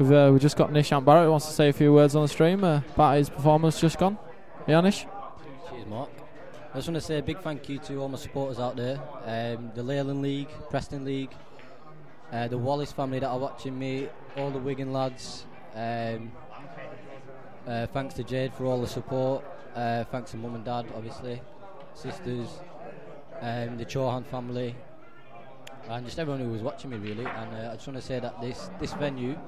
We've just got Nish Barrett who wants to say a few words on the stream about his performance just gone. Yeah, Nish? Cheers, Mark. I just want to say a big thank you to all my supporters out there, the Leyland League, Preston League, the Wallace family that are watching me, all the Wigan lads. Thanks to Jade for all the support. Thanks to Mum and Dad, obviously, sisters, the Chauhan family, and just everyone who was watching me, really. And I just want to say that this venue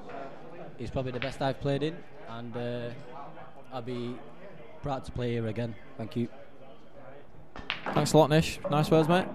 is probably the best I've played in, and I'll be proud to play here again. Thank you. Thanks a lot, Nish. Nice words, mate.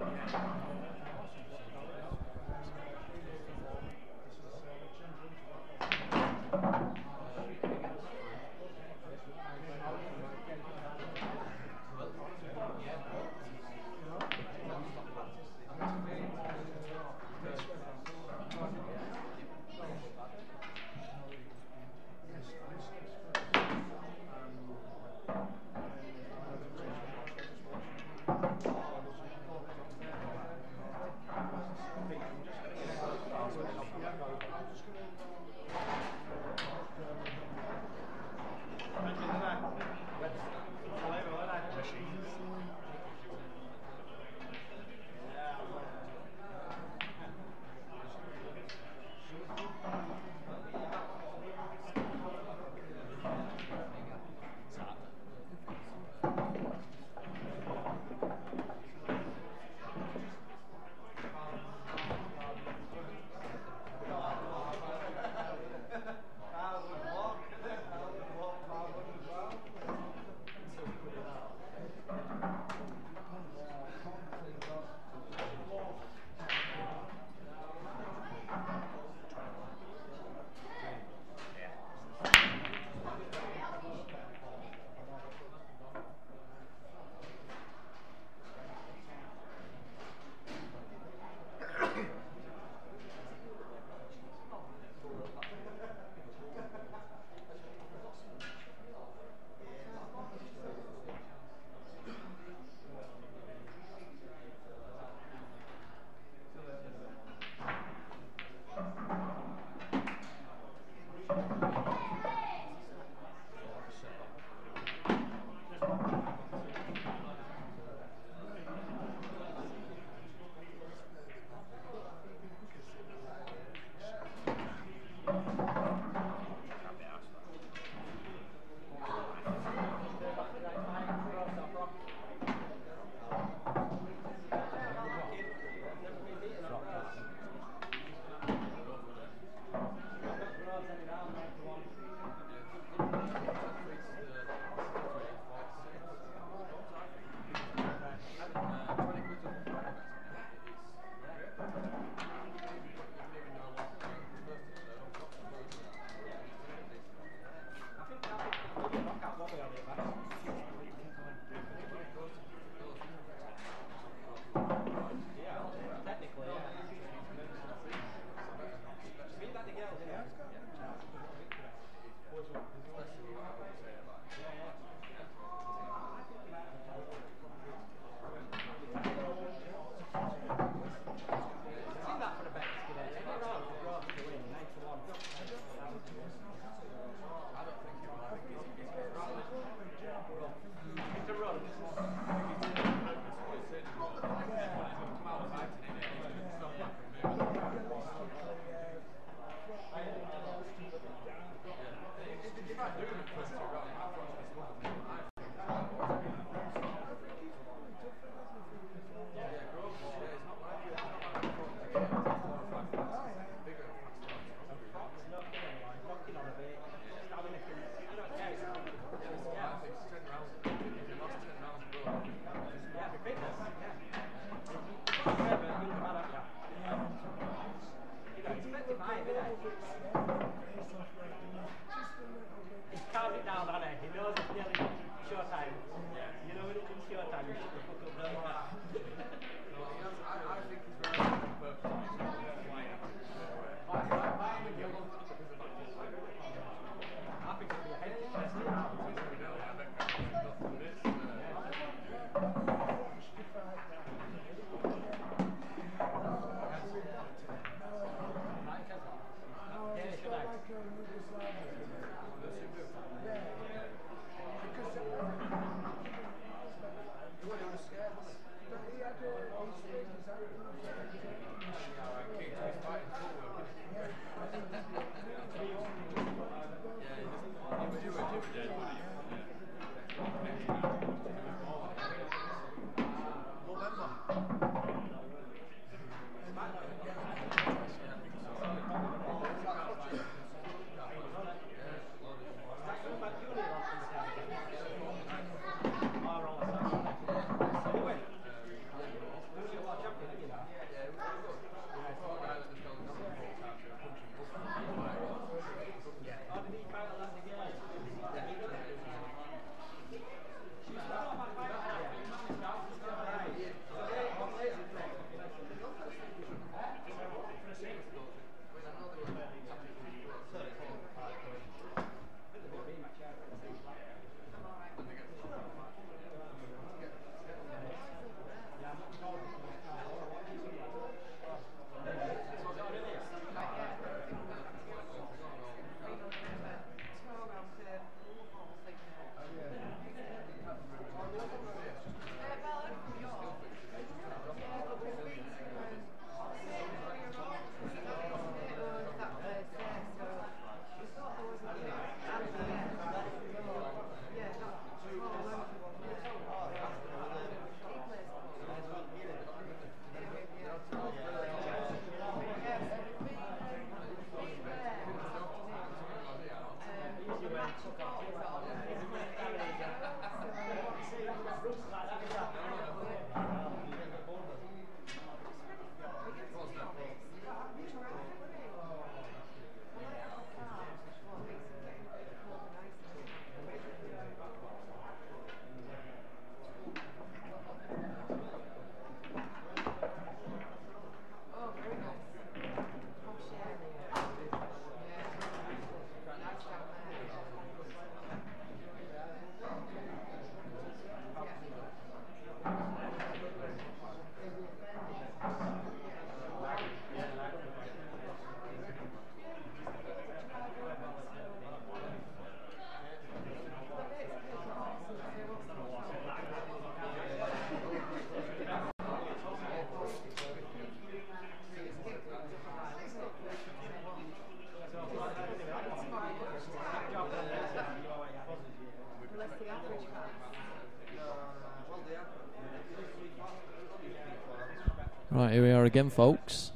Right, here we are again, folks.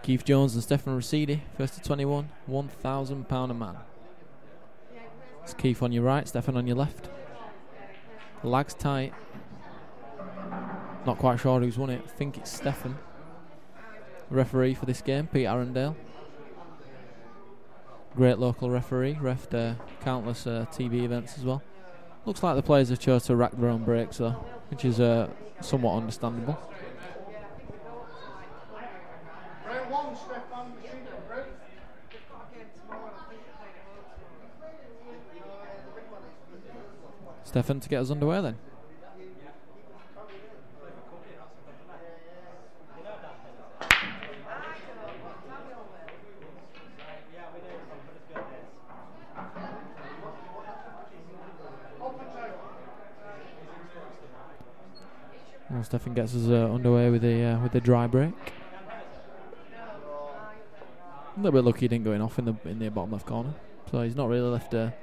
Keith Jones and Stefan Risidi, first to 21, £1,000 a man. It's Keith on your right, Stefan on your left. The lag's tight. Not quite sure who's won it. I think it's Stefan. Referee for this game, Pete Arundale. Great local referee, refed countless TV events as well. Looks like the players have chose to rack their own breaks though, which is somewhat understandable. Stefan to get us underway then. Well, Stefan gets us underway with the dry break. A little bit lucky he didn't go in off in the bottom left corner, so he's not really left a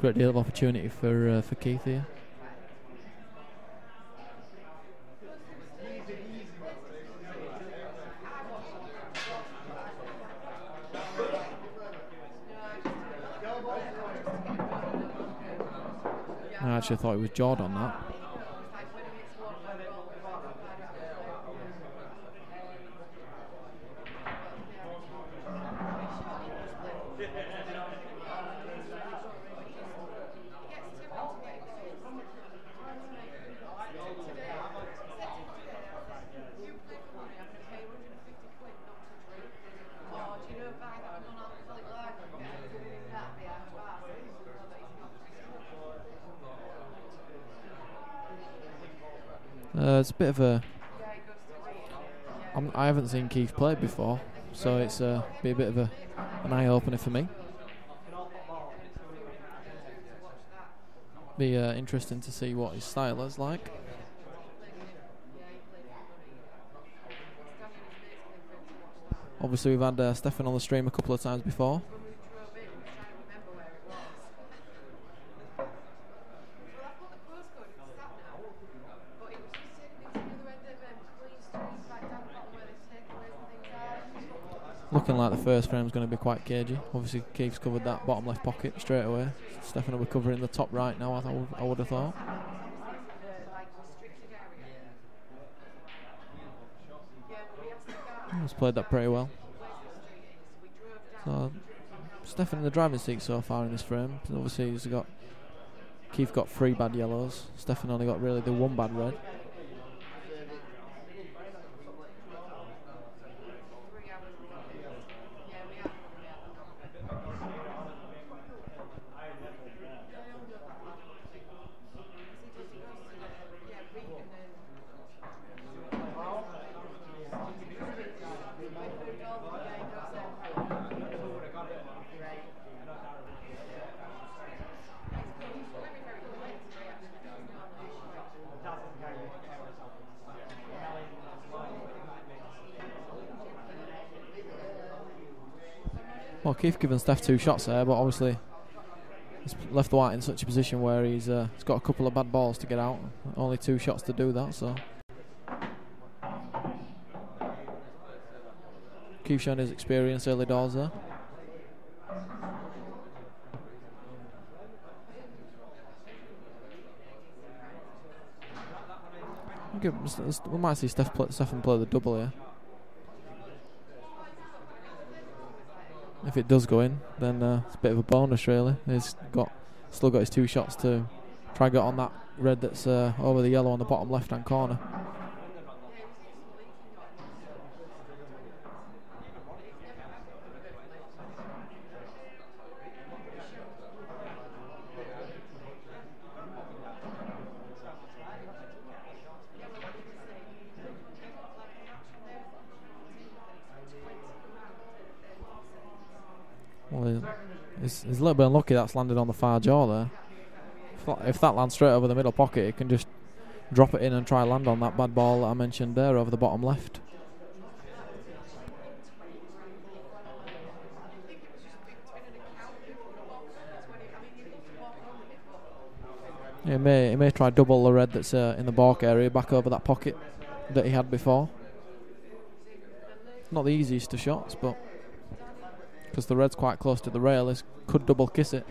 great deal of opportunity for Keith here. I actually thought he was jawed on that. It's a bit of a... I haven't seen Keith play before, so it's be a bit of an eye-opener for me. Be interesting to see what his style is like. Obviously, we've had Stefan on the stream a couple of times before. Looking like the first frame's going to be quite cagey. Obviously, Keith's covered that bottom left pocket straight away. Stefan will be covering the top right now, I would have thought. He's played that pretty well. So, Stefan in the driving seat so far in this frame. Obviously, Keith got 3 bad yellows. Stefan only got really the 1 bad red. Well, Keith given Steph 2 shots there, but obviously he's left the white in such a position where he's got a couple of bad balls to get out. Only 2 shots to do that, so Keith showing his experience early doors there. We might see Stefan play the double here. If it does go in, then it's a bit of a bonus, really. He's still got his 2 shots to try and get on that red that's over the yellow on the bottom left-hand corner. Well, he's a little bit unlucky that's landed on the far jaw there. If that lands straight over the middle pocket, he can just drop it in and try land on that bad ball that I mentioned there over the bottom left. He may try double the red that's in the balk area back over that pocket that he had before. Not the easiest of shots, but because the red's quite close to the rail, this could double kiss it.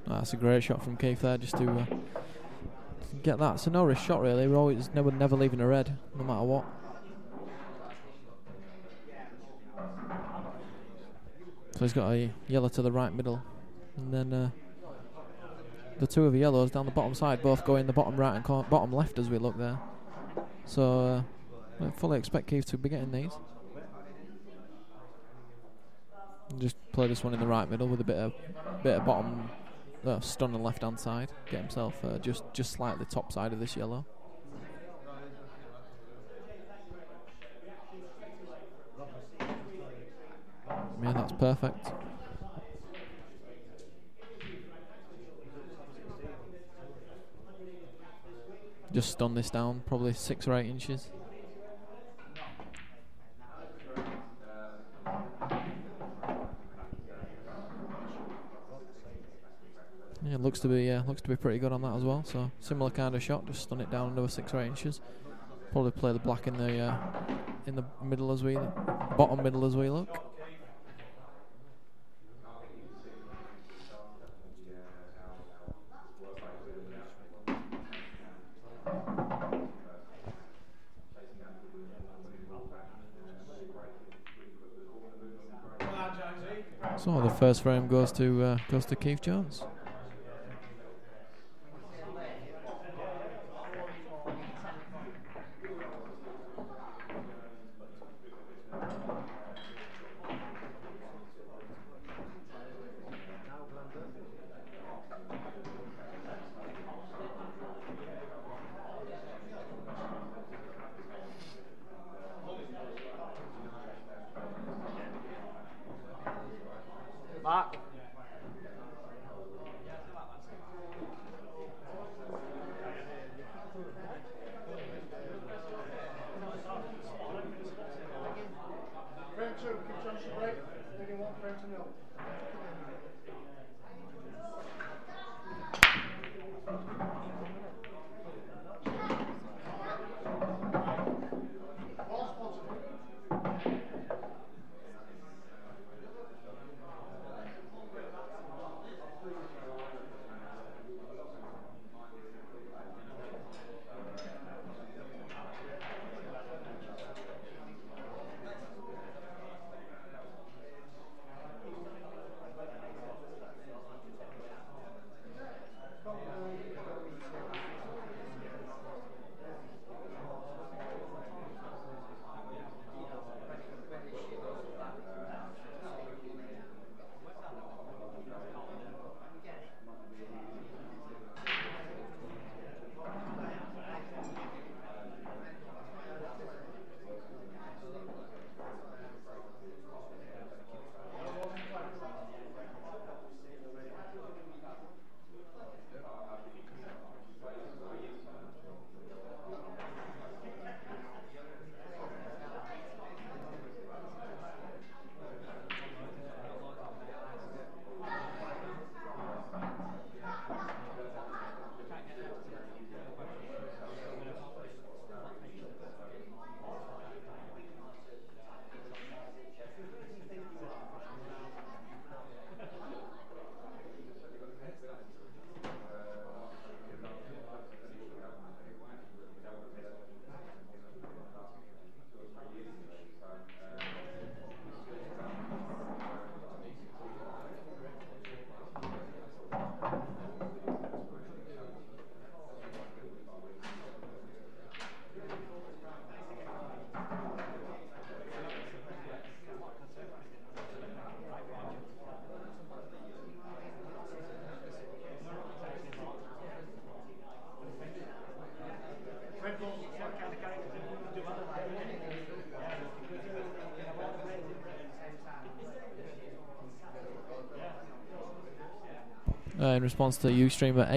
That's a great shot from Keith there, just to get that. It's a no-risk shot, really. We're always never leaving a red, no matter what. So he's got a yellow to the right middle, and then the two of the yellows down the bottom side, both going the bottom right and bottom left as we look there. So I fully expect Keith to be getting these. Just play this one in the right middle with a bit of bottom stun on the left hand side. Get himself just slightly top side of this yellow. Yeah, that's perfect. Just stun this down, probably 6 or 8 inches. Yeah, looks to be pretty good on that as well. So similar kind of shot, just stun it down another 6 or 8 inches. Probably play the black in the middle as we bottom middle as we look. So the first frame goes to Keith Jones. Back. Frame 2, keep Johnson break. Leading 1 frame to 0. in response to Ustreamer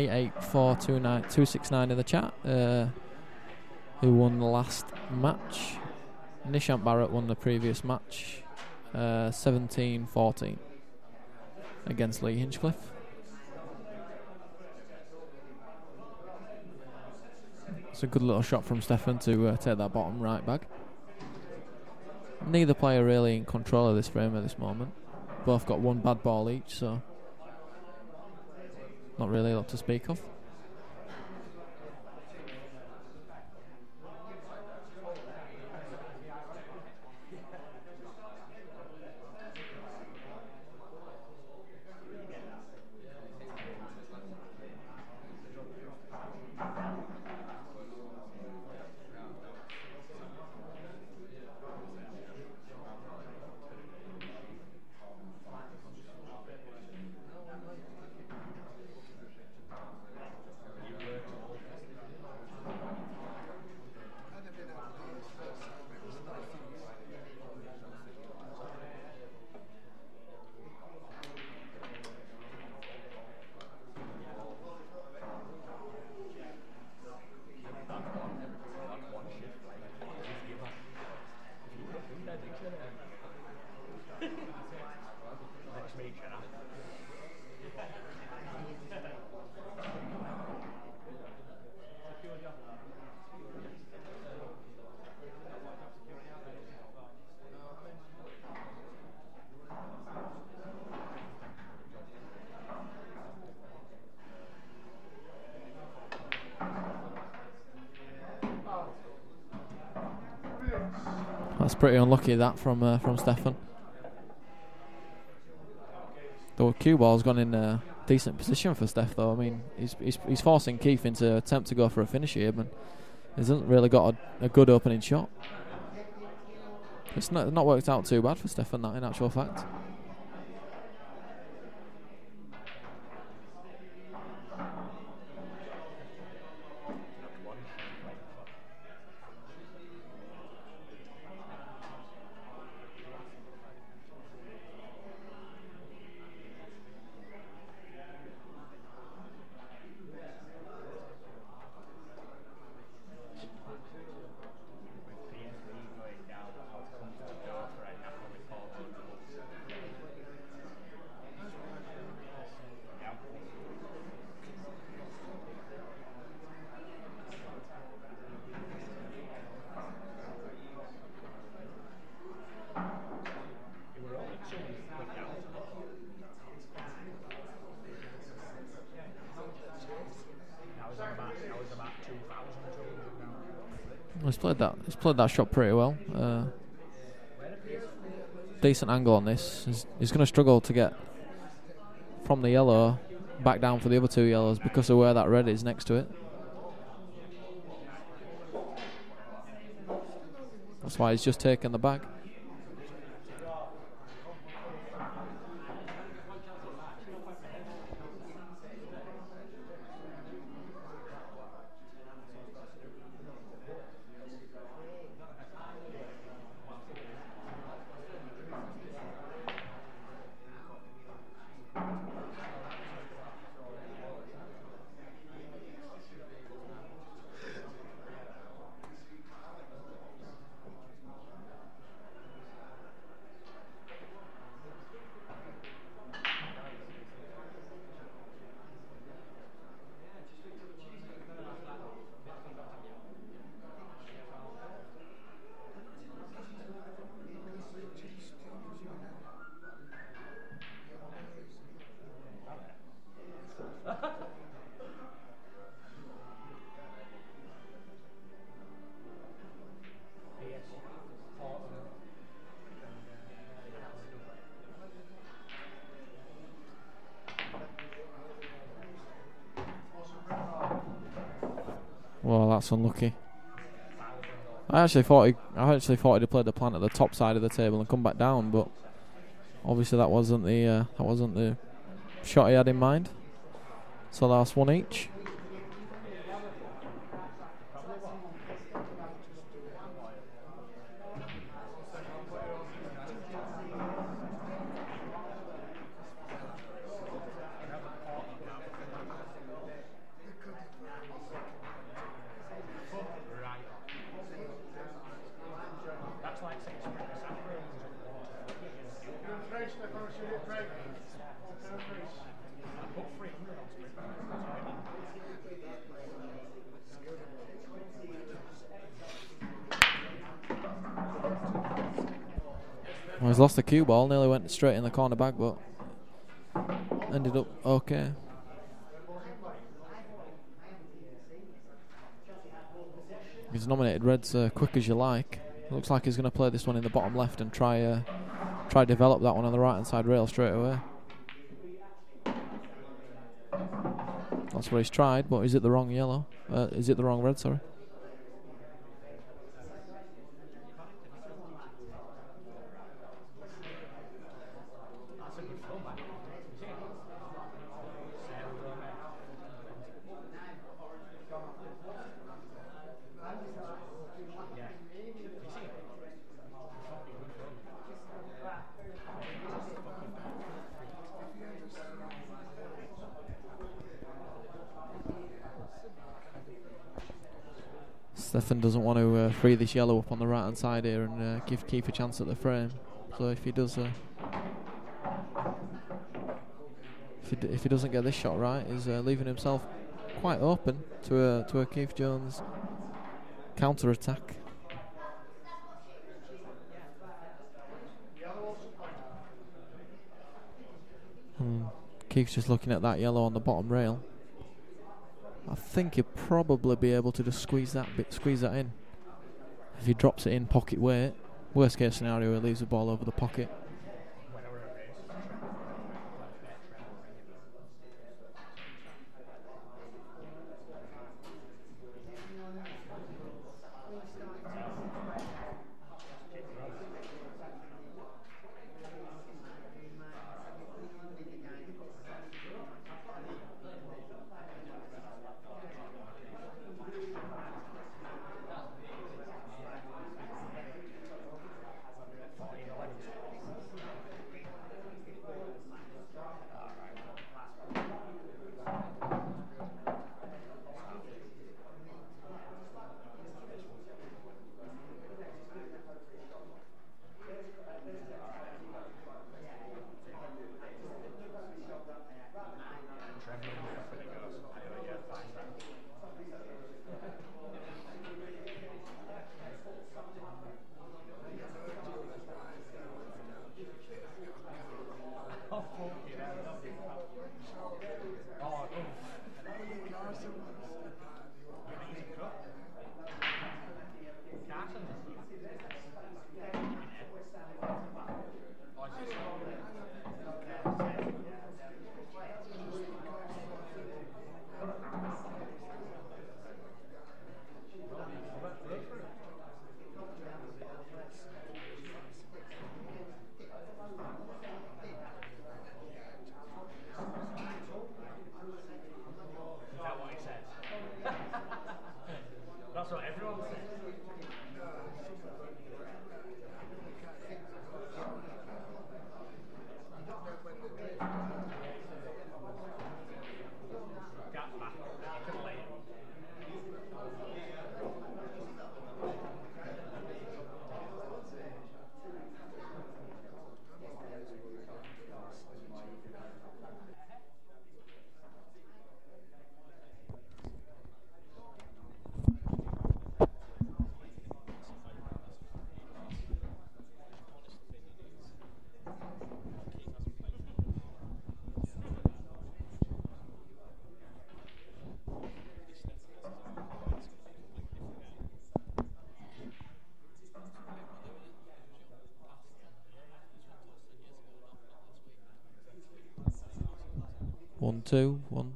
88429269 in the chat, who won the last match. Nishant Barrett won the previous match, 17-14 against Lee Hinchcliffe. It's a good little shot from Stefan to take that bottom right bag. Neither player really in control of this frame at this moment. Both got one bad ball each, so not really a lot to speak of. That's pretty unlucky, that from Stefan. The cue ball's gone in a decent position for Steph, though. I mean, he's forcing Keith into attempt to go for a finish here, but he hasn't really got a good opening shot. It's not worked out too bad for Stefan, that, in actual fact. He's played that shot pretty well. Decent angle on this. He's going to struggle to get from the yellow back down for the other two yellows because of where that red is next to it. That's why he's just taken the bag. Well, that's unlucky. I actually thought he'd played the plant at the top side of the table and come back down, but obviously that wasn't the shot he had in mind. So last one each. Well, he's lost the cue ball, nearly went straight in the corner bag, but ended up okay. He's nominated reds quick as you like. Looks like he's going to play this one in the bottom left and try develop that one on the right hand side rail straight away. That's what he's tried, but is it the wrong yellow? Is it the wrong red, sorry? Stefan doesn't want to free this yellow up on the right hand side here and give Keith a chance at the frame. So if he does, if he doesn't get this shot right, he's leaving himself quite open to a Keith Jones counter attack. Keith's just looking at that yellow on the bottom rail. I think he'll probably be able to just squeeze that in. If he drops it in pocket weight, worst case scenario, he leaves the ball over the pocket. One, two, one.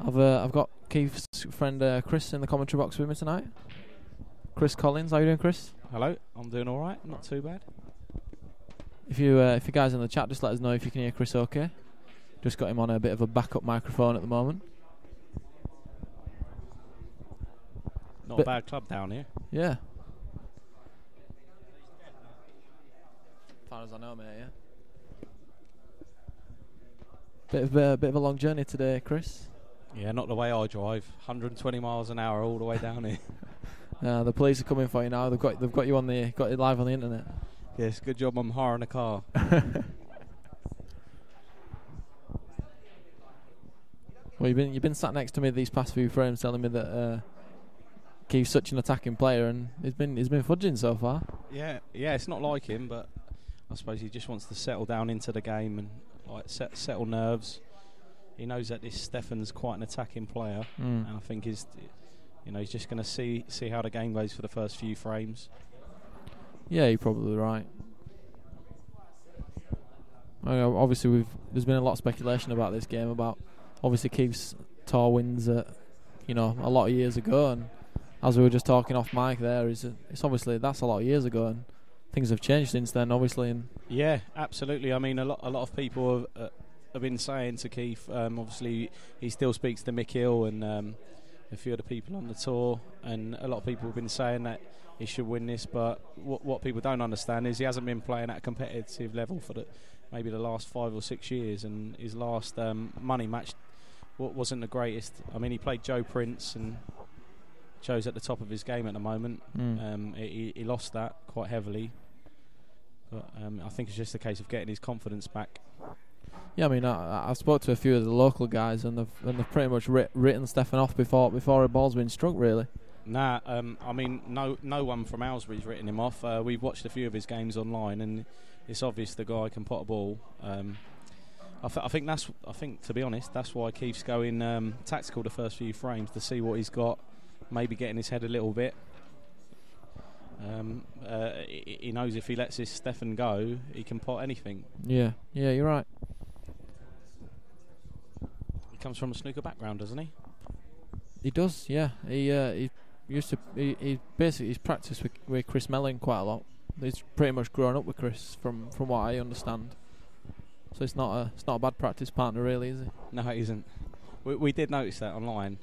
I've got Keith's friend Chris in the commentary box with me tonight. Chris Collins, how you doing, Chris? Hello, I'm doing all right. Not too bad. If you guys in the chat, just let us know if you can hear Chris. Okay. Just got him on a bit of a backup microphone at the moment. Not a bad club down here. Yeah. As far as I know, mate. Yeah. Bit of a long journey today, Chris. Yeah, not the way I drive. 120 miles an hour all the way down here. The police are coming for you now. They've got you live on the internet. Yes, good job. I'm hiring a car. Well, you've been sat next to me these past few frames, telling me that Keith's such an attacking player, and he's been fudging so far. Yeah, it's not like him, but I suppose he just wants to settle down into the game and like settle nerves. He knows that this Stefan's quite an attacking player, and I think he's just going to see how the game goes for the first few frames. Yeah, you're probably right. Obviously, there's been a lot of speculation about this game. About obviously Keith's tour wins, a lot of years ago, and as we were just talking off mic, it's obviously that's a lot of years ago, and things have changed since then, obviously. And yeah, absolutely. I mean, a lot of people have been saying to Keith. Obviously, he still speaks to Mick Hill and a few of the people on the tour, and a lot of people have been saying that he should win this. But what people don't understand is he hasn't been playing at a competitive level for maybe the last 5 or 6 years, and his last money match wasn't the greatest. I mean, he played Joe Prince, and Joe's at the top of his game at the moment. He lost that quite heavily, but I think it's just a case of getting his confidence back. Yeah, I mean, I spoke to a few of the local guys, and they've pretty much written Stefan off before a ball's been struck, really. Nah, I mean, no one from Aylesbury's written him off. We've watched a few of his games online, and it's obvious the guy can pot a ball. I think to be honest, that's why Keith's going tactical the first few frames to see what he's got, maybe get in his head a little bit. He knows if he lets his Stefan go, he can pot anything. Yeah, you're right. He comes from a snooker background, doesn't he? He does, yeah. He he's practiced with Chris Mellon quite a lot. He's pretty much grown up with Chris, from what I understand. So it's not a bad practice partner, really, is he? No, it isn't. We did notice that online.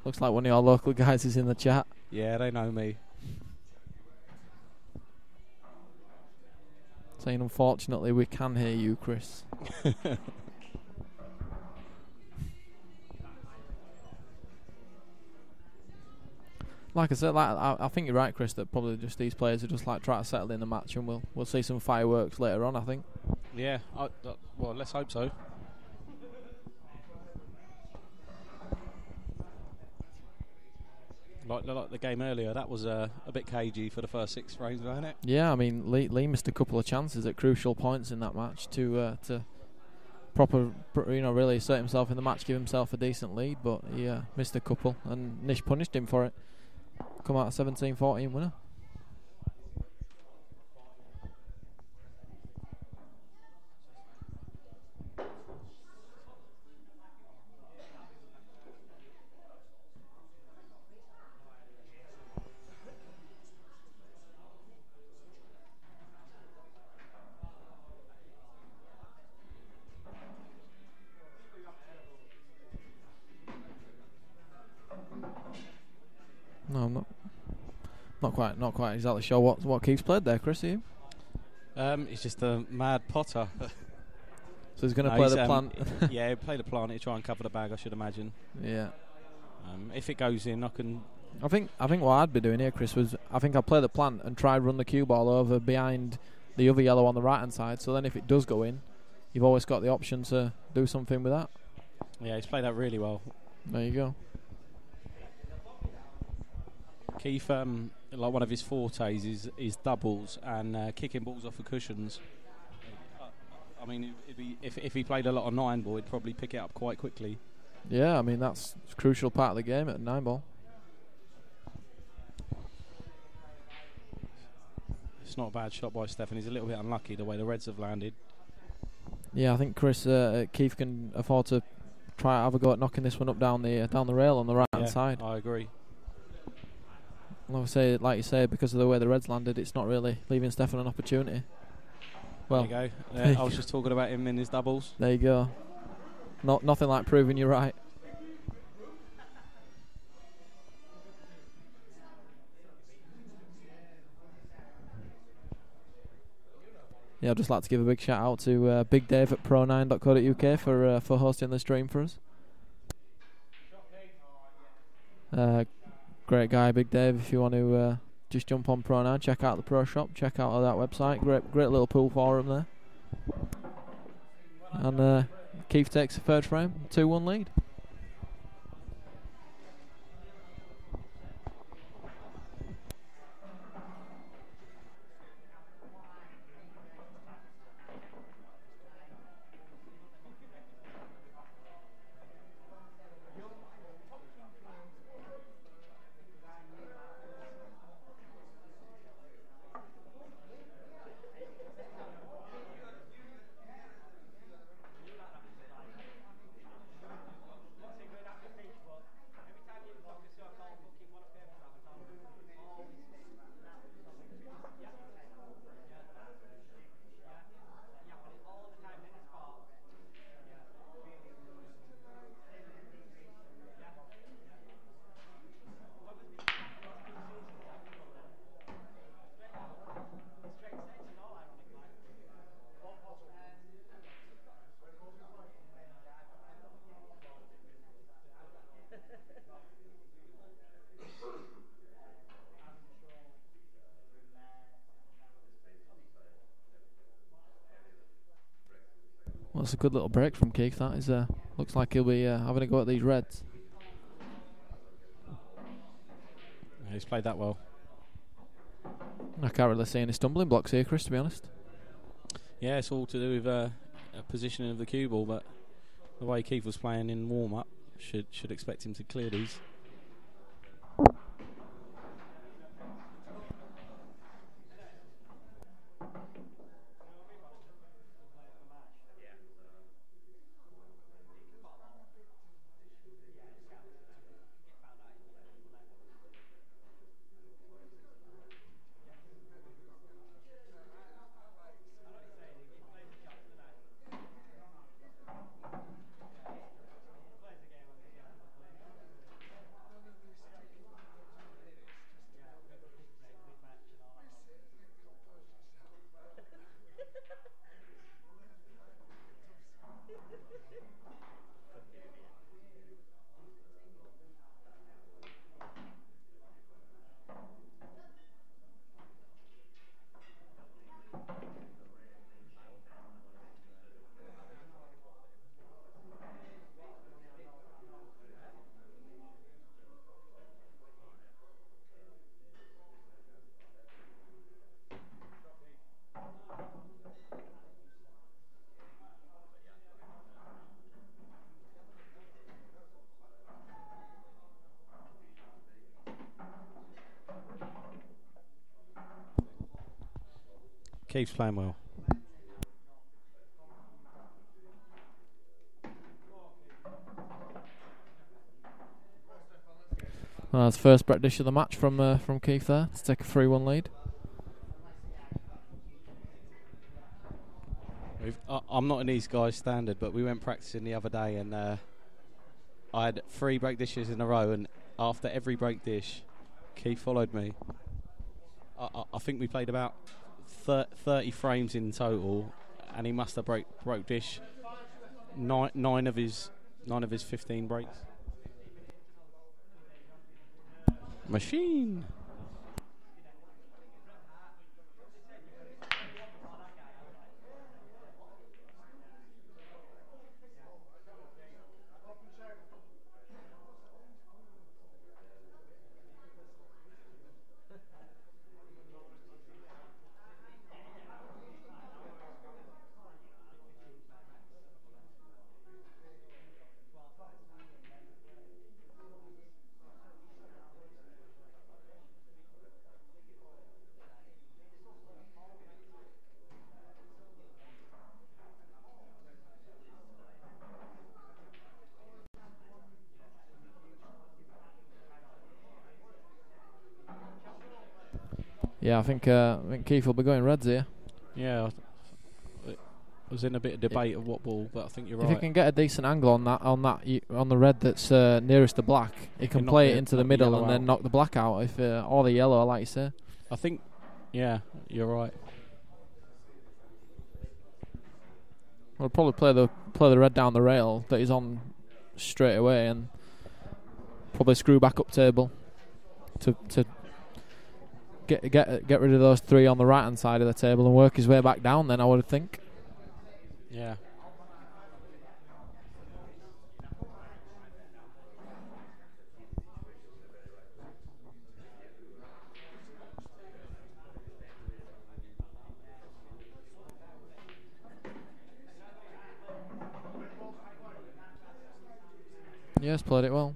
Looks like one of your local guys is in the chat. Yeah, they know me. Saying, unfortunately, we can hear you, Chris. Like I said, I think you're right, Chris, that probably just these players are just like trying to settle in the match, and we'll see some fireworks later on, I think. Yeah, well, let's hope so. Like the game earlier, that was a bit cagey for the first 6 frames, wasn't it? Yeah, I mean, Lee missed a couple of chances at crucial points in that match to really assert himself in the match, give himself a decent lead, but he missed a couple, and Nish punished him for it. Come out a 17-14 winner. No, I'm not quite exactly sure what Keith's played there, Chris. Are you? He's just a mad potter. So he's going to play the plant. Yeah, play the plant. He'll try and cover the bag, I should imagine. Yeah. If it goes in, I can. I think what I'd be doing here, Chris, was I think I'd play the plant and try and run the cue ball over behind the other yellow on the right hand side. So then, if it does go in, you've always got the option to do something with that. Yeah, he's played that really well. There you go. Keith, like one of his fortes is doubles and kicking balls off of cushions. I mean, if he played a lot of 9-ball, he'd probably pick it up quite quickly. Yeah, I mean, that's a crucial part of the game at 9-ball. It's not a bad shot by Stefan. He's a little bit unlucky the way the Reds have landed. Yeah, I think Keith can afford to try have a go at knocking this one up down the rail on the right hand side. I agree. Like you say, because of the way the Reds landed, it's not really leaving Stefan an opportunity. Well, there you go. I was just talking about him in his doubles. There you go. Nothing like proving you're right. Yeah, I'd just like to give a big shout out to Big Dave at pro9.co.uk for hosting the stream for us. Great guy, Big Dave. If you want to just jump on Pro9, check out the Pro Shop, check out that website. Great little pool forum there. And Keith takes the third frame, 2-1 lead. That's a good little break from Keith. That is, looks like he'll be having a go at these reds. Yeah, he's played that well. I can't really see any stumbling blocks here, Chris, to be honest. Yeah, it's all to do with positioning of the cue ball, but the way Keith was playing in warm-up, should expect him to clear these. Keith's playing well. Well, that's the first break dish of the match from Keith there to take a 3-1 lead. I'm not an East Guys standard, but we went practicing the other day, and I had 3 break dishes in a row, and after every break dish, Keith followed me. I think we played about 30 frames in total, and he must have broke dish nine of his 15 breaks. Machine. Yeah, I think Keith will be going reds here. Yeah, I was in a bit of debate of what ball, but I think you're If right. he can get a decent angle on the red that's nearest the black, he can play it into the middle and then knock the black out. If or the yellow, like you say. I think, yeah, you're right. We'll probably play the red down the rail that he's on straight away, and probably screw back up table to get rid of those 3 on the right hand side of the table and work his way back down. Then I would think. Yeah. Yes, played it well.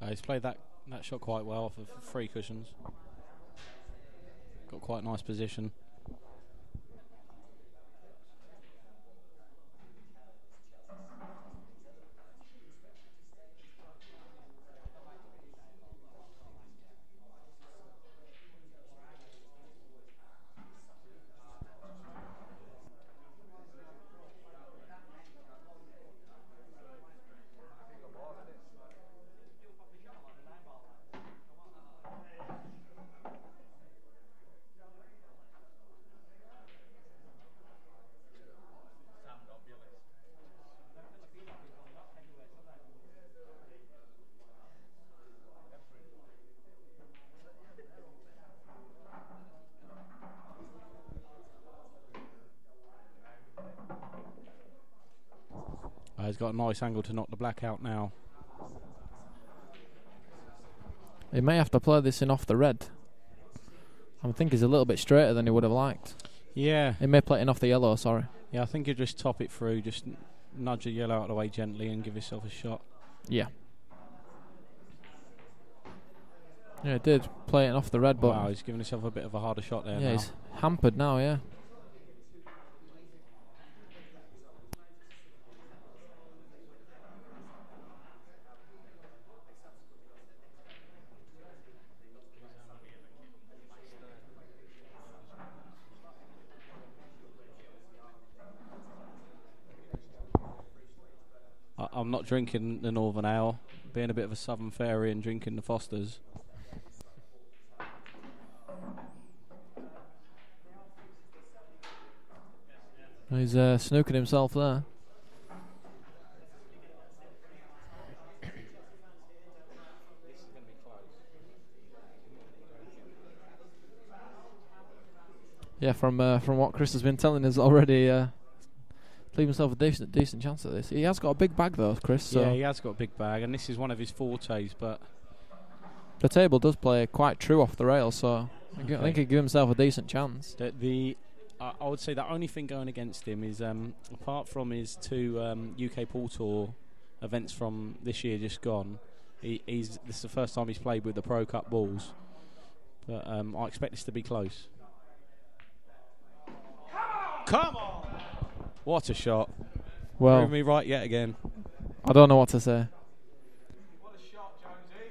He's played that shot quite well off of 3 cushions. Got quite a nice position. He's got a nice angle to knock the black out now. He may have to play this in off the red. I think he's a little bit straighter than he would have liked. Yeah. He may play it in off the yellow, sorry. Yeah, I think you just top it through, just nudge the yellow out of the way gently and give yourself a shot. Yeah. Yeah, he did play it off the red, but... Wow, he's giving himself a bit of a harder shot there now. He's hampered now, yeah. I'm not drinking the Northern Ale, being a bit of a Southern fairy and drinking the Fosters. He's snooking himself there. Yeah, from what Chris has been telling us already, leave himself a decent chance at this. He has got a big bag though, Chris. So yeah, he has got a big bag, and this is one of his fortes. But the table does play quite true off the rail, so I think he'd give himself a decent chance. I would say the only thing going against him is, apart from his 2 UK Pool Tour events from this year just gone, this is the first time he's played with the Pro Cup balls. But I expect this to be close. Come on! What a shot. Well, prove me right yet again. I don't know what to say. What a shot, Jonesy.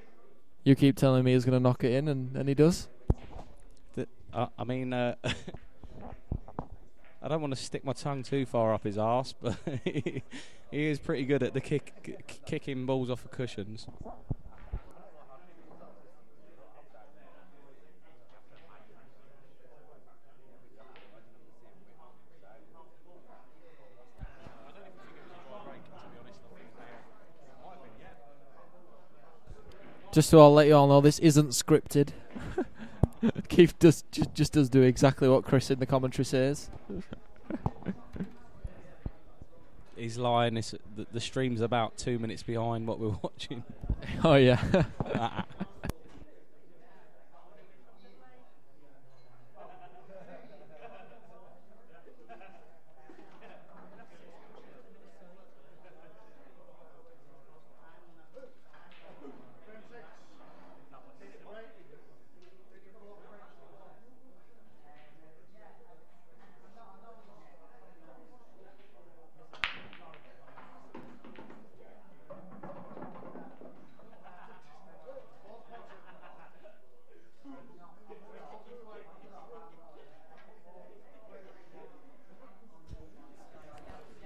You keep telling me he's going to knock it in, and he does. I mean, I don't want to stick my tongue too far up his arse, but he is pretty good at the kicking balls off of cushions. Just so I'll let you all know, this isn't scripted. Keith just does do exactly what Chris in the commentary says. He's lying. The stream's about 2 minutes behind what we're watching. Oh yeah.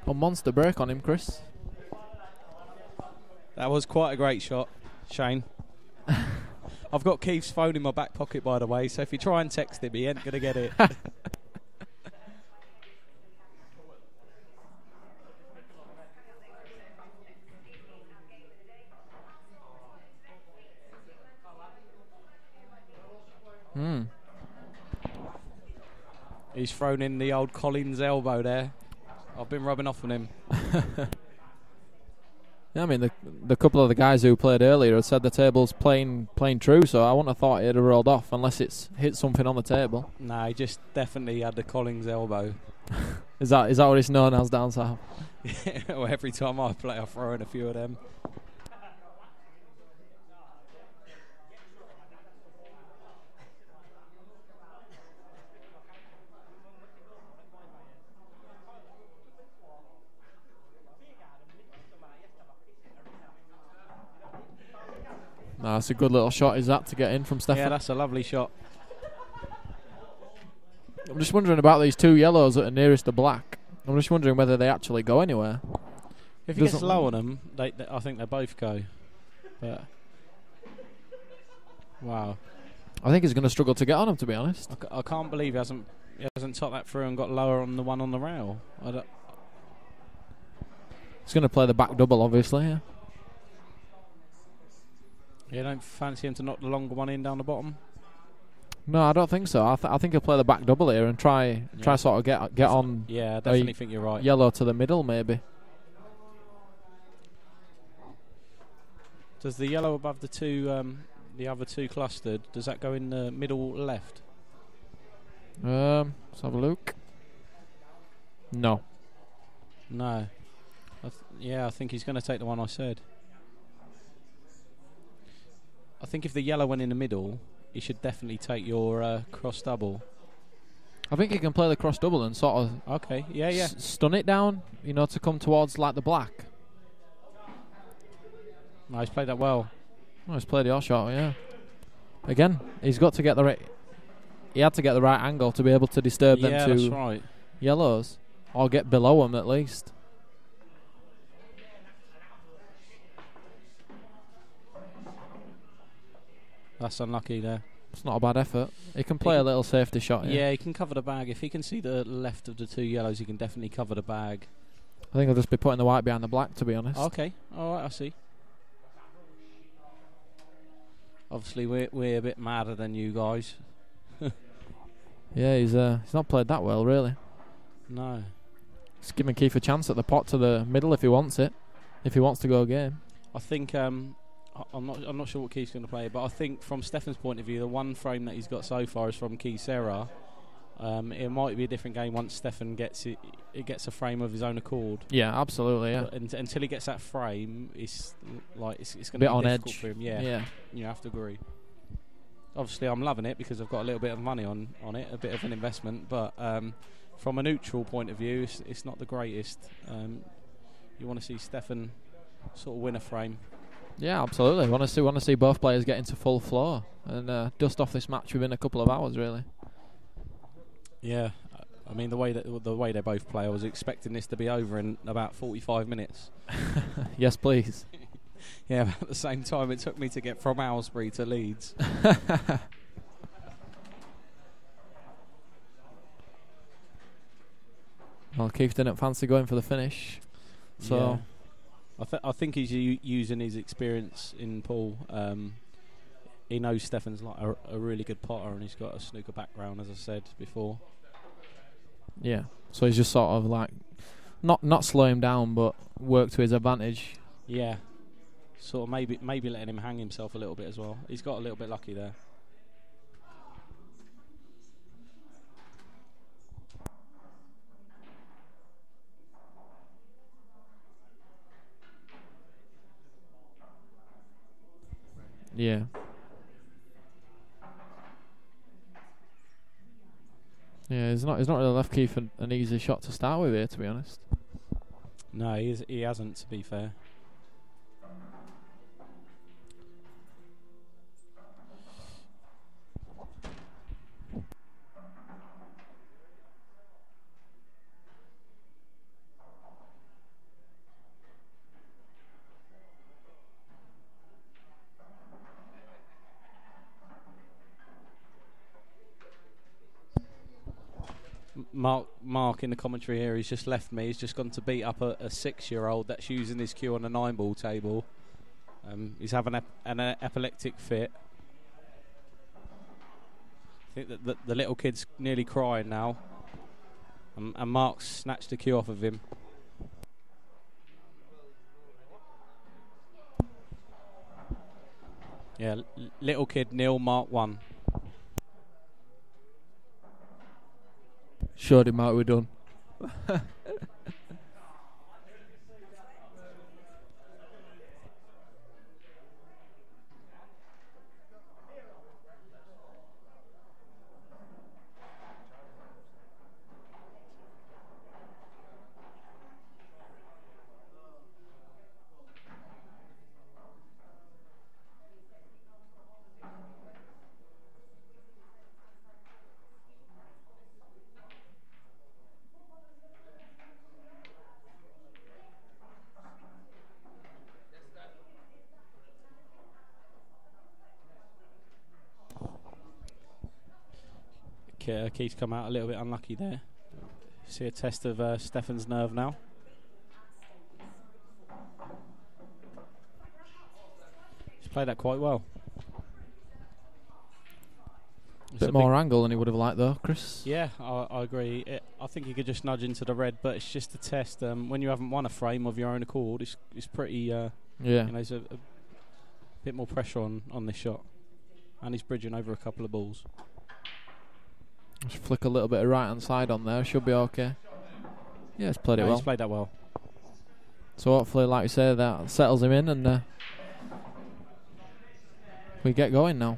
A monster break on him, Chris. That was quite a great shot, Shane. I've got Keith's phone in my back pocket, by the way, so if you try and text him, he ain't going to get it. He's thrown in the old Collins elbow there. I've been rubbing off on him. Yeah, I mean, the couple of the guys who played earlier had said the table's playing true, so I wouldn't have thought it'd have rolled off unless it's hit something on the table. Nah, he just definitely had the Collins elbow. Is that what it's known as down south? Yeah, well, every time I play, I throw in a few of them. No, that's a good little shot, is that, to get in from Stefan? Yeah, that's a lovely shot. I'm just wondering about these two yellows that are nearest the black. I'm just wondering whether they actually go anywhere. If he gets low on them, I think they both go. But wow, I think he's going to struggle to get on him, to be honest. I can't believe he hasn't topped that through and got lower on the one on the rail. He's going to play the back double, obviously. Yeah. You don't fancy him to knock the longer one in down the bottom? No, I don't think so. I think he'll play the back double here and try sort of get on. Yeah, I definitely think you're right. Yellow to the middle, maybe. Does the yellow above the other two clustered, does that go in the middle left? Let's have a look. No. No. I think he's going to take the one I said. I think if the yellow went in the middle, he should definitely take your cross double. I think he can play the cross double and sort of okay, yeah, stun it down, to come towards like the black. No, he's played that well. Oh, he's played your shot, yeah. Again, he's got to get the right. He had to get the right angle to be able to disturb them two that's right. yellows, or get below them at least. That's unlucky there. It's not a bad effort. He can play a little safety shot. Yeah, he can cover the bag. If he can see the left of the two yellows, he can definitely cover the bag. I think he'll just be putting the white behind the black, to be honest. Okay, all right, I see. Obviously, we're a bit madder than you guys. Yeah, he's not played that well, really. No. Just giving Keith a chance at the pot to the middle if he wants it. If he wants to go game. I think I'm not sure what Keith's going to play, but I think from Stefan's point of view, the one frame that he's got so far is from Keith Serra. It might be a different game once Stefan gets it gets a frame of his own accord. Yeah, absolutely. Yeah. Until he gets that frame, it's going to be on difficult edge for him. Yeah, you have to agree. Obviously, I'm loving it because I've got a little bit of money on it, a bit of an investment. But from a neutral point of view, it's not the greatest. You want to see Stefan sort of win a frame. Yeah, absolutely. Want to see both players get into full floor and dust off this match within a couple of hours, really. Yeah, I mean the way they both play, I was expecting this to be over in about 45 minutes. Yes, please. Yeah, but at the same time, it took me to get from Aylesbury to Leeds. Well, Keith didn't fancy going for the finish, so yeah. I think he's using his experience in pool. He knows Stefan's like a really good potter, and he's got a snooker background, as I said before. Yeah, so he's just sort of like not slow him down, but work to his advantage. Yeah, sort of maybe letting him hang himself a little bit as well. He's got a little bit lucky there. Yeah. Yeah, he's not really left Keith an easy shot to start with here, to be honest. No, he hasn't, to be fair. Mark in the commentary here, he's just left me. He's just gone to beat up a 6-year-old that's using his cue on the 9-ball table. He's having an epileptic fit. I think that the little kid's nearly crying now. And Mark's snatched the cue off of him. Yeah, little kid nil, Mark 1. Showed him how we're done. Keith's come out a little bit unlucky there. See a test of Stefan's nerve now. He's played that quite well. Bit more angle than he would have liked, though, Chris. Yeah, I agree. I think he could just nudge into the red, but it's just a test. When you haven't won a frame of your own accord, it's pretty. Yeah. You know, there's a bit more pressure on this shot, and he's bridging over a couple of balls. Just flick a little bit of right hand side on there. Should be okay. Yeah, he's played it well. He's played that well. So hopefully, like you say, that settles him in, and we get going now.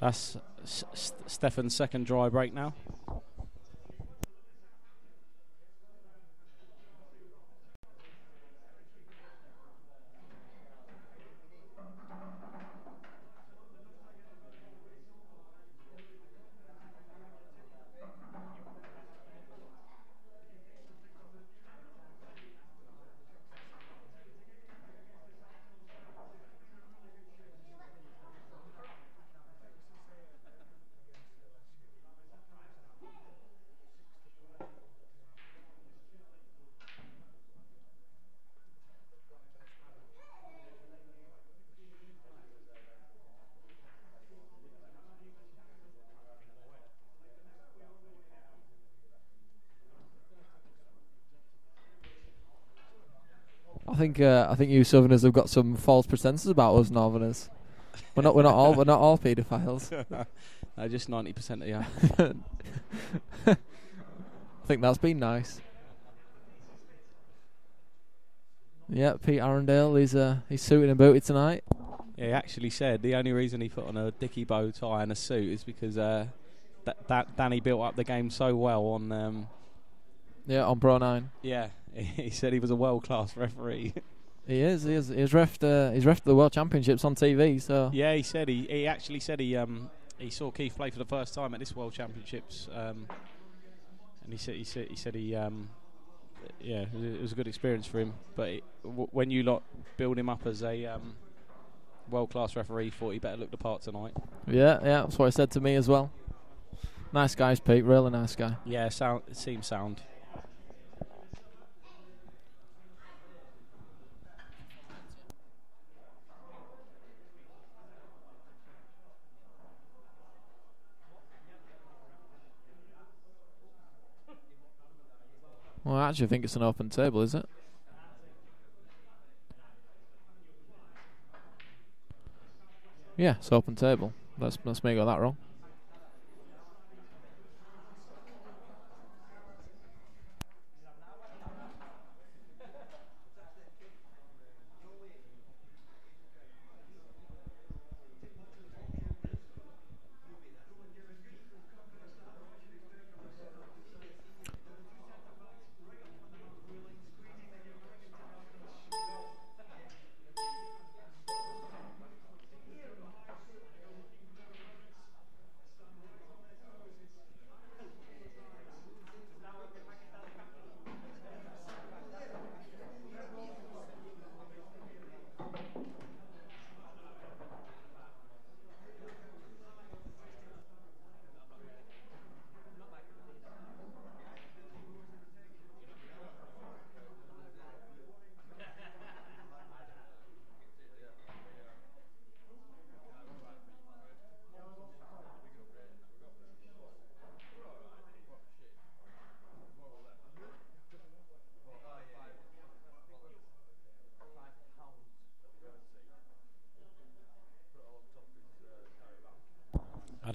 That's Stefan's second dry break now. I think you Southerners have got some false pretenses about us Northerners. We're not all paedophiles. No, just 90% of you. I think that's been nice. Yeah, Pete Arundel, he's suited and booted tonight. Yeah, he actually said the only reason he put on a dicky bow tie and a suit is because Danny built up the game so well on. On Pro 9. Yeah, he said he was a world-class referee. He is. He's refed the World Championships on TV. So yeah, he said he actually said he saw Keith play for the first time at this World Championships, and he said it was a good experience for him. But when you lot build him up as a world-class referee, he thought he better look the part tonight. Yeah, that's what he said to me as well. Nice guys, Pete. Really nice guy. Yeah, it seems sound. Well, I actually think it's an open table, is it? Yeah, it's open table. Let's me got that wrong.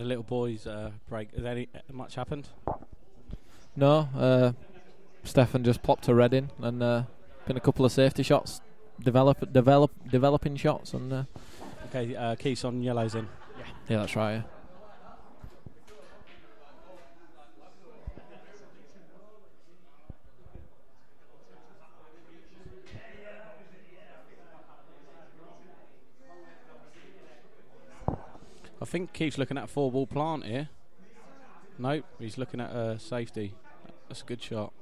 a little boys' break. Has any much happened? No, Stefan just plopped a red in and been a couple of safety shots, developing shots, and Okay, Keith's on yellows in. yeah, that's right. Yeah. I think Keith's looking at a 4-ball plant here. Nope, he's looking at a safety. That's a good shot.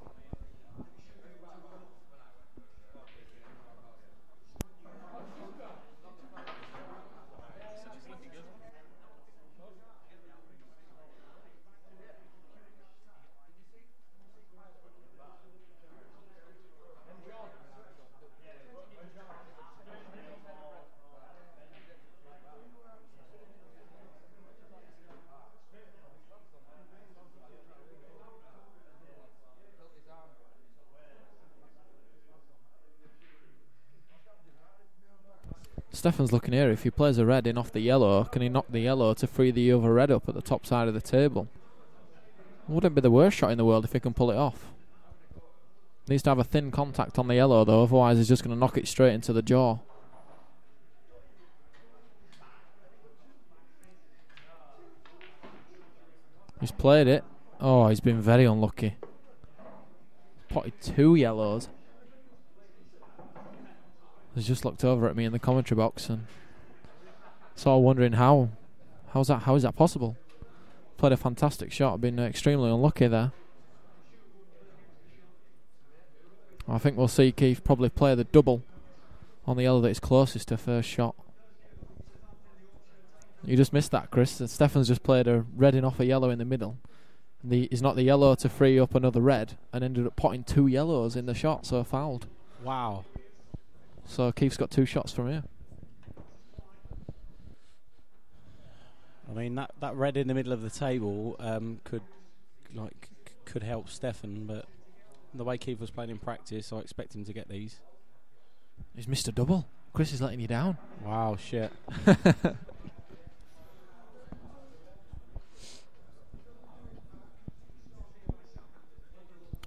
Stefan's looking here. If he plays a red in off the yellow, can he knock the yellow to free the other red up at the top side of the table? Wouldn't be the worst shot in the world if he can pull it off. Needs to have a thin contact on the yellow though, otherwise he's just going to knock it straight into the jaw. He's played it. Oh, he's been very unlucky. Potted 2 yellows. He's just looked over at me in the commentary box and sort of wondering how is that possible? Played a fantastic shot, been extremely unlucky there. I think we'll see Keith probably play the double on the yellow that is closest to first shot. You just missed that, Chris. Stefan's just played a red in off a yellow in the middle. He's knocked the yellow to free up another red and ended up potting 2 yellows in the shot, so fouled. Wow. So Keith's got 2 shots from here. I mean, that red in the middle of the table could help Stefan, but the way Keith was playing in practice, I expect him to get these. He's missed a double. Chris is letting you down. Wow, shit.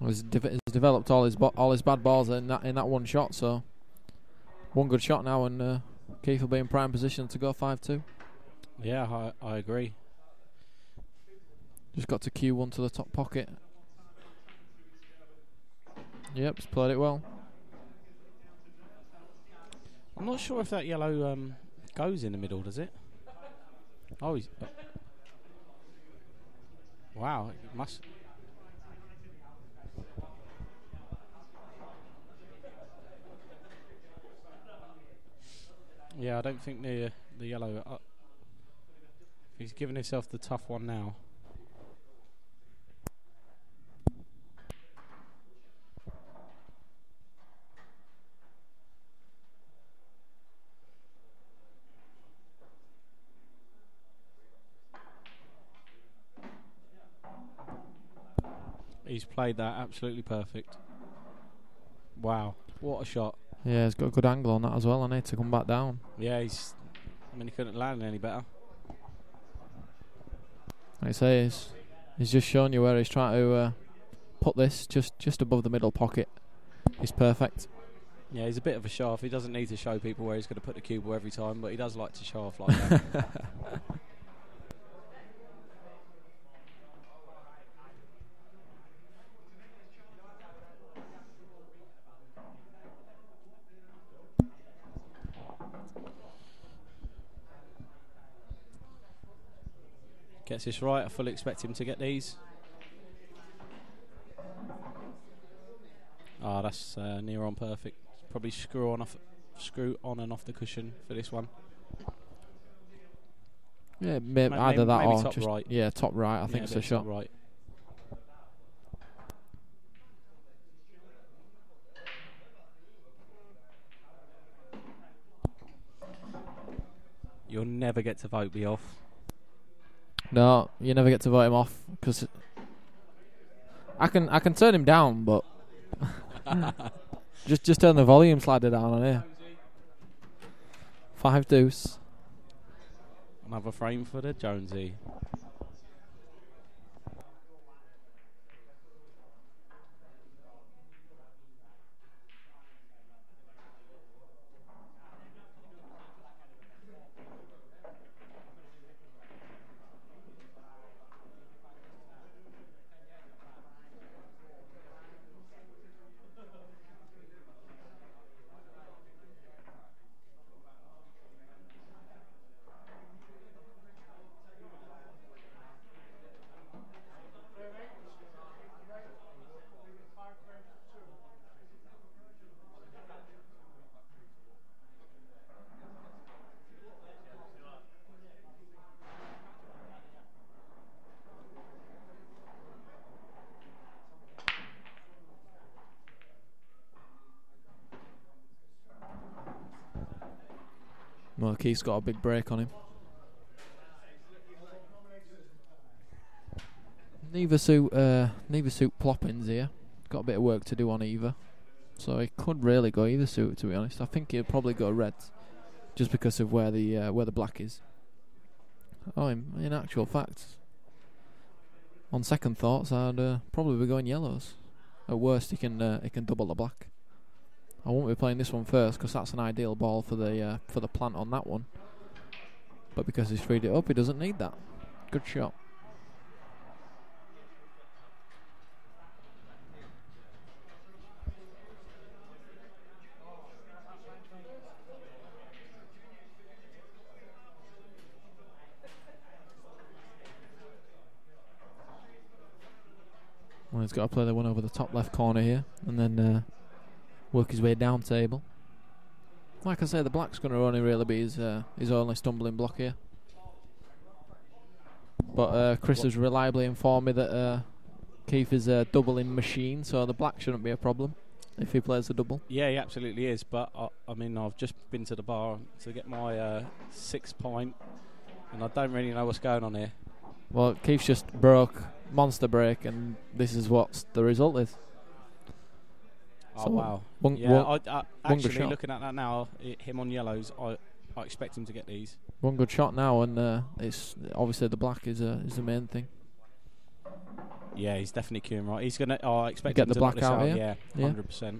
He's developed all his bad balls in that one shot, so one good shot now, and Keith will be in prime position to go 5-2. Yeah, I agree. Just got to cue one to the top pocket. Yep, he's played it well. I'm not sure if that yellow goes in the middle, does it? Oh, he's... wow, it must... Yeah, I don't think the yellow... he's giving himself the tough one now. He's played that absolutely perfect. Wow, what a shot. Yeah, he's got a good angle on that as well. I need to come back down. Yeah, he couldn't land any better. Like I say, he's just showing you where he's trying to put this, just above the middle pocket. He's perfect. Yeah, he's a bit of a show off. He doesn't need to show people where he's going to put the cue ball every time, but he does like to show off like that. Gets this right. I fully expect him to get these. Ah, that's near on perfect. Probably screw on and off the cushion for this one. Yeah, either that maybe or top just right. Yeah, top right. I think it's a shot. Top right. You'll never get to vote me off. No, you never get to vote him off because I can turn him down, but just turn the volume slider down on here. 5 deuce. Another frame for the Jonesy. Well, Keith's got a big break on him. Neither suit Ploppins here. Got a bit of work to do on either. So he could really go either suit, to be honest. I think he'll probably go reds, just because of where the black is. Oh, in actual fact, on second thoughts, I'd probably be going yellows. At worst, he can double the black. I won't be playing this one first because that's an ideal ball for the plant on that one. But because he's freed it up, he doesn't need that. Good shot. Well, he's got to play the one over the top left corner here, and then work his way down table. Like I say, the black's going to only really be his only stumbling block here. But Chris has reliably informed me that Keith is a doubling machine, so the black shouldn't be a problem if he plays the double. Yeah, he absolutely is. But I mean, I've just been to the bar to get my 6 pint, and I don't really know what's going on here. Well, Keith's just broke monster break, and this is what the result is. Oh, wow. I actually, looking at that now, him on yellows, I expect him to get these. One good shot now, and it's obviously the black is the main thing. Yeah, he's definitely queuing right. He's gonna. I expect get him the black out here. Yeah, 100%.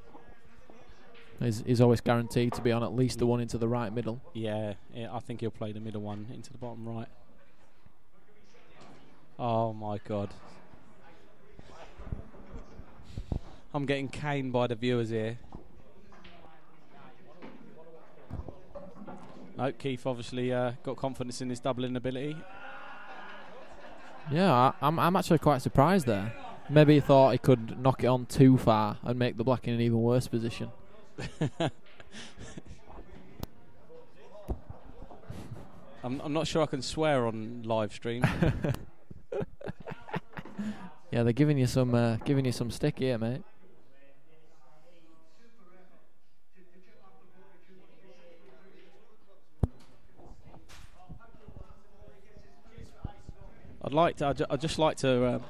He's always guaranteed to be on at least the one into the right middle. Yeah, I think he'll play the middle one into the bottom right. Oh my God. I'm getting caned by the viewers here. No, Keith obviously got confidence in his doubling ability. Yeah, I'm actually quite surprised there. Maybe he thought he could knock it on too far and make the black in an even worse position. I'm not sure I can swear on live stream. Yeah, they're giving you some stick here, mate. I'd just like to.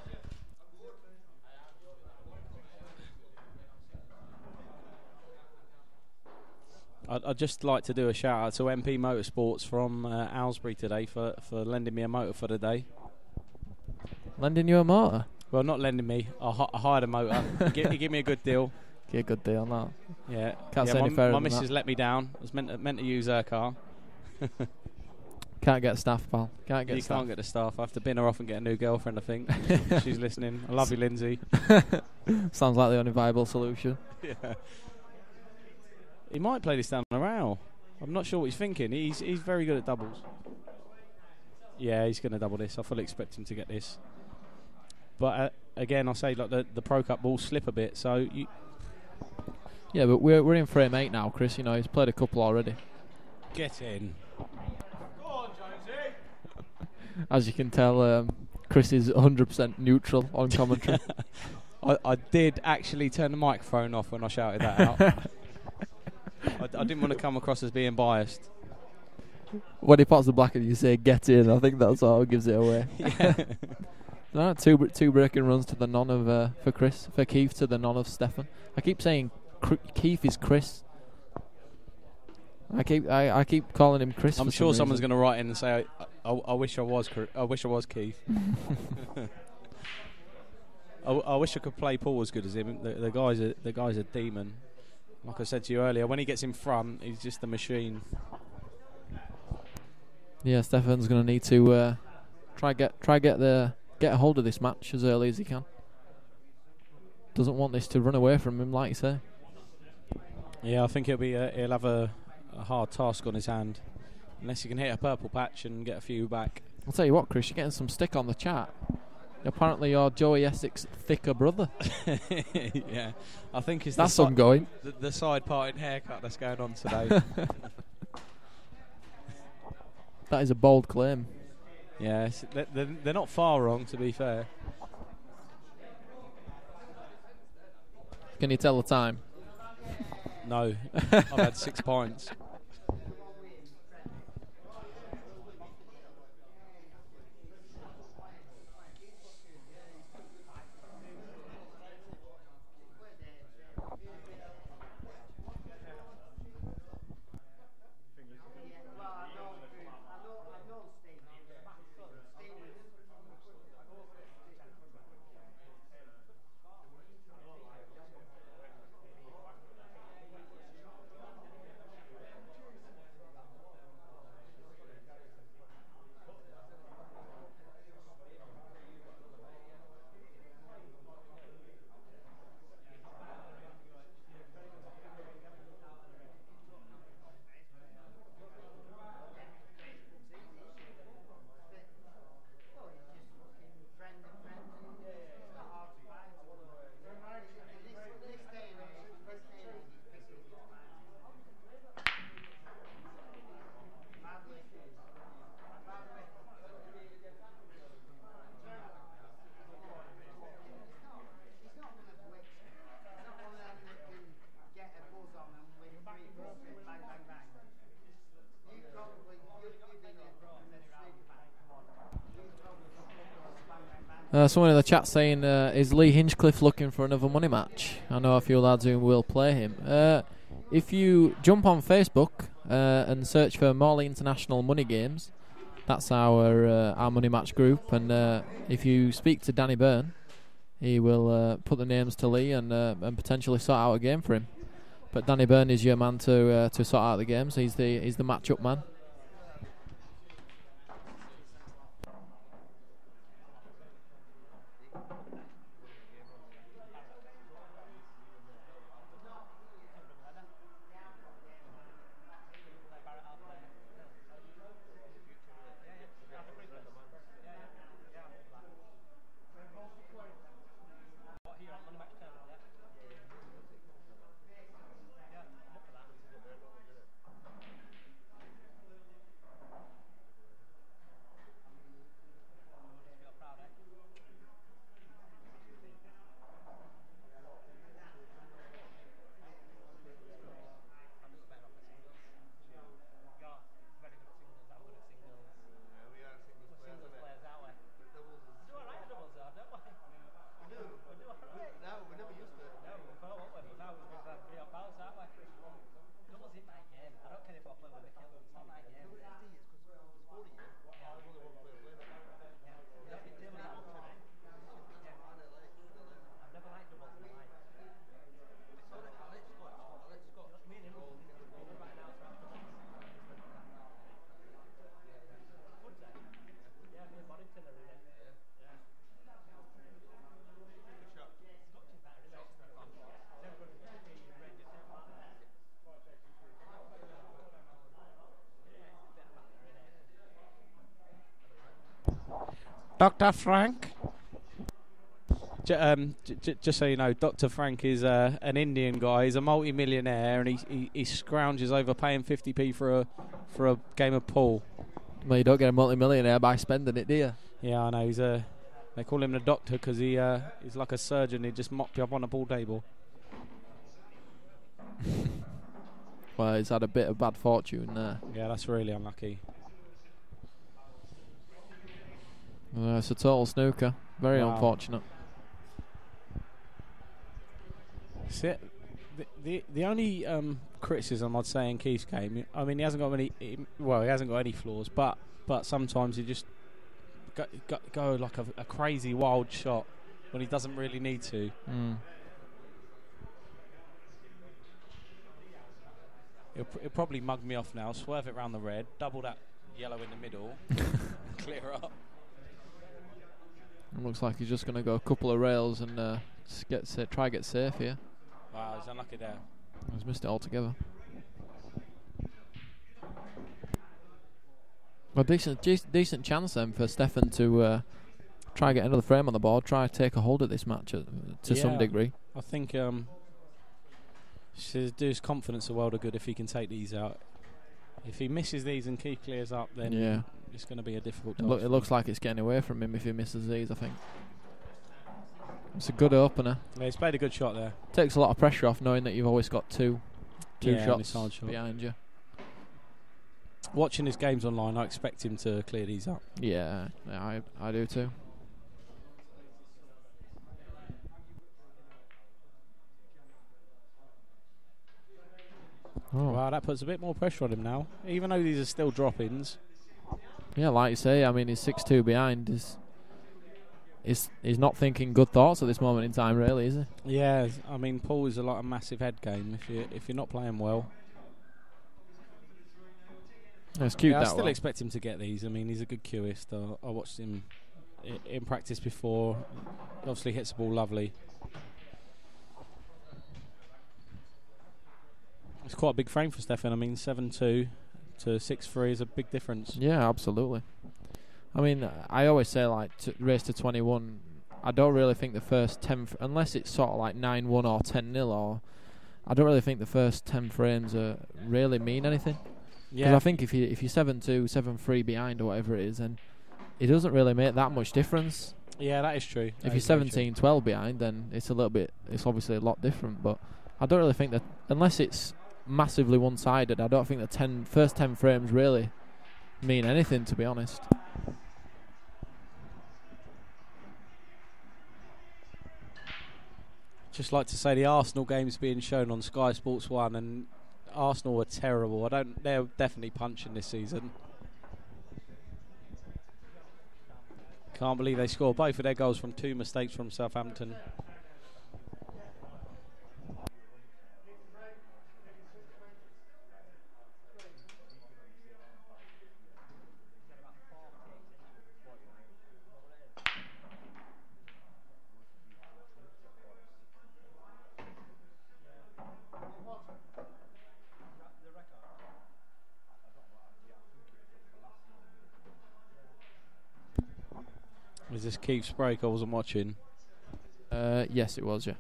I'd just like to do a shout out to MP Motorsports from Aylesbury today for lending me a motor for the day. Lending you a motor? Well, not lending me. I hired a motor. he gave me a good deal. Get a good deal on that. Yeah. Can't say any fairer my than missus that. let me down. I was meant to use her car. Can't get staff, pal. Can't get staff. Can't get the staff. I have to bin her off and get a new girlfriend, I think. She's listening. I love you, Lindsay. Sounds like the only viable solution. Yeah. He might play this down the rail. I'm not sure what he's thinking. He's very good at doubles. Yeah, he's going to double this. I fully expect him to get this. But again, I say like the Pro Cup balls slip a bit, so you. Yeah, but we're in frame 8 now, Chris. You know, he's played a couple already. Get in. Go on, Jonesy. As you can tell, Chris is 100% neutral on commentary. I did actually turn the microphone off when I shouted that out. I didn't want to come across as being biased. When he pots the black and you say "get in," I think that's all gives it away. Yeah. No, two breaking runs to the none of for Keith to the none of Stefan. I keep saying Keith is Chris. I keep calling him Chris. I'm sure someone's going to write in and say, "I wish I was Keith." I wish I could play Paul as good as him. The guy's a demon. Like I said to you earlier, when he gets in front, he's just a machine. Yeah, Stefan's going to need to get a hold of this match as early as he can. Doesn't want this to run away from him, like you say. Yeah, I think he'll have a hard task on his hand, unless he can hit a purple patch and get a few back. I'll tell you what, Chris, you're getting some stick on the chat. Apparently you're Joey Essex's thicker brother. Yeah, I think it's that's ongoing. The side parting haircut that's going on today. That is a bold claim. Yeah, they're not far wrong, to be fair. Can you tell the time? No, I've had 6 points. Someone in the chat saying, is Lee Hinchcliffe looking for another money match? I know a few lads who will play him. If you jump on Facebook and search for Morley International Money Games, that's our money match group, and if you speak to Danny Byrne, he will put the names to Lee and potentially sort out a game for him. But Danny Byrne is your man to sort out the games. He's the match-up man. Dr. Frank. Just so you know, Dr. Frank is an Indian guy. He's a multi-millionaire, and he scrounges over paying 50p for a game of pool. Well, you don't get a multi-millionaire by spending it, do you? Yeah, I know. They call him the doctor because he's like a surgeon. He just mop you up on a pool table. Well, he's had a bit of bad fortune there. Yeah, that's really unlucky. It's a total snooker. Very unfortunate. See, the only criticism I'd say in Keith's game, I mean, he hasn't got any flaws, but sometimes he just go like a crazy wild shot when he doesn't really need to. He'll probably mug me off now. Swerve it round the red, double that yellow in the middle, clear up. It looks like he's just going to go a couple of rails and try get safe here. Wow, he's unlucky there. He's missed it altogether. Well, decent chance then for Stefan to try get another frame on the board, try take a hold of this match to some degree. I think should do his confidence a world of good if he can take these out. If he misses these and Keith clears up, then it's going to be a difficult task. It looks like it's getting away from him if he misses these, I think. It's a good opener. Yeah, he's played a good shot there. Takes a lot of pressure off knowing that you've always got two shots shot behind you. Watching his games online, I expect him to clear these up. Yeah, I do too. Oh. Wow, that puts a bit more pressure on him now, even though these are still drop-ins. Yeah, like you say, I mean, he's 6-2 behind. He's not thinking good thoughts at this moment in time, really, is he? Yeah, I mean, pool is a massive head game if you're not playing well. It's cute. I still expect him to get these. I mean, he's a good cueist. I watched him in practice before. He obviously hits the ball lovely. It's quite a big frame for Stefan. I mean, 7-2 to 6-3 is a big difference. Yeah, absolutely. I mean, I always say, like, race to 21, I don't really think the first 10, unless it's sort of like 9-1 or 10-0, or I don't really think the first 10 frames really mean anything. Because I think if you're 7-2, 7-3 behind or whatever it is, then it doesn't really make that much difference. Yeah, that is true. If you're 17-12 behind, then it's obviously a lot different. But I don't really think that, unless it's massively one-sided, I don't think the first 10 frames really mean anything, to be honest. Just like to say the Arsenal game's being shown on Sky Sports 1, and Arsenal are terrible. They're definitely punching this season. Can't believe they scored both of their goals from 2 mistakes from Southampton. Was this Keith's break? I wasn't watching. Yes, it was, yeah.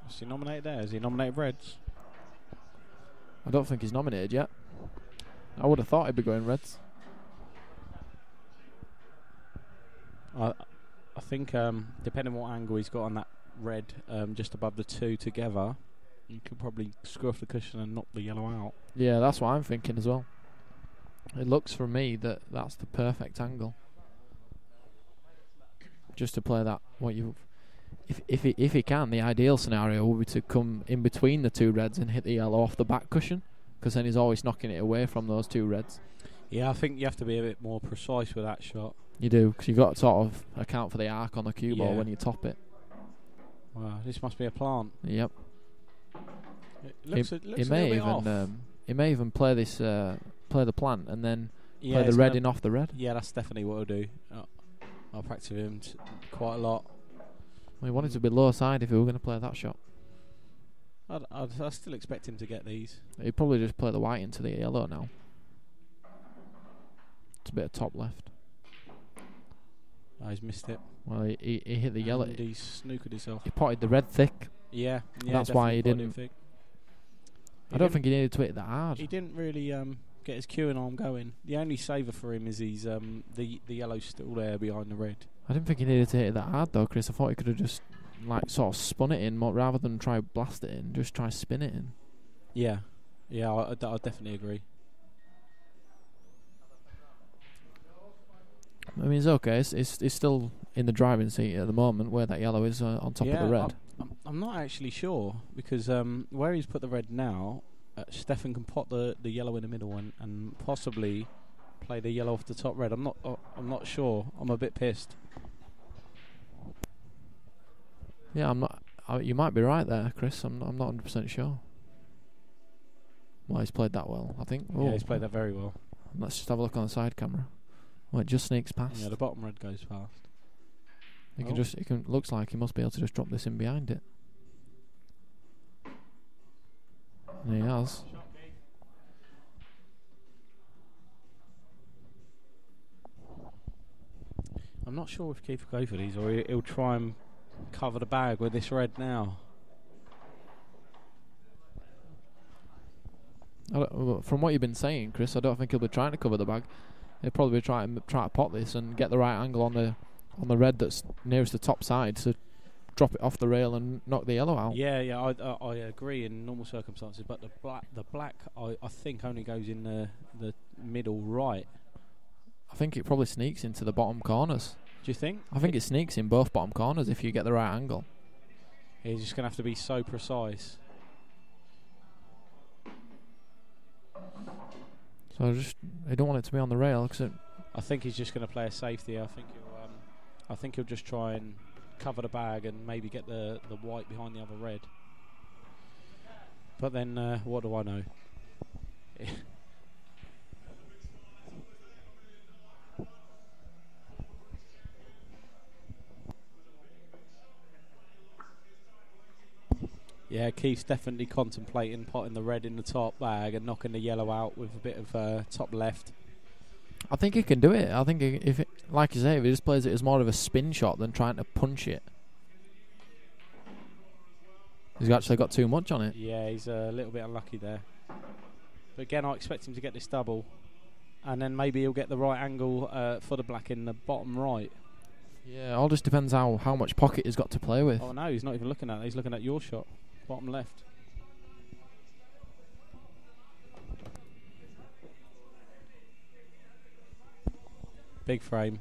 Is he nominated there? Is he nominated Reds? I don't think he's nominated yet. I would have thought he'd be going Reds. I think, depending on what angle he's got on that red, just above the 2 together, you could probably screw off the cushion and knock the yellow out. Yeah, that's what I'm thinking as well. It looks for me that that's the perfect angle. Just to play that, what you, if he can, the ideal scenario would be to come in between the 2 reds and hit the yellow off the back cushion, because then he's always knocking it away from those 2 reds. Yeah, I think you have to be a bit more precise with that shot. You do, because you've got to sort of account for the arc on the cue ball when you top it. Wow, this must be a plant. Yep. It looks a He may little bit off. He may even play this, play the plant and then Yeah, play the red in off the red. Yeah, that's definitely what I'll do. I'll practice with him quite a lot. We wanted to be low side if we were going to play that shot. I still expect him to get these. He'd probably just play the white into the yellow now. It's a bit of top left. Oh, he's missed it. Well, he hit the yellow. And he's snookered himself. He potted the red thick. Yeah, that's why he definitely didn't. potted I don't think he needed to hit that hard. He didn't really get his cueing arm going. The only saver for him is he's the yellow's still there behind the red. I didn't think he needed to hit it that hard though, Chris. I thought he could have just like sort of spun it in more, rather than try blast it in. Just try spin it in. Yeah, I definitely agree. I mean, it's okay. It's still in the driving seat at the moment, where that yellow is on top of the red. I'm not actually sure, because where he's put the red now, Stefan can pot the yellow in the middle and possibly play the yellow off the top red. I'm not sure. I'm a bit pissed. Yeah, I'm not. You might be right there, Chris. I'm not 100% sure. Well, he's played that well, I think. Yeah, he's played that very well. Let's just have a look on the side camera. Well, it just sneaks past. Yeah, the bottom red goes past. Looks like he must be able to just drop this in behind it. And he has. I'm not sure if Keith will go for these, or he'll try and cover the bag with this red now. From what you've been saying, Chris, I don't think he'll be trying to cover the bag. He'll probably try to pot this and get the right angle on the red that's nearest the top side to drop it off the rail and knock the yellow out. Yeah, I agree in normal circumstances, but the black I think only goes in the middle right. I think it probably sneaks into the bottom corners. Do you think? I think it sneaks in both bottom corners if you get the right angle. He's just going to have to be so precise. So I don't want it to be on the rail, because I think he's just going to play a safety. I think he'll just try and cover the bag and maybe get the white behind the other red. But then, what do I know? Yeah, Keith's definitely contemplating potting the red in the top bag and knocking the yellow out with a bit of top left. I think he can do it. I think like you say, if he just plays it as more of a spin shot than trying to punch it. He's actually got too much on it. Yeah, he's a little bit unlucky there. But again, I expect him to get this double. And then maybe he'll get the right angle for the black in the bottom right. Yeah, all just depends how much pocket he's got to play with. Oh no, he's not even looking at that. He's looking at your shot. Bottom left. Big frame.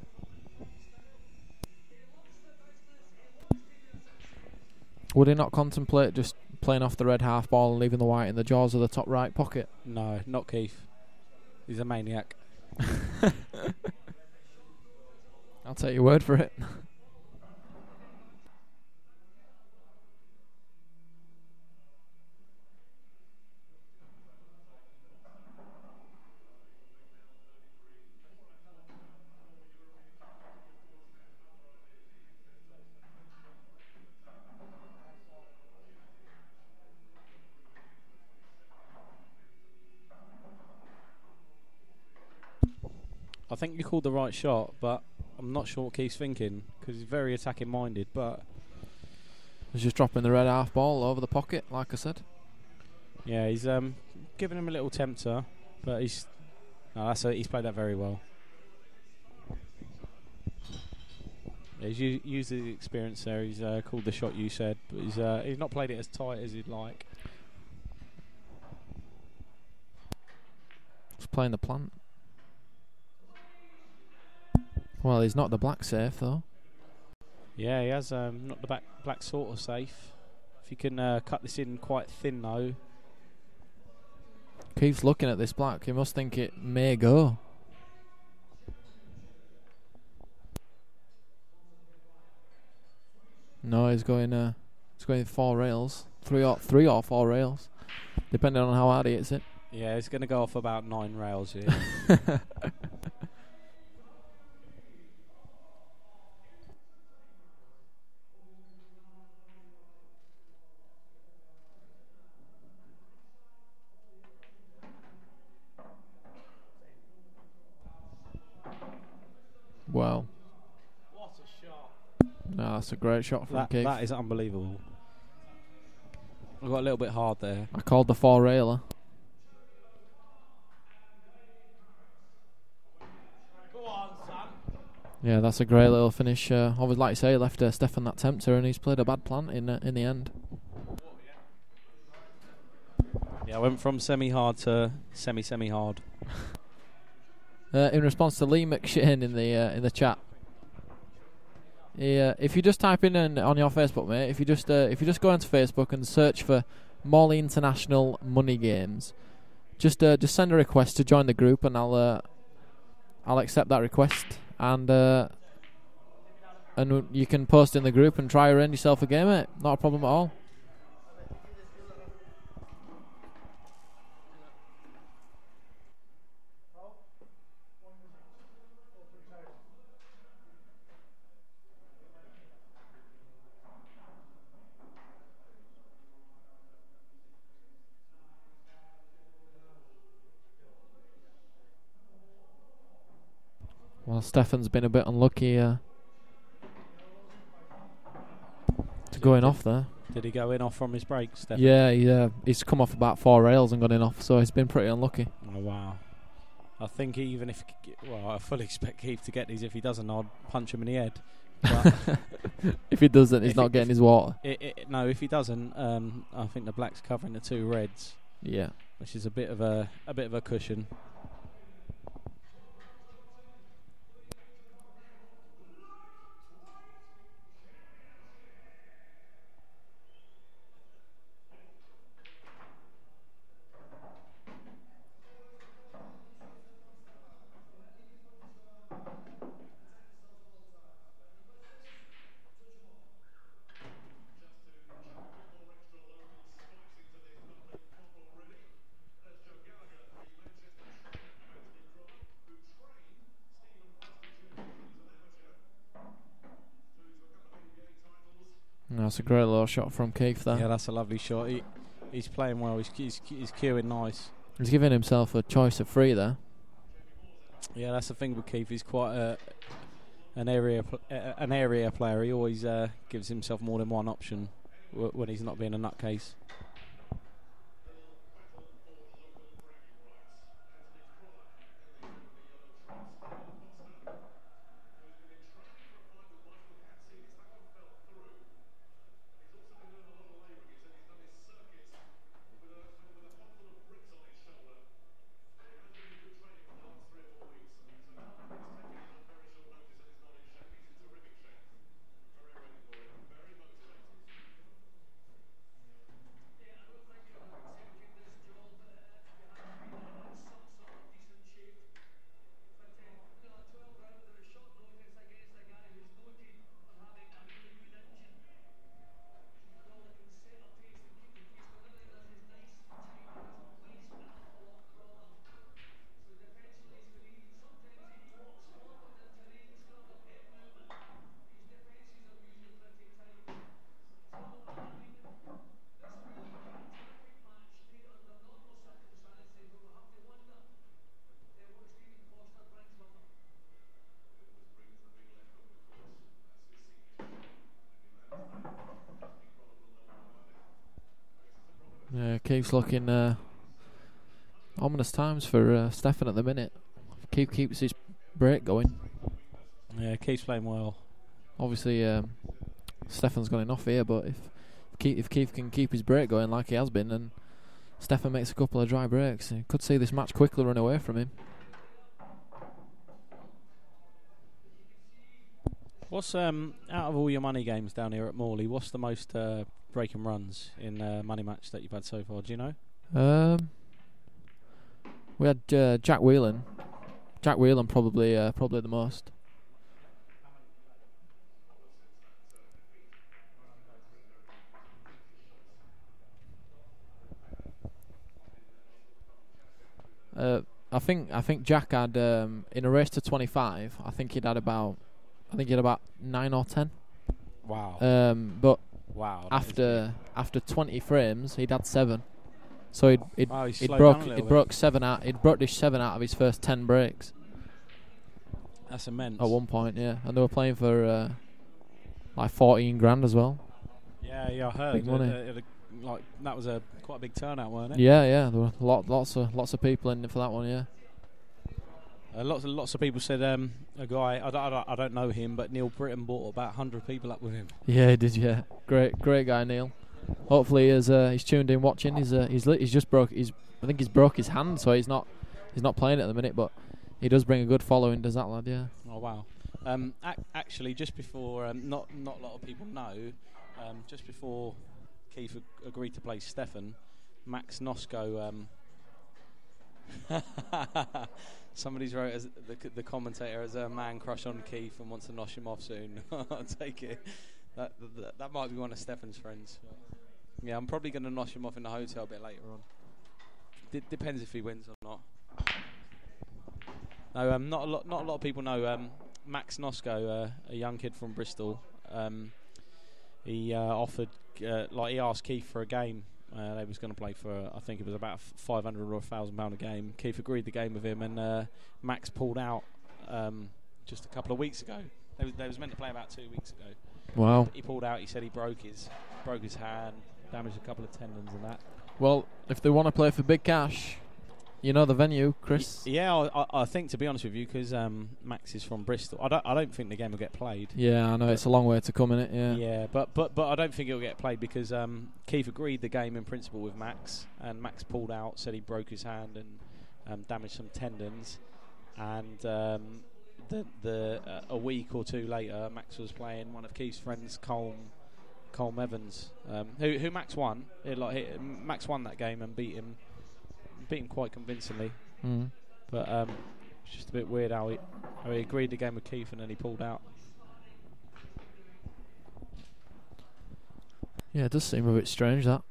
Would he not contemplate just playing off the red half ball and leaving the white in the jaws of the top right pocket? No, not Keith. He's a maniac. I'll take your word for it. I think you called the right shot, but I'm not sure what Keith's thinking because he's very attacking minded. But He's just dropping the red half ball over the pocket, like I said. yeah, he's giving him a little tempter, but he's played that very well. Yeah, he's used his experience there. He's called the shot you said, but he's not played it as tight as he'd like. He's playing the plant. Well, he's not the black safe though. Yeah, he has not the black sort of safe. If you can cut this in quite thin though. Keith's looking at this black. He must think it may go. No, he's going 4 rails, three or 4 rails, depending on how hard he hits it. Yeah, it's going to go off about 9 rails here. Well, What a shot! no, that's a great shot from Keith. That is unbelievable. I got a little bit hard there. I called the 4 railer. Go on, Sam. Yeah, that's a great little finish. Obviously, like you say, he left Stefan that tempter, and he's played a bad plant in the end. Yeah, I went from semi-hard to semi-hard. In response to Lee McShane in the chat, if you just type in on your Facebook, mate, if you just go onto Facebook and search for Morley International Money Games, just send a request to join the group, and I'll accept that request, and you can post in the group and try arrange yourself a game, mate. Not a problem at all. Well, Stefan's been a bit unlucky to going off there. Did he go in off from his break, Stefan? Yeah, he's come off about 4 rails and gone in off, so he's been pretty unlucky. Oh, wow. I think even if... Well, I fully expect Keith to get these. If he doesn't, I'd punch him in the head. But if he doesn't, he's not getting his water. No, if he doesn't, I think the black's covering the 2 reds. Yeah. Which is a bit of a cushion. That's a great little shot from Keith there. Yeah, that's a lovely shot. He's playing well. He's cueing nice. He's giving himself a choice of 3 there. Yeah, that's the thing with Keith. He's quite an area player. He always gives himself more than one option when he's not being a nutcase. Yeah, Keith's looking ominous times for Stefan at the minute. If Keith keeps his break going. Yeah, Keith's playing well. Obviously, Stefan's gone enough here, but if Keith can keep his break going like he has been, then Stefan makes a couple of dry breaks, you could see this match quickly run away from him. What's out of all your money games down here at Morley, what's the most break and runs in MoneyMatch that you've had so far? Do you know? We had Jack Whelan. Jack Whelan probably the most. I think Jack had in a race to 25. I think he had about 9 or 10. Wow. But wow. After 20 frames, he'd had 7. So he'd broke 7 out. He'd broke this 7 out of his first 10 breaks. That's immense. At one point, yeah, and they were playing for like 14 grand as well. Yeah, I heard. Big money. That was quite a big turnout, weren't it? Yeah, there were lots of people in for that one. Yeah. Lots of people said a guy I don't know him, but Neil Britton brought about 100 people up with him. Yeah, he did. Yeah, great guy Neil. Hopefully, he's tuned in watching. He's just broke. I think he's broke his hand, so he's not playing at the minute. But he does bring a good following, does that lad? Yeah. Oh wow. Actually, just before not a lot of people know, just before Keith agreed to play Stefan, Max Nosko. Somebody's wrote as the commentator as a man crush on Keith and wants to nosh him off soon. I'll take it. That might be one of Stefan's friends. Yeah, I'm probably going to nosh him off in the hotel a bit later on. Depends if he wins or not. No, not a lot of people know Max Nosko, a young kid from Bristol. He offered, he asked Keith for a game. They was going to play for, I think it was about £500 or £1,000 a game. Keith agreed the game with him, and Max pulled out just a couple of weeks ago. They was meant to play about 2 weeks ago. Wow. He pulled out. He said he broke his hand, damaged a couple of tendons and that. Well, if they want to play for big cash, you know the venue, Chris. Yeah, I think, to be honest with you, because Max is from Bristol, I don't think the game will get played. Yeah, I know it's a long way to come in it. Yeah. Yeah, but I don't think it'll get played because Keith agreed the game in principle with Max, and Max pulled out, said he broke his hand and damaged some tendons, and a week or two later, Max was playing one of Keith's friends, Colm Evans, who Max won. Max won that game and beat him quite convincingly. But it's just a bit weird how he agreed the game with Keith and then he pulled out. Yeah, it does seem a bit strange, that.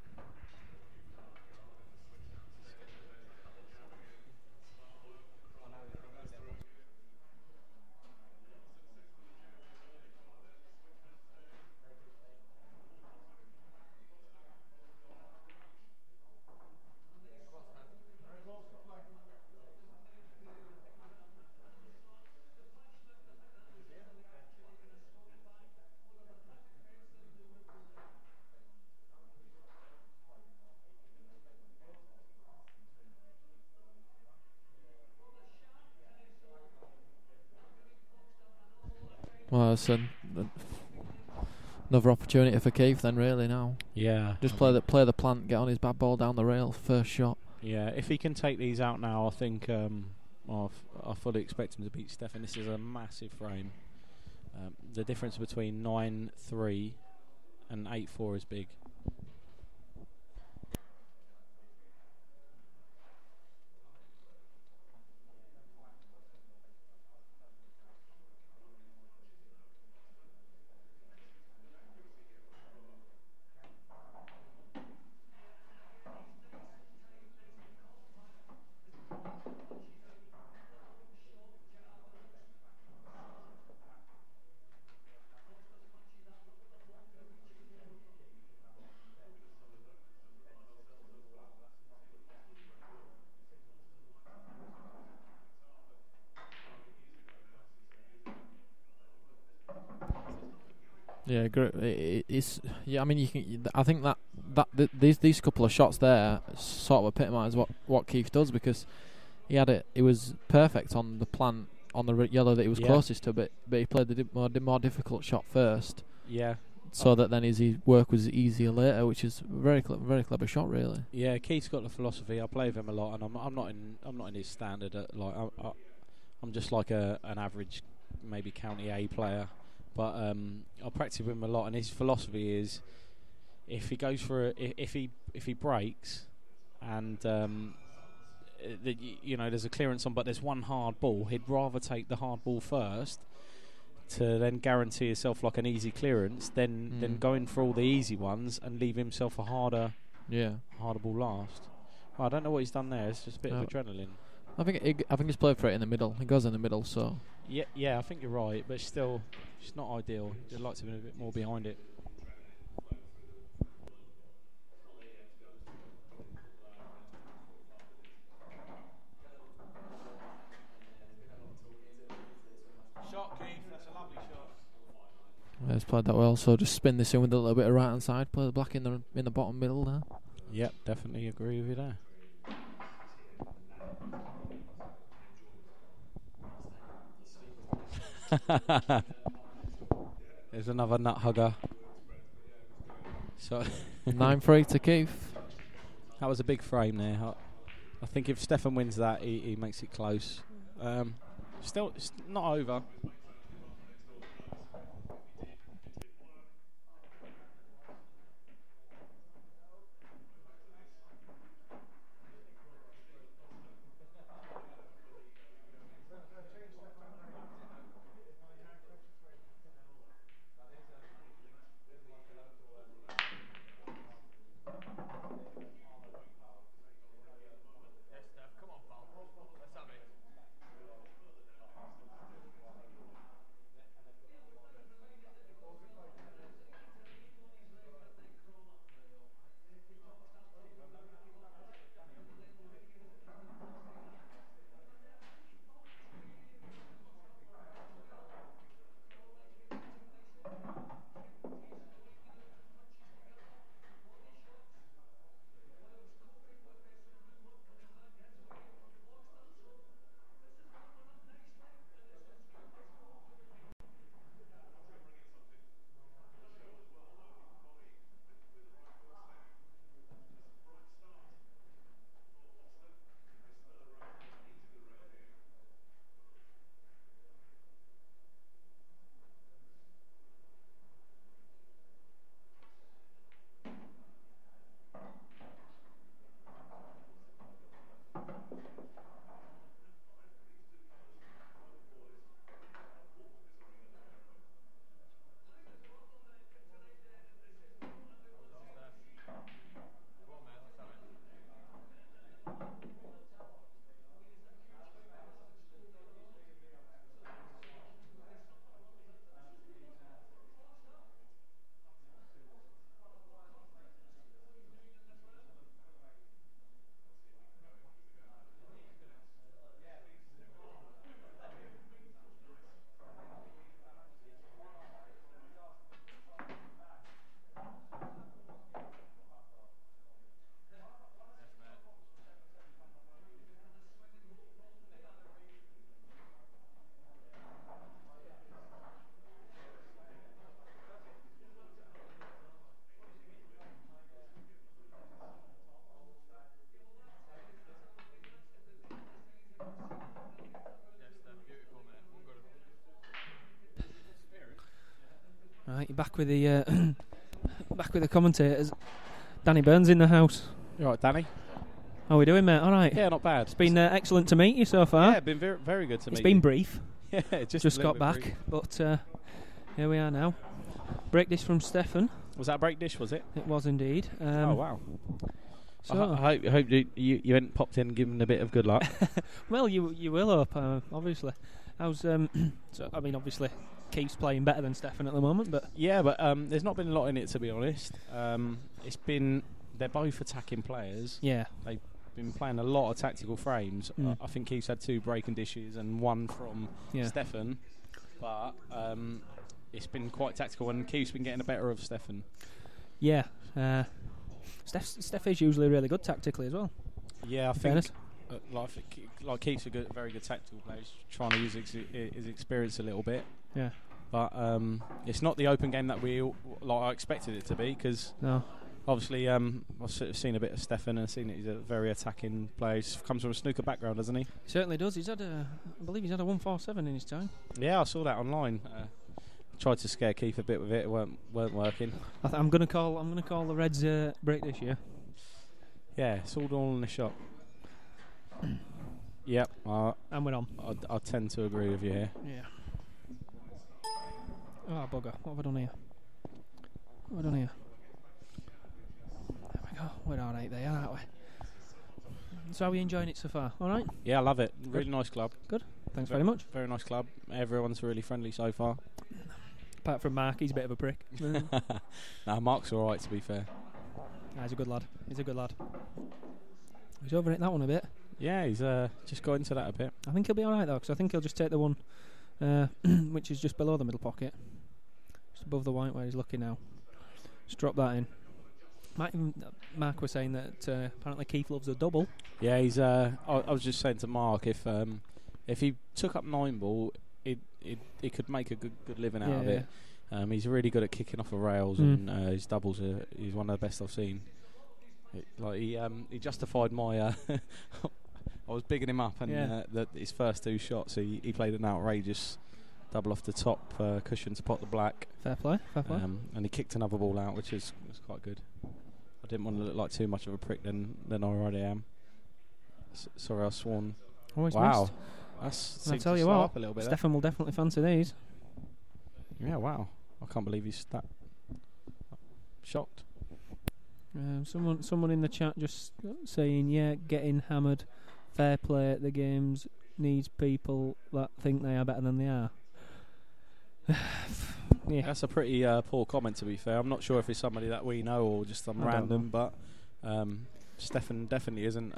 Well, it's another opportunity for Keith then, really, now. Yeah. Just play the plant, get on his bad ball down the rail, first shot. Yeah, if he can take these out now, I think I fully expect him to beat Stefan. This is a massive frame. The difference between 9-3 and 8-4 is big. Yeah, great. It's I mean, you can. I think that these couple of shots there sort of epitomise what Keith does, because he had it. It was perfect on the plant on the yellow that he was closest to, but he played the more difficult shot first. Yeah. So that then his work was easier later, which is very clever shot, really. Yeah, Keith's got the philosophy. I play with him a lot, and I'm not in his standard. I'm just like an average, maybe county A player, but I practice with him a lot. And his philosophy is, if he goes for if he breaks, and there's a clearance on, but there's one hard ball, he'd rather take the hard ball first, to then guarantee himself like an easy clearance, than going for all the easy ones and leave himself a harder ball last. I don't know what he's done there. It's just a bit of adrenaline. I think he's played for it in the middle. He goes in the middle, so yeah. I think you're right, but still, it's not ideal. I'd like to be a bit more behind it. Shot, Keith. That's a lovely shot. Yeah, he's played that well. So just spin this in with a little bit of right hand side. Play the black in the bottom middle there. Yep, definitely agree with you there. There's another nut hugger. So 9-3 to Keith. That was a big frame there. I think if Stefan wins that, he makes it close. Still, it's not over. Right, you're back with the commentators. Danny Burns in the house. You all right, Danny? How are we doing, mate? All right. Yeah, not bad. It's been excellent to meet you so far. Yeah, been very, very good to meet you. It's been brief. Yeah, just got back, brief. But here we are now. Break dish from Stefan. Was that a break dish? Was it? It was indeed. Oh wow. So I hope you hadn't popped in and given a bit of good luck. Well, you will hope, obviously. How's so I mean, obviously Keith's playing better than Stefan at the moment, but there's not been a lot in it, to be honest. They're both attacking players. Yeah, they've been playing a lot of tactical frames. I think Keith's had 2 breaking dishes and 1 from Stefan, but it's been quite tactical, and Keith's been getting the better of Stefan. Yeah, Steph is usually really good tactically as well. Yeah, I think Fairness. like Keith's a very good tactical player. He's trying to use his experience a little bit. Yeah. But it's not the open game that I expected it to be, because No. obviously I've sort of seen a bit of Stefan and seen that he's a very attacking player. He comes from a snooker background, doesn't he? He certainly does. I believe he's had a 147 in his time. Yeah, I saw that online. Tried to scare Keith a bit with it. It weren't working. I'm gonna call the Reds break this year. Yeah, it's all in the shop. Yep, And we're on. I tend to agree with you here. Yeah. Oh, bugger. What have I done here? There we go. We're alright there, aren't we? So how are you enjoying it so far? Alright? Yeah, I love it. Really nice club. Good. Thanks very much. Very nice club. Everyone's really friendly so far. Apart from Mark, he's a bit of a prick. No, Mark's all right, to be fair. He's a good lad. He's over it that one a bit. Yeah, he's just got into that a bit. I think he'll be alright though, because I think he'll just take the one which is just below the middle pocket, just above the white where he's looking now. Just drop that in. Mark was saying that apparently Keith loves a double. Yeah, he's. I was just saying to Mark, if he took up 9 ball, he could make a good living out of it. He's really good at kicking off the rails, and his doubles he's one of the best I've seen. He justified my. I was bigging him up, and his first 2 shots, he played an outrageous double off the top cushion to pot the black. Fair play. And he kicked another ball out, which was quite good. I didn't want to look like too much of a prick than I already am. Sorry, I sworn. Always wow, missed. I'll tell you what, up a little bit. Stefan will definitely fancy these. Yeah, wow. I can't believe he's that shocked. Someone in the chat just saying, yeah, getting hammered. Fair play at the games needs people that think they are better than they are. Yeah, that's a pretty poor comment, to be fair. I'm not sure if it's somebody that we know or just some random, but Stefan definitely isn't.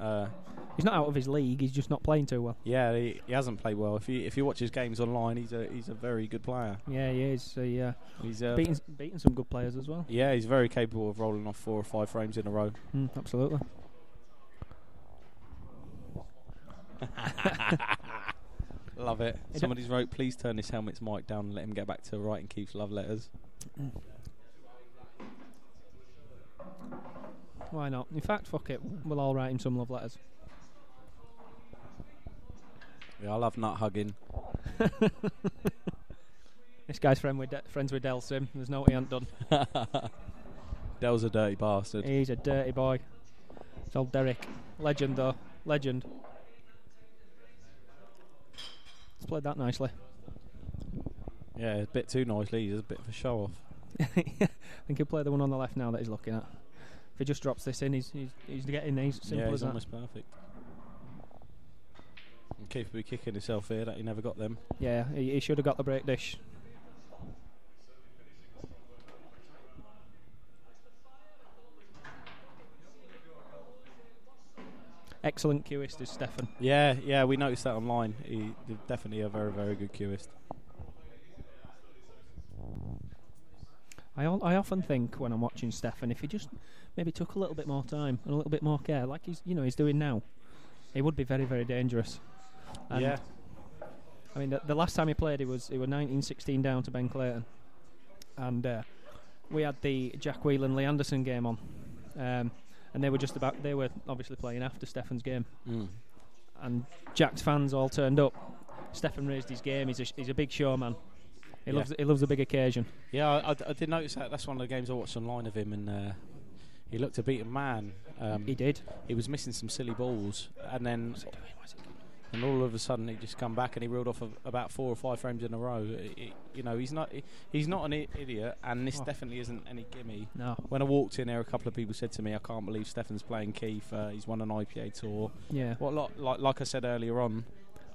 He's not out of his league. He's just not playing too well. Yeah, he hasn't played well. If you watch his games online, he's a very good player. Yeah, he is. He's beaten some good players as well. Yeah, he's very capable of rolling off 4 or 5 frames in a row. Absolutely. Love it. Somebody's wrote, please turn this helmet's mic down and let him get back to writing Keith's love letters. Why not? In fact, fuck it. We'll all write him some love letters. Yeah, I love nut hugging. This guy's friends with Del Sim. There's no what he ain't done. Del's a dirty bastard. He's a dirty boy. It's old Derek. Legend, though. Legend. He's played that nicely. Yeah, a bit too nicely. He's a bit of a show off. I think he'll play the one on the left now that he's looking at. If he just drops this in, he's getting these. Simple he's as almost perfect. And Keith will be kicking himself here that he never got them. Yeah, he should have got the break dish. Excellent cueist is Stefan. Yeah, we noticed that online. He's definitely a very, very good cueist. I often think when I'm watching Stefan, if he just maybe took a little bit more time and a little bit more care, like he's doing now, he would be very, very dangerous. And yeah. I mean, the last time he played, he was 19-16 down to Ben Clayton, and we had the Jack Whelan Lee Anderson game on, and they were obviously playing after Stefan's game, and Jack's fans all turned up. Stefan raised his game. He's a big showman. He loves a big occasion. Yeah, I did notice that. That's one of the games I watched online of him, and he looked a beaten man. He did. He was missing some silly balls, and then all of a sudden he just come back and he reeled off about 4 or 5 frames in a row. He's not an idiot, and this definitely isn't any gimme. No. When I walked in there, a couple of people said to me, "I can't believe Stefan's playing Keith. He's won an IPA tour." Yeah. Like I said earlier on.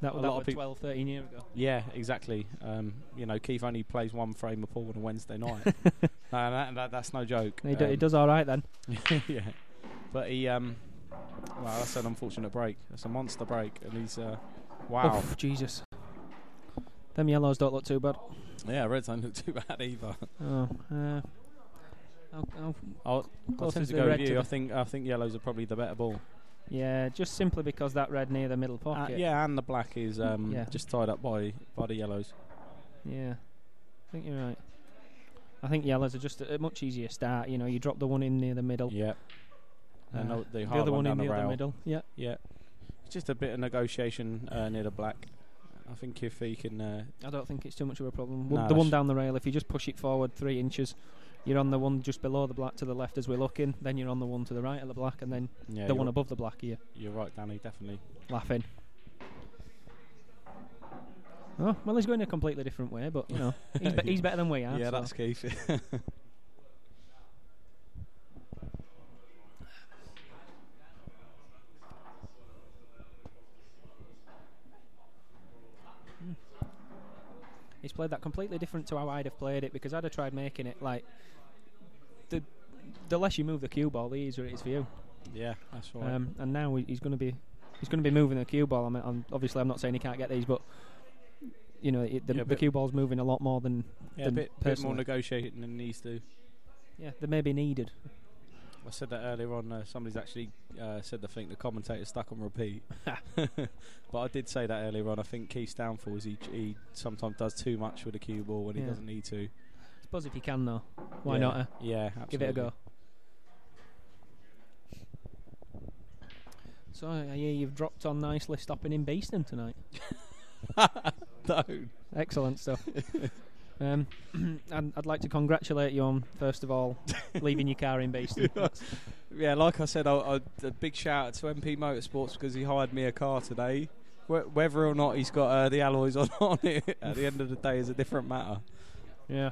That was 12, 13 years ago. Yeah, exactly. Keith only plays 1 frame a pool on a Wednesday night. That's no joke. He does all right then. Yeah, but that's an unfortunate break. That's a monster break, and he's wow. Oh, Jesus. Them yellows don't look too bad. Yeah, reds don't look too bad either. I'll close tend is to the go red with to you. the- I think yellows are probably the better ball. Yeah, just simply because that red near the middle pocket. Yeah, and the black is just tied up by the yellows. Yeah, I think you're right. I think yellows are just a much easier start. You know, you drop the one in near the middle. Yeah. And the other one in down the other rail. middle. Yeah. Yeah. It's just a bit of negotiation near the black. I think if he can... I don't think it's too much of a problem. No, The one down the rail, if you just push it forward 3 inches, you're on the one just below the black to the left as we're looking, then you're on the one to the right of the black, and then the one above the black here. You're right, Danny, definitely. Laughing. Oh, well, he's going a completely different way, but, you know, he's better than we are. Yeah, so. that's Keith. He's played that completely different to how I'd have played it, because I'd have tried making it like the less you move the cue ball, the easier it is for you. Yeah, that's right. And now he's going to be moving the cue ball. Obviously I'm not saying he can't get these, but you know the cue ball's moving a lot more than a bit more negotiating than he needs to. Yeah, they may be needed. I said that earlier on. Somebody's actually said they think the commentator's stuck on repeat. But I did say that earlier on. I think Keith's downfall is he sometimes does too much with the cue ball when he doesn't need to. I suppose if he can, though, why not? Yeah, absolutely. Give it a go. So I hear you've dropped on nicely stopping in Beeston tonight. Don't. Excellent stuff. And I'd like to congratulate you on, first of all, leaving your car in Beeston. Yeah, like I said, a big shout out to MP Motorsports because he hired me a car today. Whether or not he's got the alloys on it at the end of the day is a different matter. Yeah.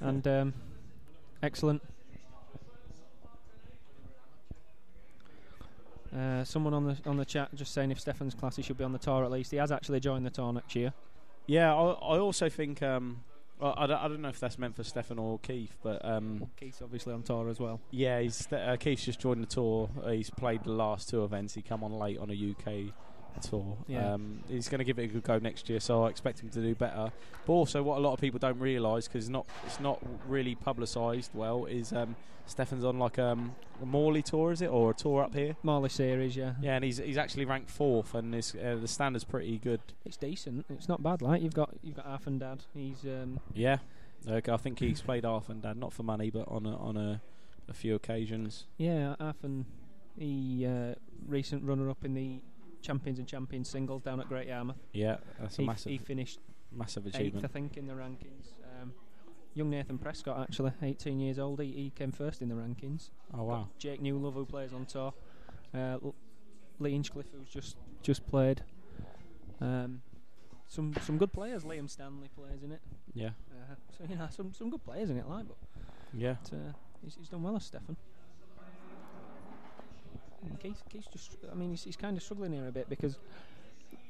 And excellent. Someone on the chat just saying if Stefan's class he should be on the tour at least. He has actually joined the tour next year. Yeah, I also think I don't know if that's meant for Stefan or Keith, but Keith's obviously on tour as well. Yeah, Keith's just joined the tour. He's played the last 2 events. He come on late on a UK tour. Yeah. He's going to give it a good go next year, so I expect him to do better. But also, what a lot of people don't realise, because it's not really publicised well, is Stefan's on like a Morley tour, is it, or a tour up here? Morley series, yeah. Yeah, and he's actually ranked 4th, and the standard's pretty good. It's decent. It's not bad. Like you've got Arf and Dad. He's yeah. I think he's played Arf and Dad, not for money, but on a few occasions. Yeah, Arf and he recent runner-up in the Champions and Champions singles down at Great Yarmouth. Yeah, that's He finished massive achievement. 8th, I think, in the rankings. Young Nathan Prescott, actually, 18 years old, he came first in the rankings. Oh wow! Got Jake Newlove, who plays on tour. Lee Hinchcliffe, who's just played. Some good players. Liam Stanley plays in it. Yeah. So you know, some good players in it, like. But yeah. He's done well as Stefan. Keith's just. I mean, he's kind of struggling here a bit because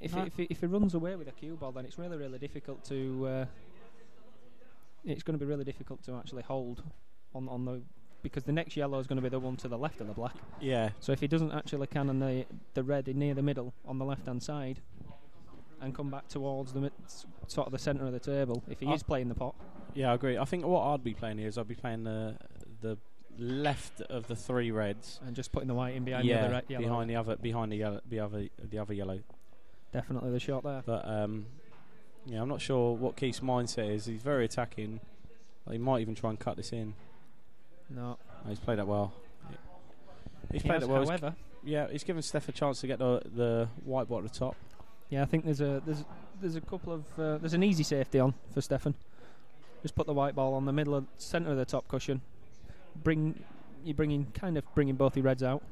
if he runs away with a cue ball, then it's really difficult to. It's going to be really difficult to actually hold on the, because the next yellow is going to be the one to the left of the black. Yeah. So if he doesn't actually cannon the red near the middle on the left hand side, and come back towards the sort of the centre of the table, if he is playing the pot. Yeah, I agree. I think what I'd be playing here is I'd be playing the left of the 3 reds and just putting the white in behind the other yellow. behind the other yellow. Definitely the shot there. But yeah, I'm not sure what Keith's mindset is. He's very attacking. He might even try and cut this in. No, he's played that well. He's played it well. However, he's given Steph a chance to get the white ball at the top. Yeah, I think there's a couple of there's an easy safety on for Stefan. Just put the white ball on the middle centre of the top cushion. Bringing both your reds out.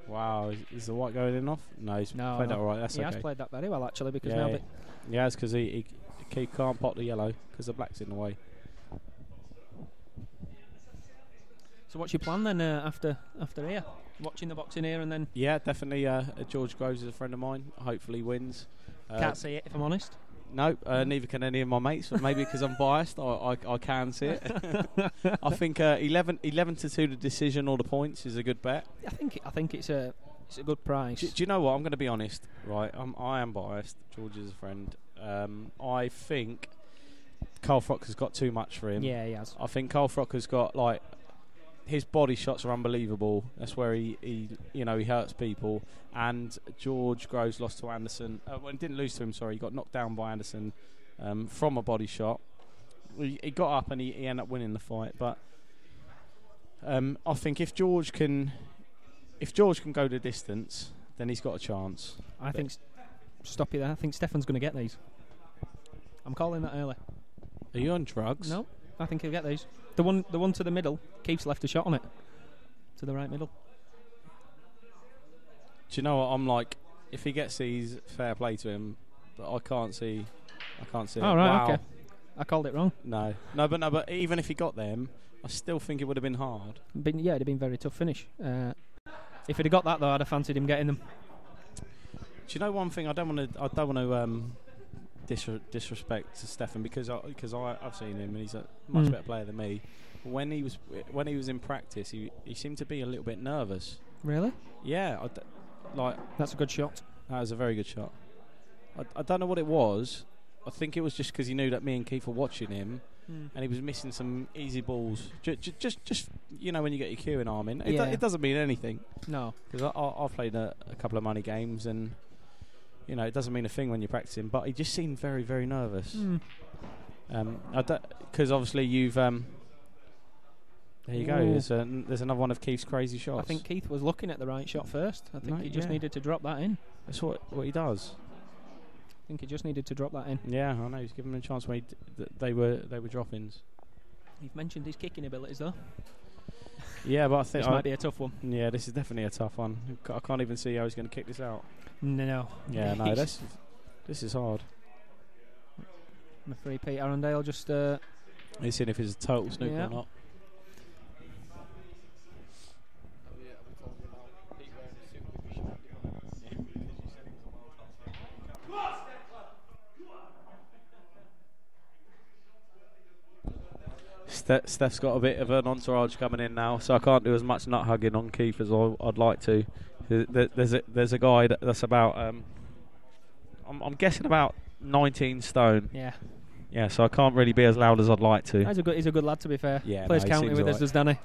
Wow, is the white going in off? No, he's played that all right. That's he has played that very well actually, because now that it's because he can't pot the yellow because the black's in the way. So what's your plan then after here? Watching the boxing here and then? Yeah, definitely. George Groves is a friend of mine. Hopefully wins. Can't see it if I'm honest. No, neither can any of my mates. But maybe because I'm biased, I can see it. I think 11-2 the decision or the points is a good bet. I think it's a good price. Do you know what? I'm going to be honest, right? I am biased. George is a friend. I think Carl Frocker's got too much for him. Yeah, he has. I think Carl Frocker's got, like, his body shots are unbelievable. That's where he hurts people. And George Groves lost to Anderson. Well, he didn't lose to him, sorry. He got knocked down by Anderson from a body shot. He got up and he ended up winning the fight. But I think if George can go the distance, then he's got a chance. I think. Stop you there. I think Stefan's going to get these. I'm calling that early. Are you on drugs? No, I think he'll get these. The one to the middle, Keith's left a shot on it. To the right middle. Do you know what? I'm like, if he gets these, fair play to him. But I can't see. Oh, it. right, Wow. okay. I called it wrong. No, but even if he got them, I still think it would have been hard. It'd have been a very tough finish. If he'd have got that though, I'd have fancied him getting them. Do you know one thing? I don't want to disrespect to Stefan because I've seen him and he's a much better player than me. When he was in practice, he seemed to be a little bit nervous. Really? Yeah, that's a good shot. That was a very good shot. I don't know what it was. I think it was just because he knew that me and Keith were watching him, and he was missing some easy balls. Just when you get your queuing arm in, it doesn't mean anything. No, because I've played a couple of money games and. It doesn't mean a thing when you're practicing, but he just seemed very, very nervous. Because obviously you've. There you go. There's another one of Keith's crazy shots. I think Keith was looking at the right shot first. I think he just needed to drop that in. That's what he does. I think he just needed to drop that in. Yeah, I know. He's given him a chance when they were drop-ins. You've mentioned his kicking abilities though. Yeah, but I think this might be a tough one. Yeah, this is definitely a tough one. I can't even see how he's going to kick this out. No. Yeah, no, this is hard. I'm afraid Pete Arundale just. He's seeing if it's a total snoop or not. Steph's got a bit of an entourage coming in now, so I can't do as much nut hugging on Keith as I'd like to. There's a guy that's about I'm guessing about 19 stone. Yeah, so I can't really be as loud as I'd like to. He's a good lad, to be fair. Yeah, plays county with us, right. does Danny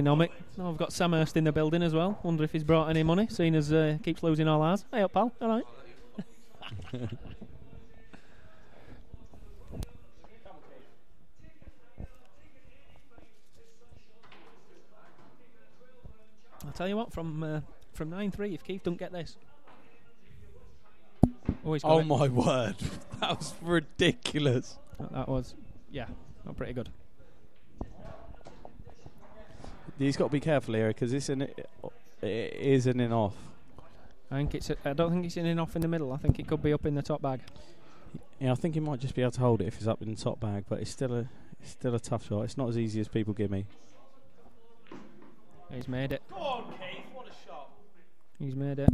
Nomic. Oh, I've got Sam Hurst in the building as well. Wonder if he's brought any money, seeing as keeps losing all ours. Hey up, pal. All right. I'll tell you what, from 9-3, if Keith don't get this. Oh my word, that was ridiculous. That was, not pretty good. He's got to be careful here because it is an in off. I don't think it's in and off in the middle. I think it could be up in the top bag. Yeah, I think he might just be able to hold it if it's up in the top bag, but it's still a tough shot. It's not as easy as people give me. He's made it. Go on, Keith, what a shot. He's made it.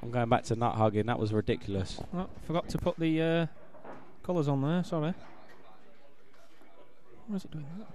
I'm going back to nut hugging. That was ridiculous. Oh, forgot to put the colours on there. Sorry. Why is it doing that?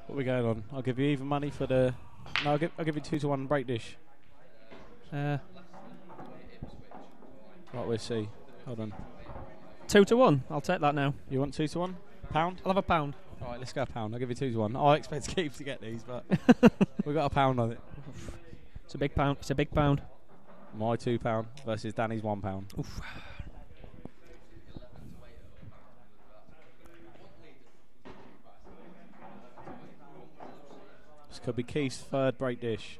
What are we going on? I'll give you even money for the. No, I'll give you 2-1 break dish. Right, we'll see. Hold on. 2-1. I'll take that now. You want 2-1? Pound? I'll have a pound. All right, let's go a pound. I'll give you 2-1. I expect Keith to get these, but we got a pound on it. It's a big pound. It's a big pound. My £2 versus Danny's £1. Oof. This could be Keith's third break dish.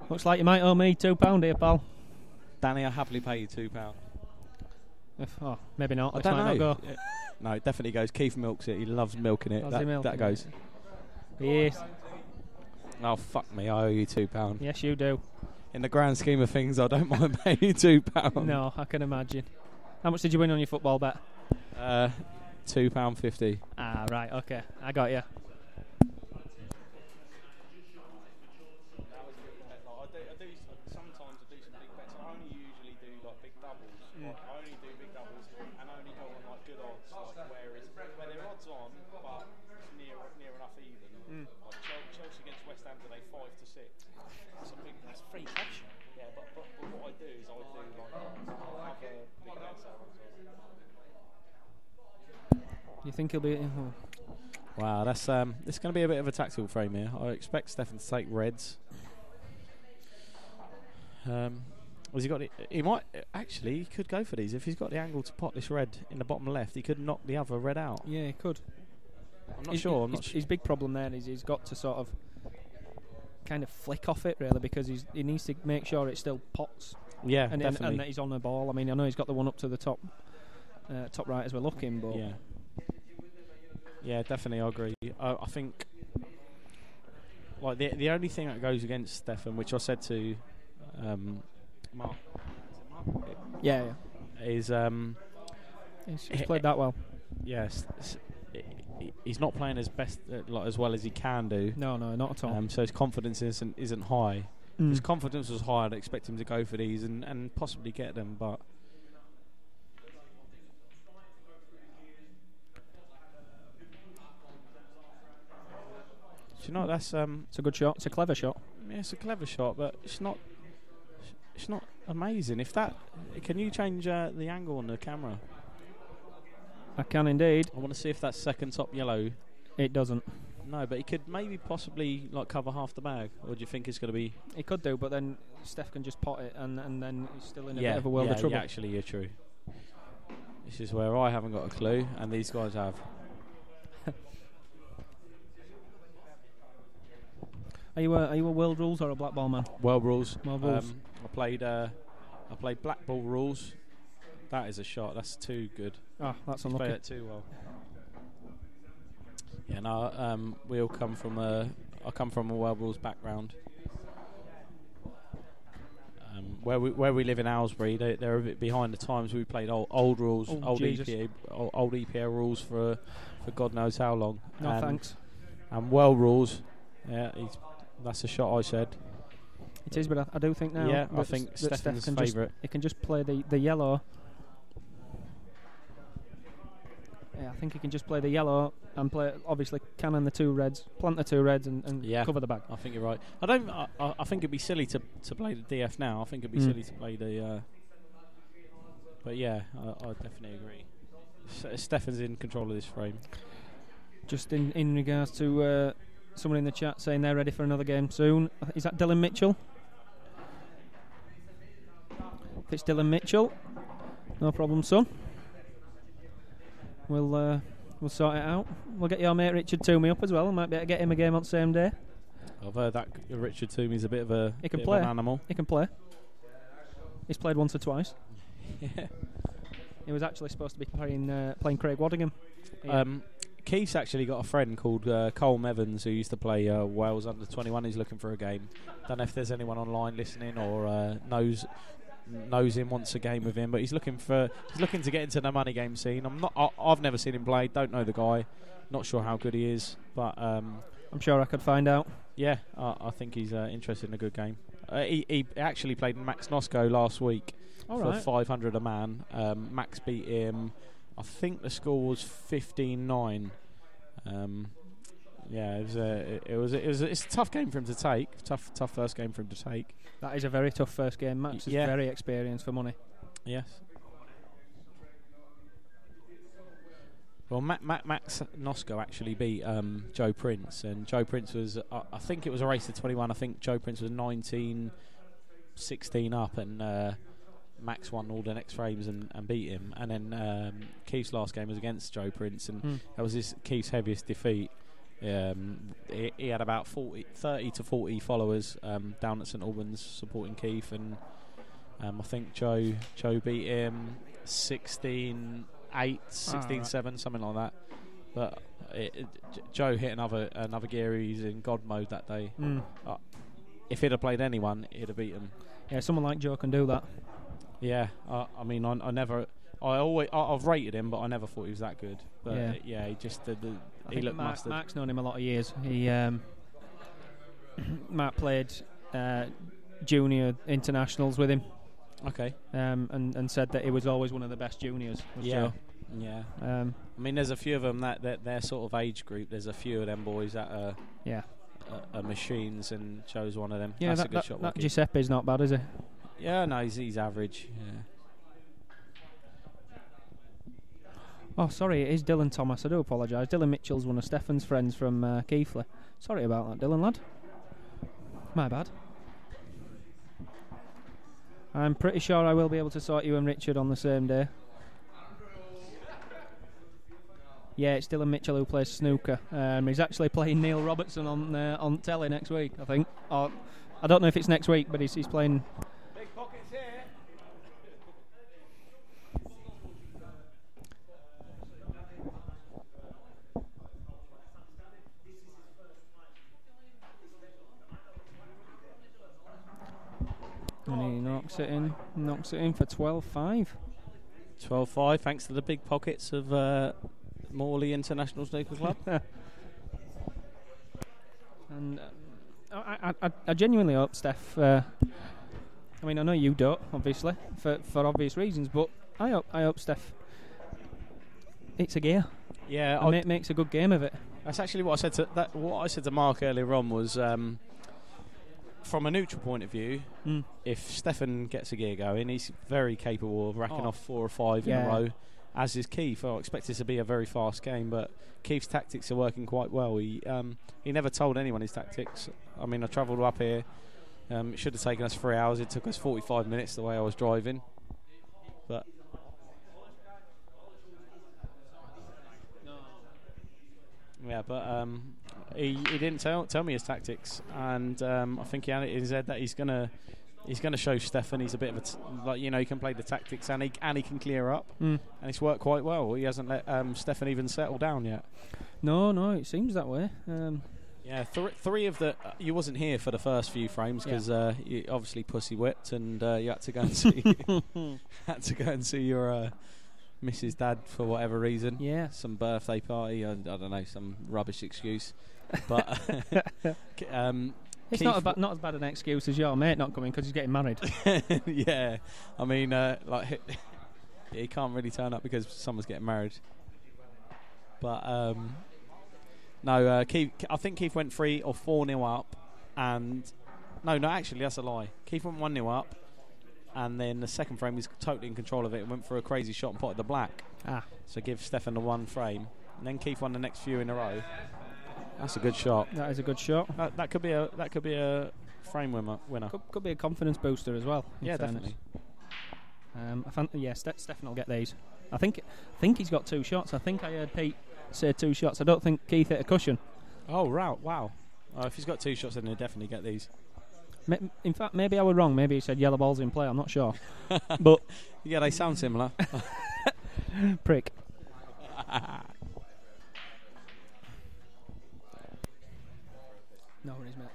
Looks like you might owe me £2 here, pal. Danny, I happily pay you £2. Maybe not. I This don't might know. not go. No, it definitely goes. Keith milks it. He loves milking it. Loves he milking that goes. Yes. Oh, fuck me. I owe you £2. Yes, you do. In the grand scheme of things, I don't mind paying you £2. No, I can imagine. How much did you win on your football bet? £2.50. Ah, right. Okay, I got you. You think he'll be? Wow, that's it's going to be a bit of a tactical frame here. I expect Stefan to take reds. Has he got it? He might actually. He could go for these if he's got the angle to pot this red in the bottom left. He could knock the other red out. Yeah, he could. I'm not sure. His big problem there is he's got to sort of kind of flick off it really, because he needs to make sure it still pots. Yeah, and definitely. And that he's on the ball. I mean, I know he's got the one up to the top right as we're looking, but yeah, definitely, I agree. I think like the only thing that goes against Stefan, which I said to Mark, is he's played that well. Yes, he's not playing as best as well as he can do. No, not at all. So his confidence isn't high. If his confidence was high, I'd expect him to go for these and possibly get them, but. Do you know, that's it's a good shot. It's a clever shot. Yeah, it's a clever shot, but it's not amazing. Can you change the angle on the camera? I can indeed. I want to see if that second top yellow. It doesn't. No, but he could maybe possibly like cover half the bag. Or do you think it's going to be? He could do, but then Steph can just pot it, and then he's still in a bit of a world of trouble. Yeah, actually, you're true. This is where I haven't got a clue, and these guys have. Are you a world rules or a black ball man? World rules. World rules. I played black ball rules. That is a shot. That's too good. Ah, that's unlucky. Played it too well. Yeah, no. We all come from I come from a world rules background. Where we live in Aylesbury, they're a bit behind the times. We played old rules, old EPA rules for God knows how long. No thanks. And world rules. Yeah, that's a shot I said. It is, but I do think now. Yeah, I think Stefan's favourite. He can just play the yellow. Yeah, I think he can just play the yellow and play. Obviously, cannon the two reds, plant the two reds, and cover the bag. I think you're right. I think it'd be silly to play the DF now. I think it'd be silly to play the. But yeah, I definitely agree. Stefan's in control of this frame. Just in regards to someone in the chat saying they're ready for another game soon. Is that Dylan Mitchell? If it's Dylan Mitchell, no problem, son. We'll sort it out. We'll get your mate Richard Toomey up as well. Might be able to get him a game on the same day. I've heard that Richard Toomey's a bit of a an animal. He can play. He's played once or twice. Yeah. He was actually supposed to be playing Craig Waddingham. Yeah. Keith's actually got a friend called Colm Evans who used to play Wales under 21. He's looking for a game. Don't know if there's anyone online listening or knows him, wants a game with him, but he's looking to get into the money game scene. I've never seen him play. Don't know the guy. Not sure how good he is, but I'm sure I could find out. Yeah, I think he's interested in a good game. He actually played Max Nosko last week for 500 a man. Max beat him. I think the score was 15-9. Yeah, it's a tough game for him to take. Tough first game for him to take. That is a very tough first game. Max is very experienced for money. Yes. Well, Max Nosko actually beat Joe Prince, and Joe Prince was, I think it was a race to 21. I think Joe Prince was 19-16 up, and Max won all the next frames and beat him. And then Keith's last game was against Joe Prince, and that was Keith's heaviest defeat. He had about 30 to 40 followers down at St Albans supporting Keith, and I think Joe beat him 16-8, 16-7, something like that. But Joe hit another gear. He's in God mode that day. If he'd have played anyone, he'd have beat him. Yeah, someone like Joe can do that. Yeah, I mean, I've rated him, but I never thought he was that good. But yeah, he just he looked mustard. Mark's known him a lot of years. He Mark played junior internationals with him. Okay. And said that he was always one of the best juniors. Joe. Yeah. I mean, there's a few of them that their sort of age group. There's a few of them boys that are machines, and Joe's one of them. Yeah, that's a good shot. That Giuseppe's not bad, is he? Yeah, no, he's average. Yeah. Oh, sorry, it is Dylan Thomas. I do apologise. Dylan Mitchell's one of Stefan's friends from Keighley. Sorry about that, Dylan, lad. My bad. I'm pretty sure I will be able to sort you and Richard on the same day. Yeah, it's Dylan Mitchell who plays snooker. He's actually playing Neil Robertson on telly next week, I think. Or, I don't know if it's next week, but he's playing... Big pockets here. And he knocks it in for 12-5. 12-5, thanks to the big pockets of Morley International Snooker Club. And I genuinely hope, Steph. I mean, I know you don't, obviously, for obvious reasons, but I hope Steph. It's a gear. Yeah, and makes a good game of it. That's actually what I said to Mark earlier on was. From a neutral point of view, if Stefan gets a gear going, he's very capable of racking off 4 or 5 in a row, as is Keith. I expect this to be a very fast game, but Keith's tactics are working quite well. He never told anyone his tactics. I mean, I travelled up here. It should have taken us 3 hours. It took us 45 minutes the way I was driving. But yeah, but he didn't tell me his tactics, and I think he had it in his head that he's gonna show Stefan he's a bit of he can play the tactics and he can clear up, and it's worked quite well. He hasn't let Stefan even settle down yet. No, it seems that way. Yeah, three of the you wasn't here for the first few frames because you obviously pussy whipped, and you had to go and see your Mrs. Dad for whatever reason. Yeah, some birthday party. I don't know, some rubbish excuse. But it's not as bad an excuse as your mate not coming because he's getting married. Yeah, I mean, he can't really turn up because someone's getting married. But no, Keith. I think Keith went 3 or 4-0 up, and no, actually that's a lie. Keith went 1-0 up, and then the second frame was totally in control of it and went for a crazy shot and potted the black. So give Stefan the 1 frame, and then Keith won the next few in a row. That's a good shot. That is a good shot. That could be a frame winner. Could be a confidence booster as well. Yeah, definitely. Stefan will get these. I think he's got 2 shots. I think I heard Pete say 2 shots. I don't think Keith hit a cushion. Oh, wow. If he's got 2 shots, then he'll definitely get these. In fact, maybe I was wrong. Maybe he said yellow balls in play. I'm not sure. But yeah, they sound similar. Prick. No worries, mate.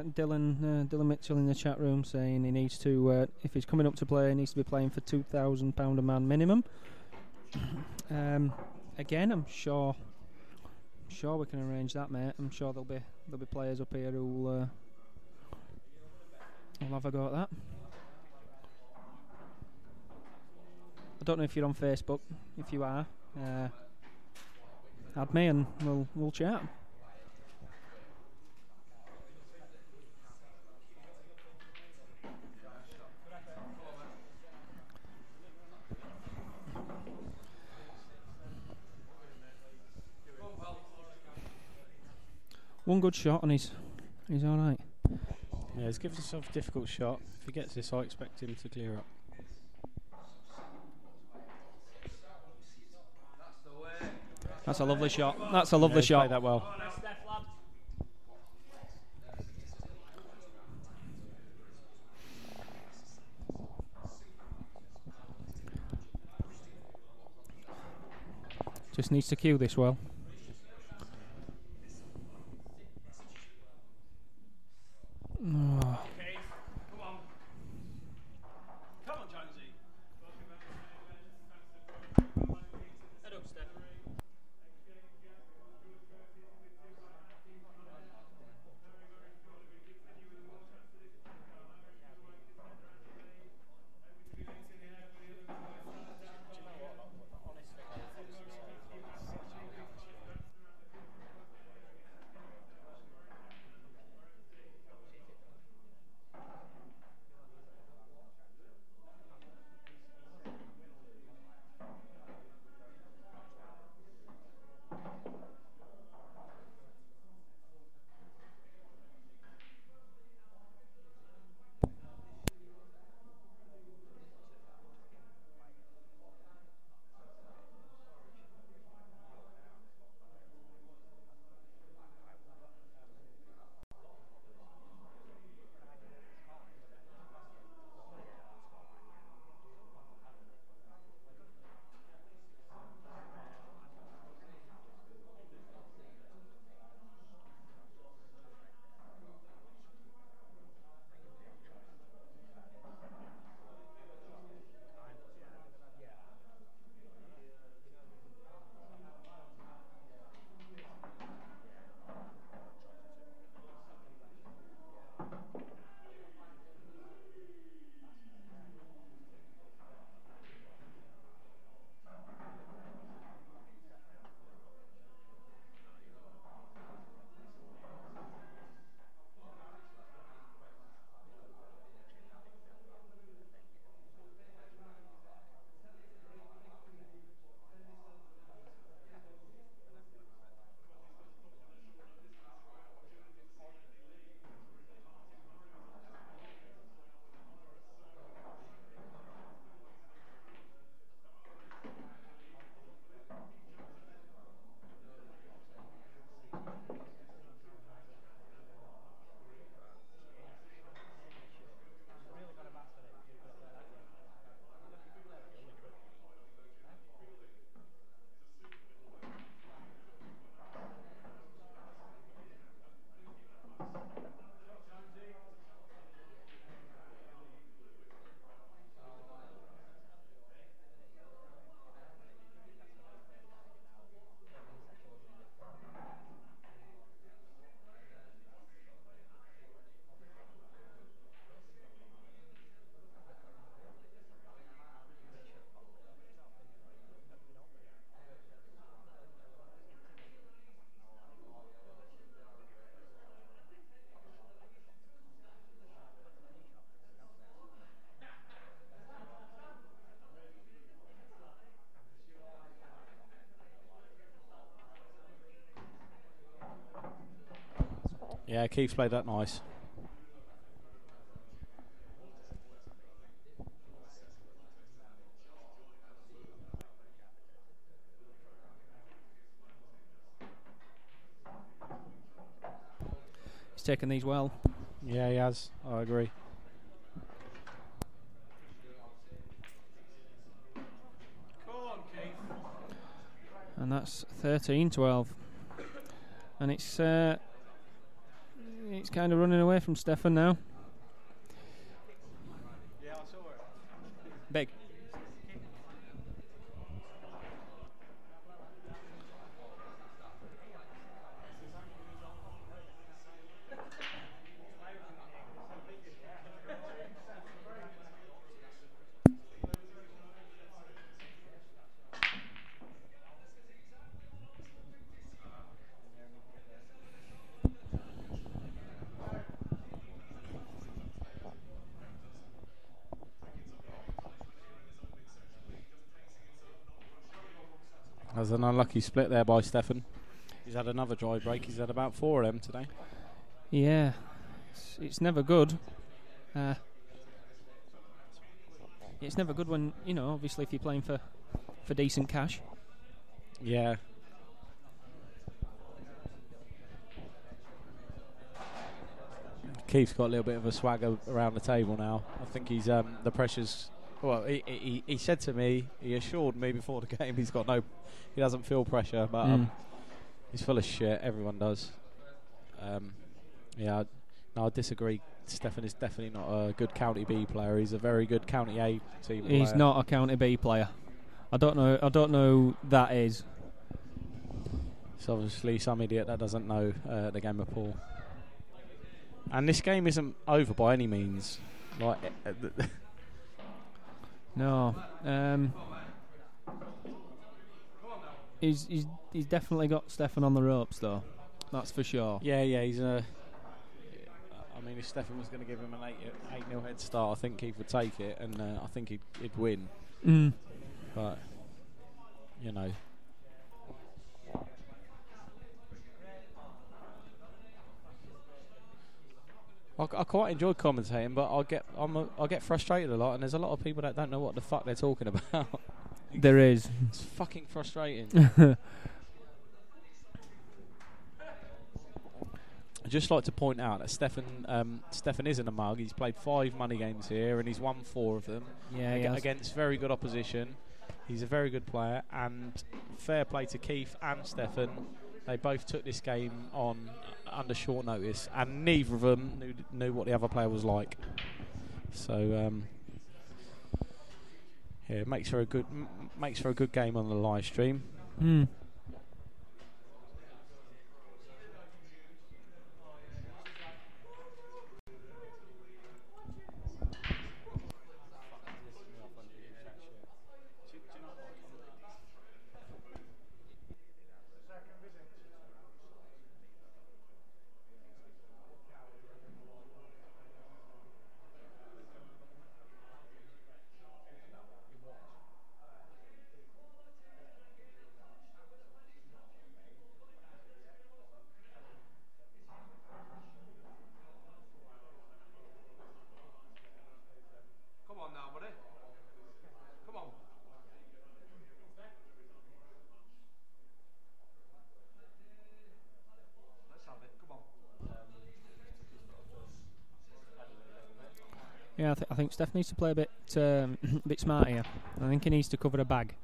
Dylan Mitchell in the chat room saying he needs to, if he's coming up to play, he needs to be playing for £2,000 a man minimum. Again, I'm sure we can arrange that, mate. I'm sure there'll be players up here who'll have a go at that. I don't know if you're on Facebook. If you are, add me and we'll chat. One good shot and he's all right. Yeah, he's given himself a difficult shot. If he gets this, I expect him to clear up. That's a lovely shot. That's a lovely shot. Played that well. Just needs to cue this well. Oh. Okay, come on. Come on, Jonesy. Head up, Steph. Yeah, Keith's played that nice. He's taken these well. Yeah, he has. I agree. Come on, Keith. And that's 13-12. And it's He's kind of running away from Stefan now. Yeah, I saw it. Big. That was an unlucky split there by Stefan. He's had another dry break. He's had about 4 of them today. Yeah, it's never good. It's never good when, obviously if you're playing for decent cash. Yeah. Keith's got a little bit of a swagger around the table now. I think he's the pressure's. Well, he said to me, he assured me before the game, he doesn't feel pressure, but he's full of shit. Everyone does. I disagree. Stefan is definitely not a good County B player. He's a very good County A team player. He's not a County B player. I don't know who that is. It's obviously some idiot that doesn't know the game of pool. And this game isn't over by any means. No. He's definitely got Stefan on the ropes, though. That's for sure. Yeah. He's I mean, if Stefan was going to give him an 8-0 head start, I think he would take it, and I think he'd win. But I quite enjoy commentating, but I get frustrated a lot, and there's a lot of people that don't know what the fuck they're talking about. There is. It's fucking frustrating. I'd just like to point out that Stefan isn't a mug. He's played 5 money games here, and he's won 4 of them. Yeah, against very good opposition. He's a very good player, and fair play to Keith and Stefan. They both took this game on under short notice, and neither of them knew what the other player was like. So it makes for a good game on the live stream. Yeah, I think Steph needs to play a bit smart here. I think he needs to cover a bag.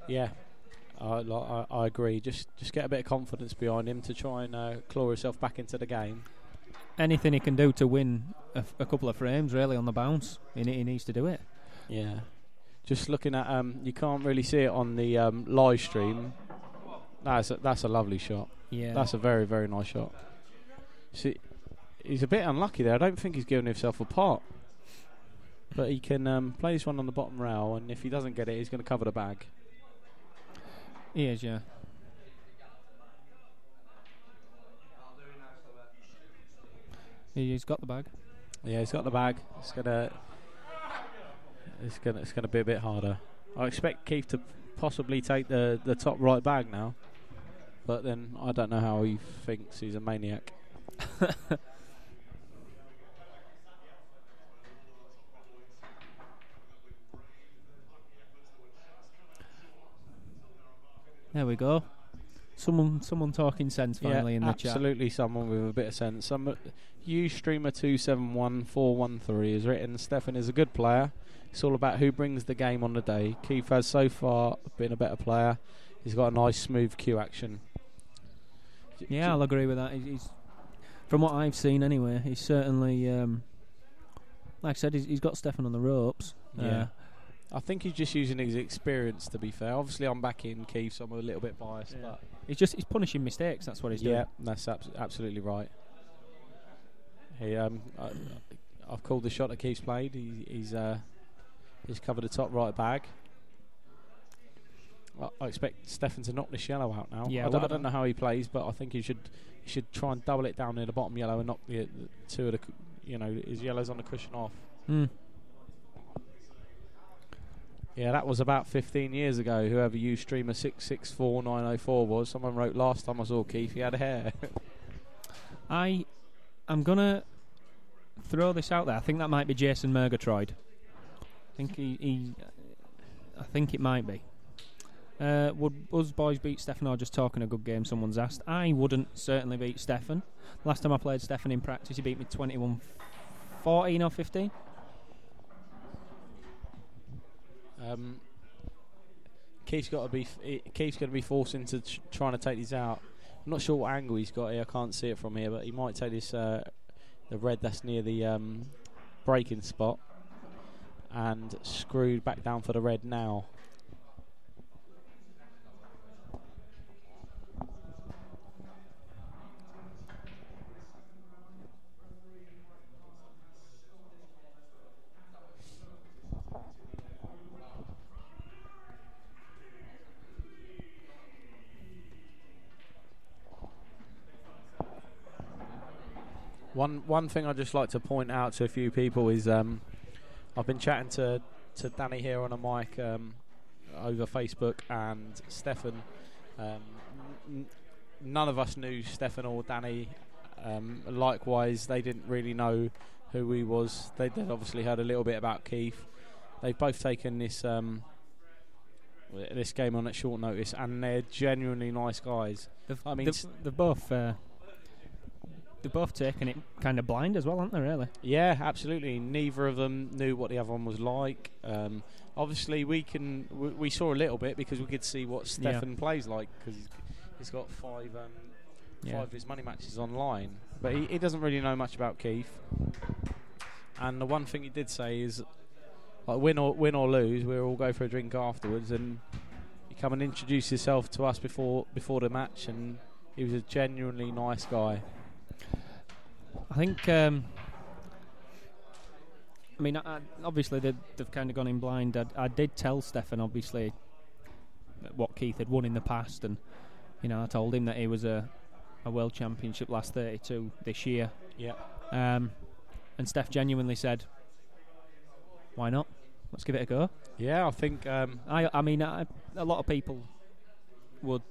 Yeah, I agree. Just get a bit of confidence behind him to try and claw himself back into the game. Anything he can do to win a couple of frames, really, on the bounce, he needs to do it. Yeah. Just looking at, you can't really see it on the live stream. That's a lovely shot. Yeah, that's a very, very nice shot. See, he's a bit unlucky there. I don't think he's given himself a pot. But he can play this one on the bottom rail, and if he doesn't get it, he's going to cover the bag. He is, yeah. He's got the bag. Yeah, he's got the bag. It's gonna be a bit harder. I expect Keith to possibly take the top right bag now, but then I don't know how he thinks he's a maniac. There we go. Someone talking sense finally in the chat. Absolutely, someone with a bit of sense. Streamer271413 has written, Stefan is a good player. It's all about who brings the game on the day. Keith has so far been a better player. He's got a nice smooth cue action. Yeah, I'll agree with that. from what I've seen anyway, he's certainly, like I said, he's got Stefan on the ropes. Yeah. I think he's just using his experience, to be fair. Obviously, I'm backing Keith, so I'm a little bit biased. Yeah. But He's punishing mistakes, that's what he's doing. yeah, that's absolutely right. I've called the shot that Keith's played. He's covered the top right bag. I expect Stefan to knock this yellow out now. Yeah, I don't know how he plays, but I think he should try and double it down near the bottom yellow and knock the two of the his yellows on the cushion off. Yeah, that was about 15 years ago. Whoever used streamer 664904 was. Someone wrote last time I saw Keith, he had hair. I'm gonna throw this out there. I think that might be Jason Murgatroyd. I think it might be. Would us boys beat Stefan or just talking a good game? Someone's asked. I wouldn't certainly beat Stefan. Last time I played Stefan in practice, he beat me 21-14 or 15. Keith's going to be forced into trying to take these out. I'm not sure what angle he's got here. I can't see it from here, but he might take this the red that's near the breaking spot and screwed back down for the red now. One thing I'd just like to point out to a few people is I've been chatting to Danny here on a mic over Facebook and Stefan. None of us knew Stefan or Danny. Likewise, they didn't really know who he was. They'd obviously heard a little bit about Keith. They've both taken this game on at short notice, and they're genuinely nice guys. They've both taken it kind of blind as well, aren't they, really? Yeah, absolutely. Neither of them knew what the other one was like. Obviously, we saw a little bit because we could see what Stefan plays like, because he's got five of his money matches online. But he doesn't really know much about Keith. And the one thing he did say is, like, win or lose, we'll all go for a drink afterwards, and you come and introduce yourself to us before the match, and he was a genuinely nice guy. I think, obviously they've kind of gone in blind. I did tell Stefan, obviously, what Keith had won in the past, and I told him that he was a World Championship last 32 this year. Yeah. And Steph genuinely said, "Why not? Let's give it a go." Yeah, I think. A lot of people would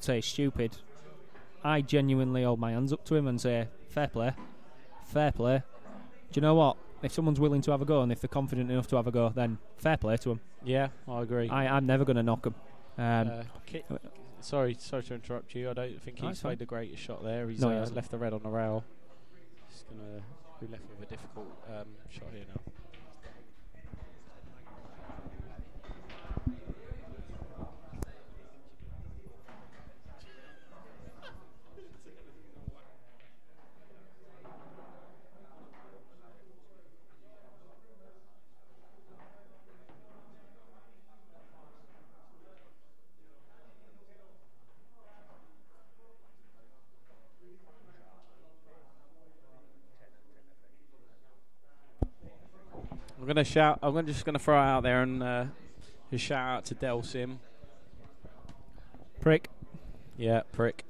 say he's stupid. I genuinely hold my hands up to him and say, fair play. Do you know what? If someone's willing to have a go and if they're confident enough to have a go, then fair play to them. Yeah, I agree. I'm never going to knock them. Sorry to interrupt you. I don't think he's played the greatest shot there. He's left the red on the rail. He's going to be left with a difficult shot here now. I'm just going to throw it out there and just shout out to Del Sim. Prick. Yeah, prick.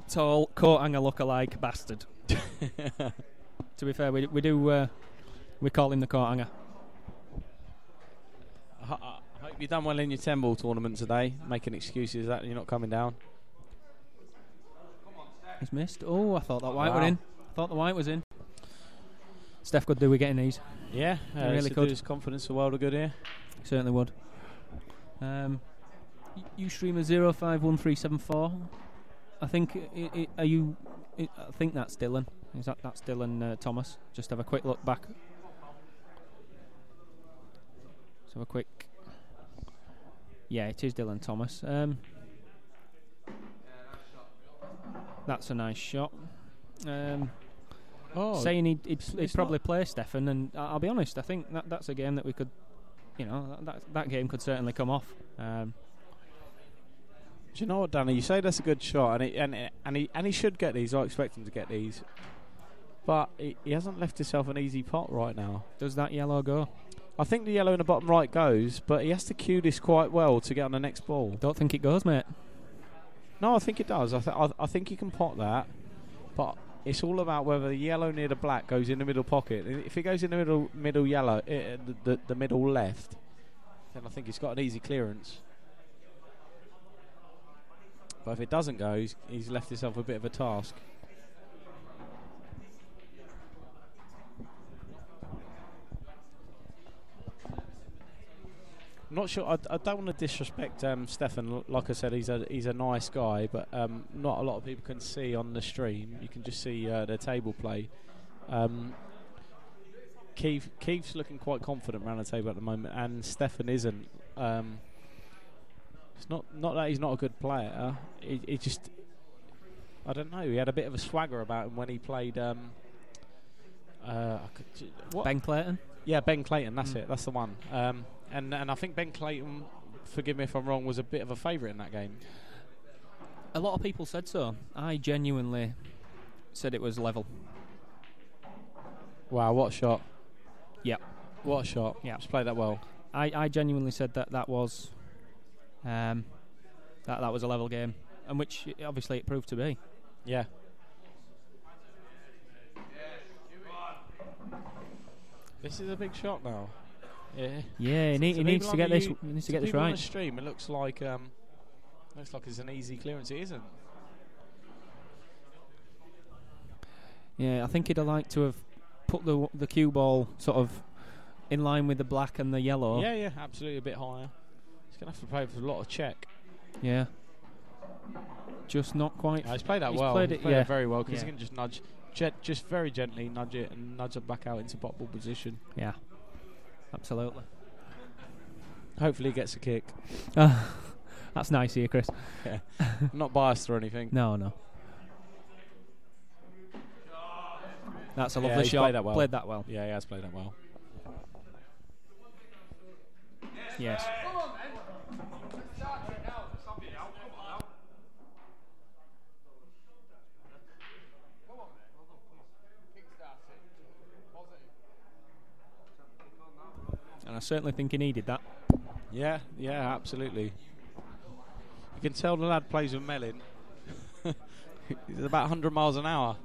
Tall, coat hanger look-alike bastard. To be fair, we call him the coat hanger. I hope you've done well in your 10-ball tournament today, making excuses that you're not coming down. He's missed. Oh, I thought that white was in. I thought the white was in. Steph could do with getting these. Yeah, really could. His confidence a world of good here. Certainly would. Ustreamer 051374. I think. I think that's Dylan. That's Dylan Thomas? Just have a quick look back. So a quick. Yeah, it is Dylan Thomas. That's a nice shot. saying he'd probably play Stefan, and I'll be honest, I think that's a game that we could, that game could certainly come off. Do you know what, Danny? You say that's a good shot, and he should get these. I expect him to get these, but he hasn't left himself an easy pot right now. Does that yellow go? I think the yellow in the bottom right goes, but he has to cue this quite well to get on the next ball. Don't think it goes, mate. No, I think it does. I think you can pot that, but it's all about whether the yellow near the black goes in the middle pocket. If it goes in the middle yellow, the middle left, then I think he's got an easy clearance. But if it doesn't go, he's left himself a bit of a task. I'm not sure. I don't want to disrespect Stefan. Like I said, he's a nice guy, but not a lot of people can see on the stream. You can just see their table play. Keith's looking quite confident around the table at the moment, and Stefan isn't. It's not that he's not a good player. He just, I don't know. He had a bit of a swagger about him when he played. Ben Clayton. Yeah, Ben Clayton. That's it. That's the one. And I think Ben Clayton, forgive me if I'm wrong, was a bit of a favourite in that game. A lot of people said so. I genuinely said it was level. Wow, what a shot. Yeah. What a shot. Yeah. Just played that well. I genuinely said that was that was a level game, and which obviously it proved to be. Yeah. This is a big shot now. Yeah, he needs to get this. He needs to get this right. On the stream, it looks like it's an easy clearance. It isn't. Yeah, I think he'd have liked to have put the cue ball sort of in line with the black and the yellow. Yeah, absolutely, a bit higher. He's gonna have to play for a lot of check. Yeah. Just not quite. He's played that well. Played it very well, because he can just nudge, just very gently nudge it and nudge it back out into pot ball position. Yeah. Absolutely. Hopefully he gets a kick. That's nice here, Chris. Yeah. Not biased or anything. No. That's a lovely shot. Played that well. Yeah, he has played that well. Yes. And I certainly think he needed that. Yeah, absolutely. You can tell the lad plays with Mellin. He's about 100 miles an hour.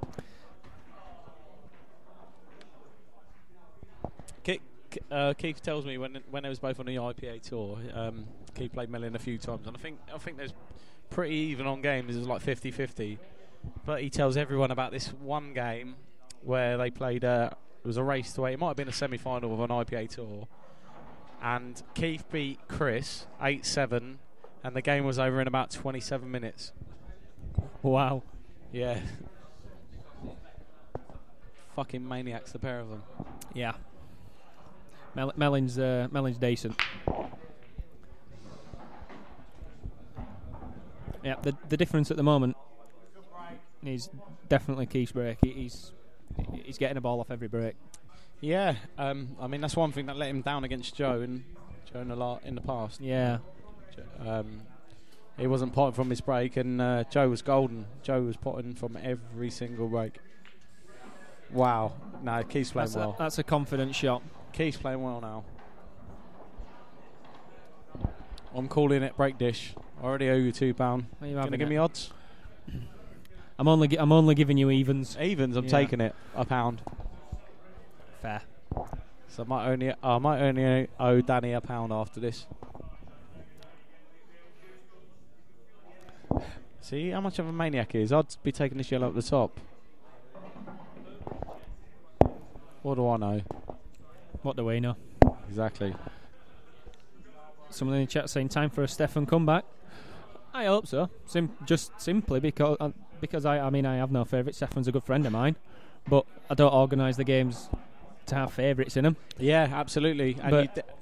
Keith tells me when they was both on the IPA tour, Keith played Mellin a few times, and I think there's pretty even on games. It's like 50-50. But he tells everyone about this one game where they played. It was a race to 8. It might have been a semi-final of an IPA tour. And Keith beat Chris 8-7, and the game was over in about 27 minutes. Wow. Yeah. Fucking maniacs, the pair of them. Yeah. Mellin's decent. Yeah, the difference at the moment is definitely Keith's break. He's getting a ball off every break. Yeah, I mean that's one thing that let him down against Joe in the past. Yeah, he wasn't potting from his break, and Joe was golden. Joe was potting from every single break. Wow, no, Keith's playing well. That's a confident shot. Keith's playing well now. I'm calling it break dish. I already owe you £2. Are you gonna give me odds? I'm only giving you evens. Evens, I'm taking it £1. Fair. So I might only owe Danny £1 after this. See how much of a maniac he is. I'd be taking this yellow at the top. What do I know? What do we know? Exactly. Someone in the chat saying time for a Stefan comeback. I hope so. Just simply because I have no favourites. Stefan's a good friend of mine, but I don't organise the games to have favourites in them. Yeah, absolutely. And but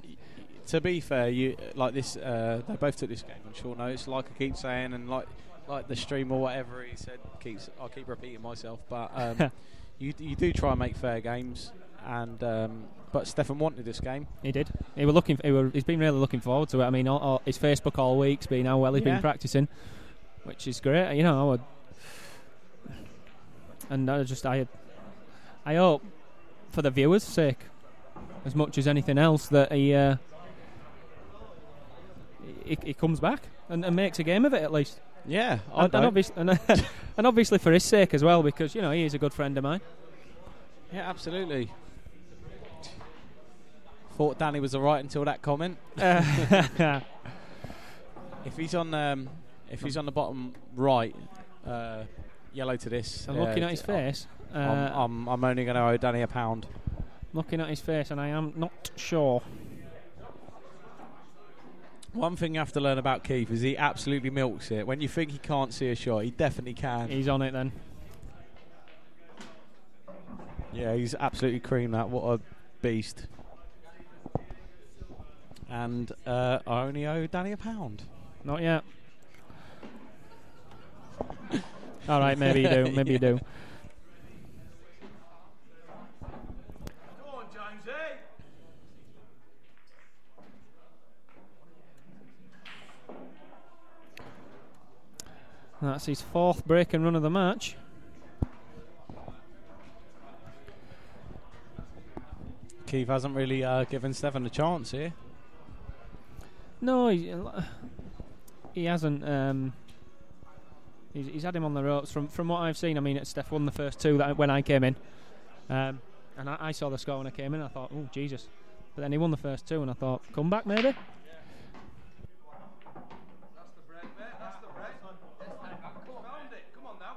to be fair, you like this. They both took this game on short notice, like I keep saying, and like like the stream or whatever he said. I keep repeating myself, but you do try and make fair games, and but Stefan wanted this game. He did. He's been really looking forward to it. I mean, all his Facebook all week's been how well he's been practicing, which is great. You know, I hope for the viewers' sake, as much as anything else, that he comes back and makes a game of it at least. Yeah, and obviously for his sake as well, because you know he is a good friend of mine. Yeah, absolutely. Thought Danny was alright until that comment. If he's on the bottom right, yellow to this. I'm looking at his face. I'm only going to owe Danny £1. Looking at his face, and I am not sure. One thing you have to learn about Keith is he absolutely milks it. When you think he can't see a shot, he definitely can. He's on it then. Yeah, he's absolutely creamed that. What a beast. And I only owe Danny £1. Not yet. All right, maybe you do. Maybe you do. Come on, Jamesy. That's his 4th break and run of the match. Keith hasn't really given Stefan a chance here. No, he hasn't. He's had him on the ropes from what I've seen. I mean, Steph won the first 2 when I came in, and I saw the score when I came in. I thought, oh Jesus! But then he won the first 2, and I thought, come back maybe. That's the break, mate. That's the break. Found it. Come on now.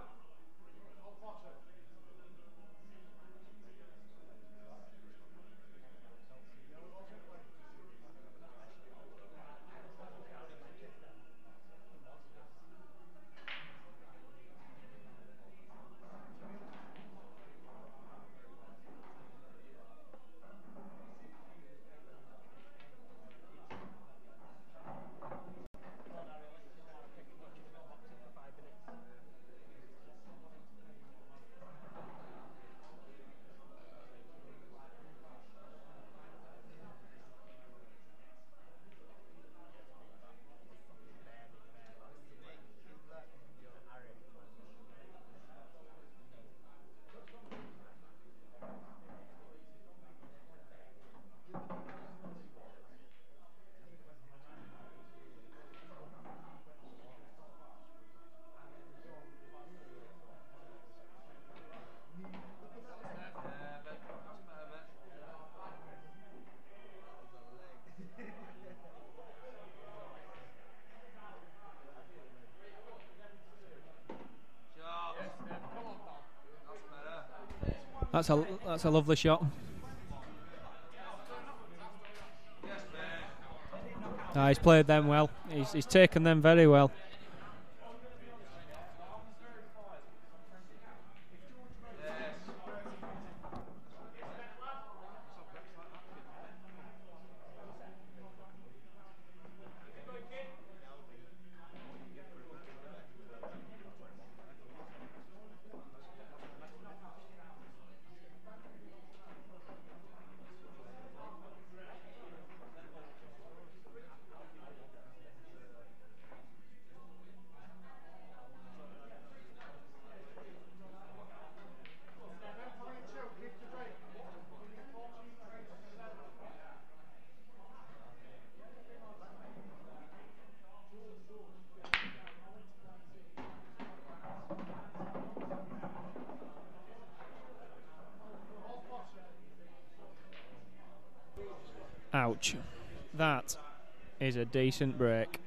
That's a lovely shot. He's played them well. He's taken them very well. Ouch. That is a decent break.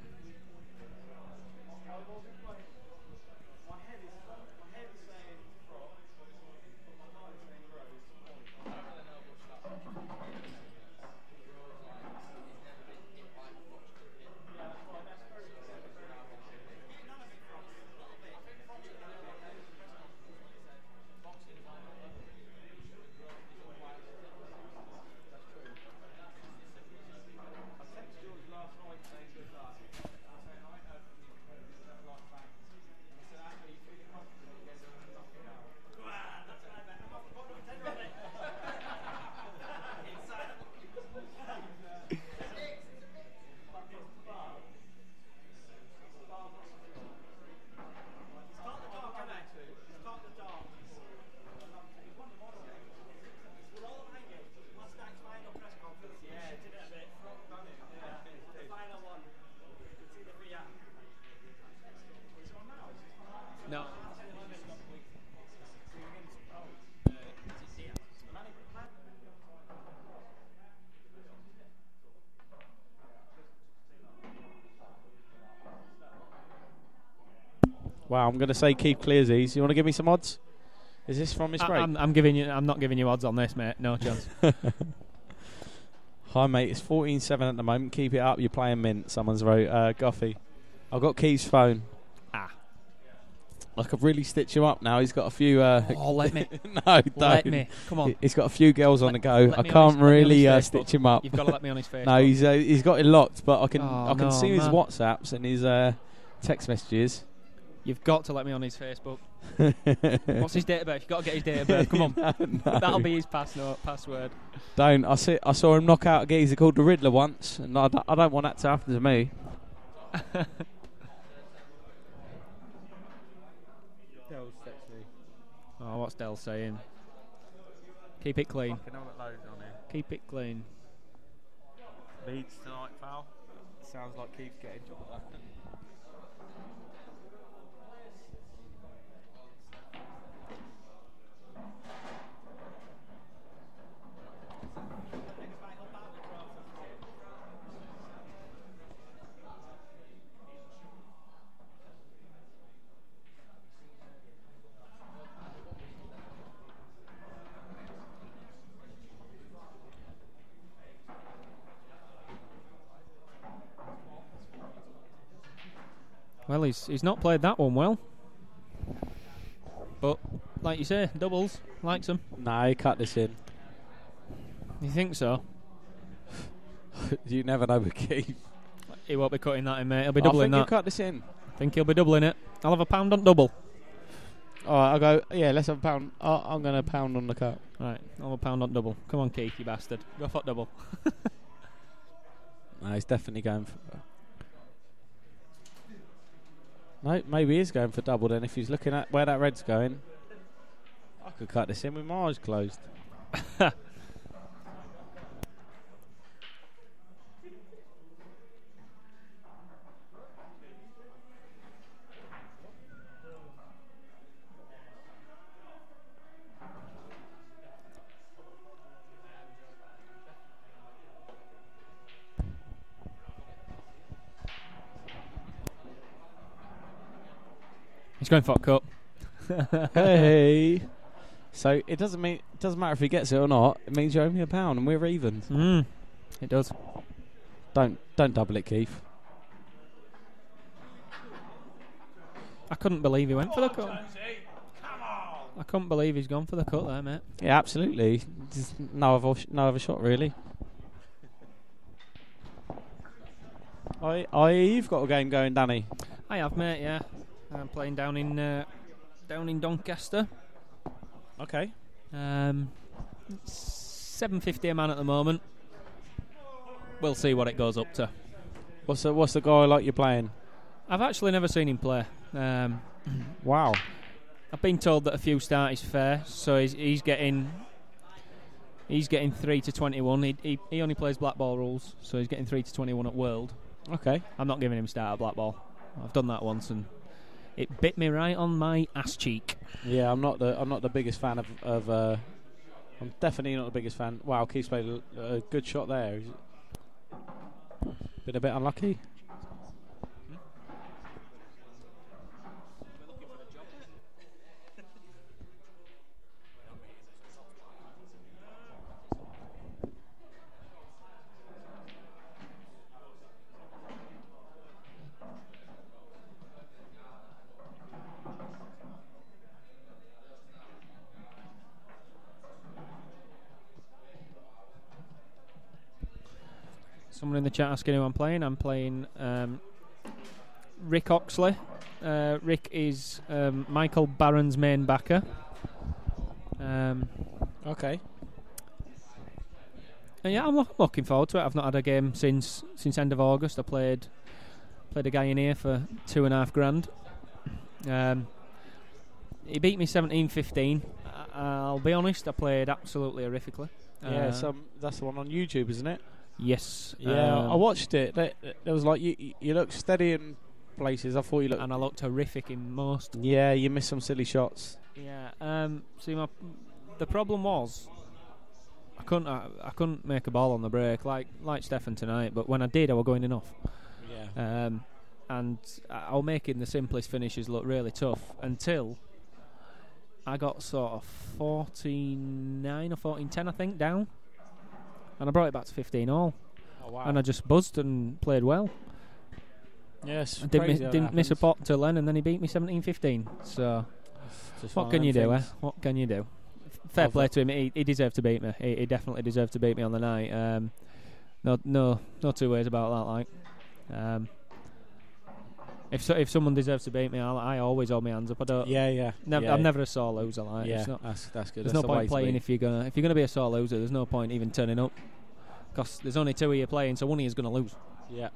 No. Wow, I'm going to say Keith clears these. You want to give me some odds? Is this from his break? I'm not giving you odds on this, mate. No chance. Hi, mate. It's 14-7 at the moment. Keep it up. You're playing mint. Someone's wrote. Goffy. I've got Keith's phone. I could really stitch him up now. He's got a few... let me. No, don't. Let me. Come on. He's got a few girls on the go. I can't really stitch him up. You've got to let me on his face. No, he's got it locked, but I can see his man. WhatsApps and his text messages. You've got to let me on his Facebook. What's his date of birth? You've got to get his date of birth. Come on. No. That'll be his password. Don't. I saw him knock out a geezer called the Riddler once, and I don't want that to happen to me. Oh, what's Del saying? Keep it clean. Keep it clean. Leeds tonight, pal. Sounds like Keith's getting to that. Well, he's not played that one well. But, like you say, doubles, likes them. Nah, he cut this in. You think so? You never know with Keith. He won't be cutting that in, mate. He'll be doubling I think that. he'll cut this in. I think he'll be doubling it. I'll have a pound on double. Alright, I'll go, yeah, let's have a pound. I'm going to pound on the cut. Right, I'll have a pound on double. Come on, Keith, you bastard. Go for double. No, he's definitely going for... No, maybe he's going for double then if he's looking at where that red's going. I could cut this in with my eyes closed. He's going for a cup. Hey. So it doesn't matter if he gets it or not. It means you owe me a pound and we're even. It does. Don't double it, Keith. I couldn't believe he went for the cut. I couldn't believe he's gone for the cut there, mate. Yeah, absolutely. Just no other shot really. You've got a game going, Danny. I have, mate. Yeah, I'm playing down in Doncaster. Okay. 750 a man at the moment. We'll see what it goes up to. What's the guy like you're playing? I've actually never seen him play. Wow. I've been told that a few start is fair, so he's getting 3 to 21. He only plays black ball rules, so he's getting 3 to 21 at World. Okay. I'm not giving him start at black ball. I've done that once and it bit me right on my ass cheek. Yeah, I'm not the biggest fan of I'm definitely not the biggest fan. Wow, Keith's played a good shot there. Been a bit unlucky. Someone in the chat asking who I'm playing. I'm playing Rick Oxley. Rick is Michael Barron's main backer. Okay. And yeah, I'm looking forward to it. I've not had a game since end of August. I played a guy in here for $2,500. He beat me 17-15. I'll be honest, I played absolutely horrifically. Yeah, that's the one on YouTube, isn't it? Yes. Yeah, I watched it. There was like you look steady and places. I thought you looked. and I looked horrific in most. Yeah, you missed some silly shots. Yeah. See, the problem was I couldn't make a ball on the break like Stefan tonight. But when I did, I was going enough. Yeah. And I was making the simplest finishes look really tough until I got sort of 14-9 or 14-10, I think, down, and I brought it back to 15 all. Oh, wow. And I just buzzed and played well. Yes. I didn't miss a pot till then, and then he beat me 17-15. So what can you do? What can you do? Fair play to him. He deserved to beat me. He definitely deserved to beat me on the night. No two ways about that. Like, if someone deserves to beat me, I always hold my hands up. I don't. Yeah. I'm never a sore loser. Like, yeah, it's not, that's good. there's That's no point playing if you're gonna be a sore loser. There's no point even turning up, because there's only two of you playing, so one of you's gonna lose. Yeah.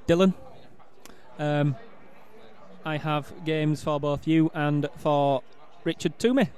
Dylan, I have games for both you and for Richard Toomey.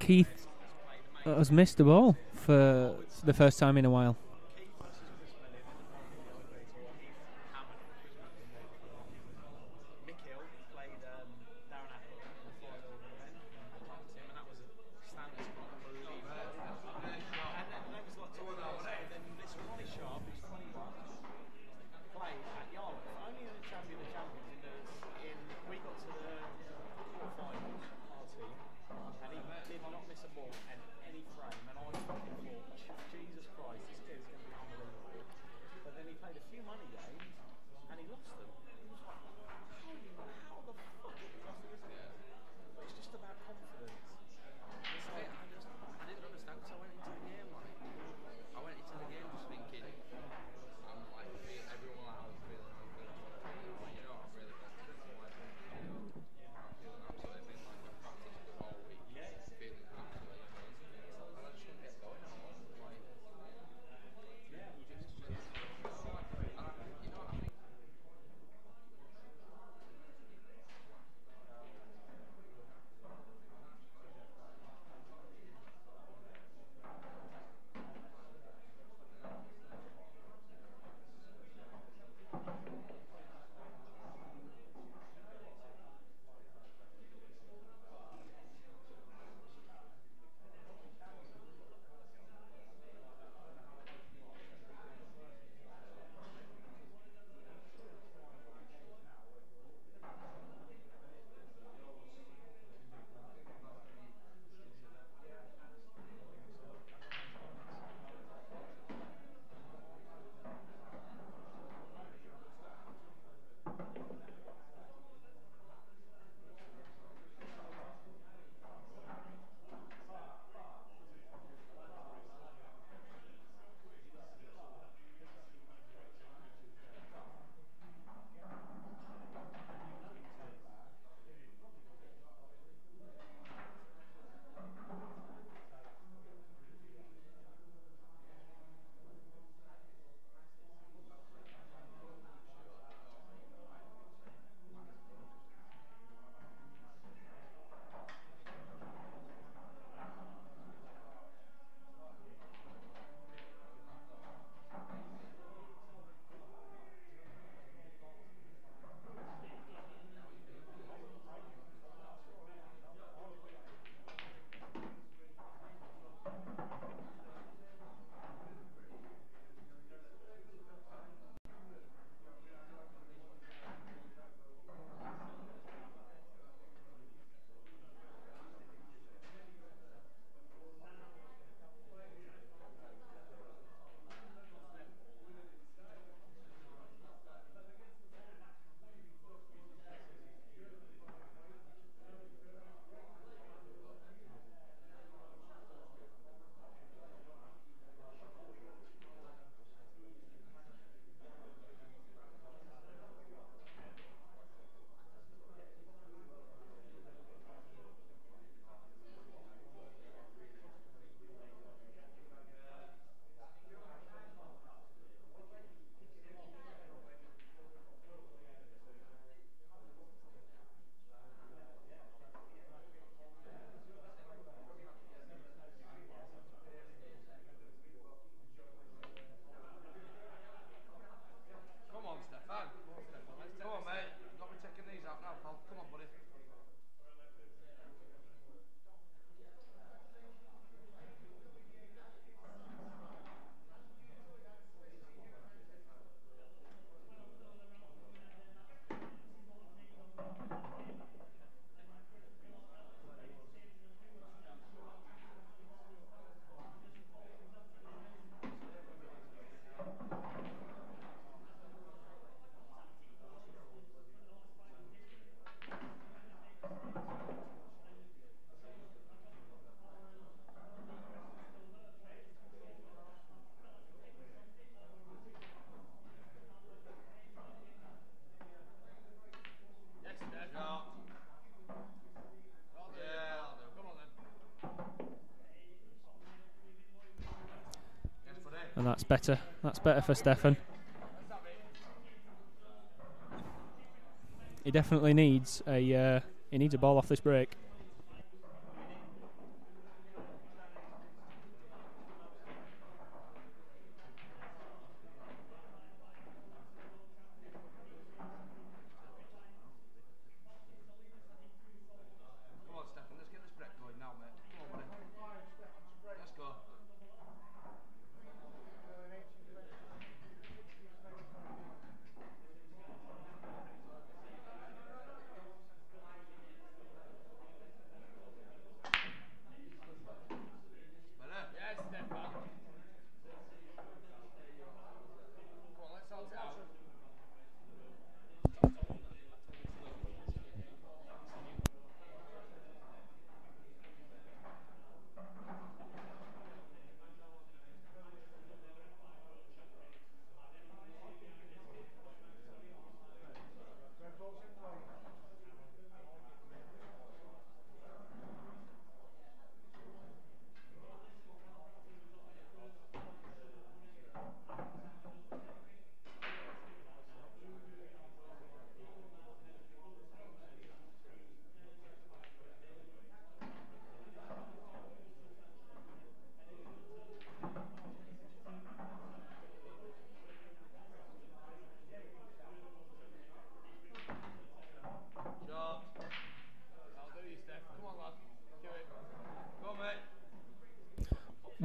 Keith has missed the ball for the first time in a while. And that's better. That's better for Stefan. He definitely needs a ball off this break.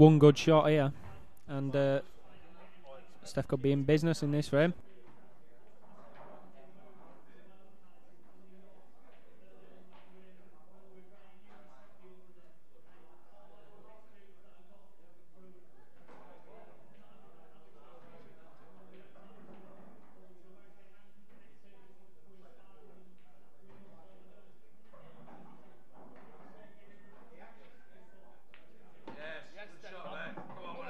one good shot here, and Steph could be in business in this frame. Yes, good shot there. Come on, Woody.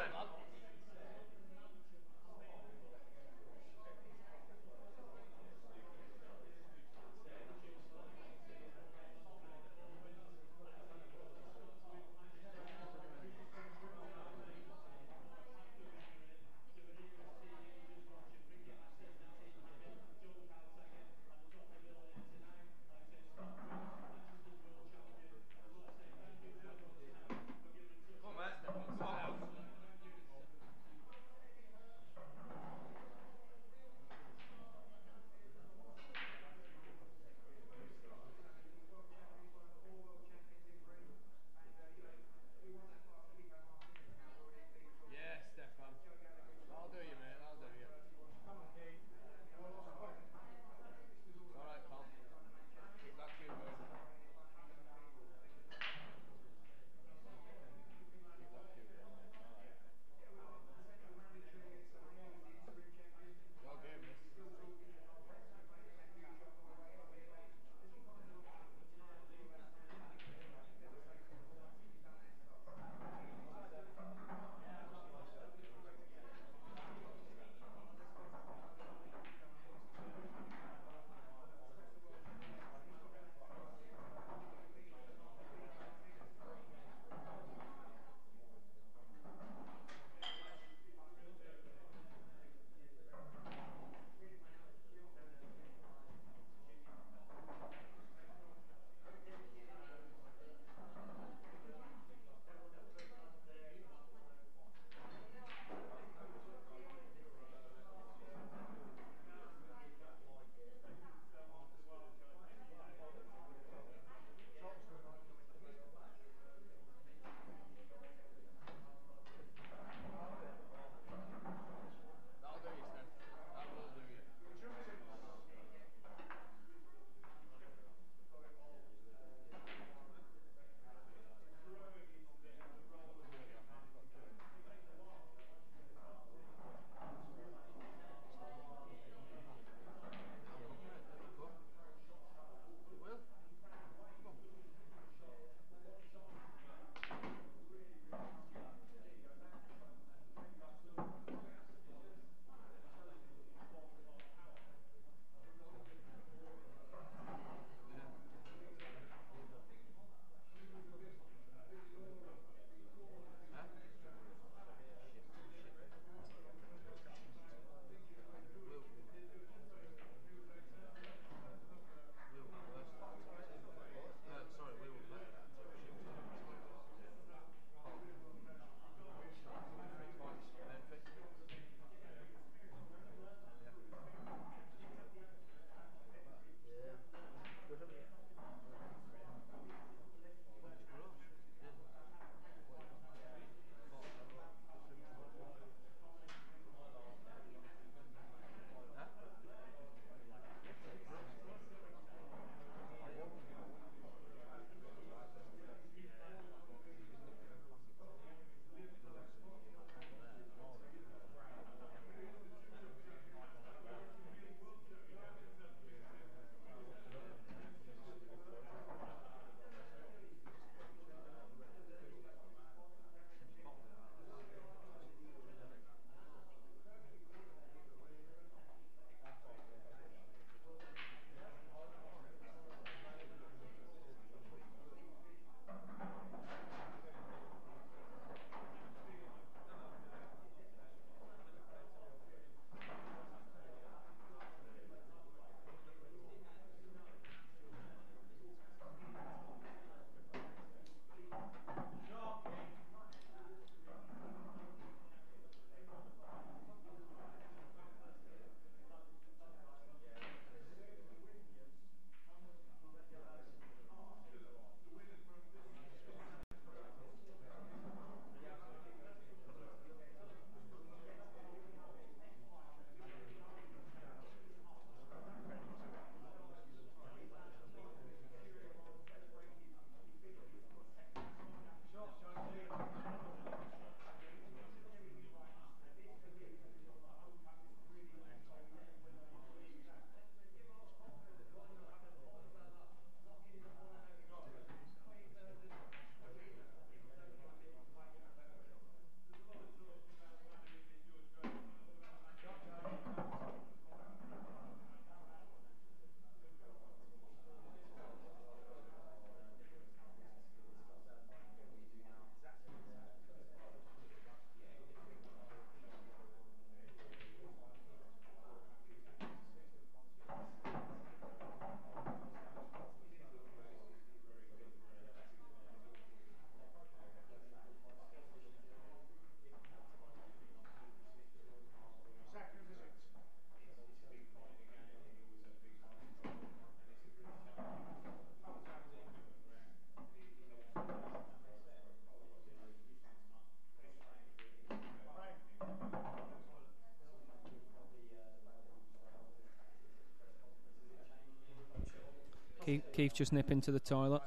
Keith just nipping to the toilet.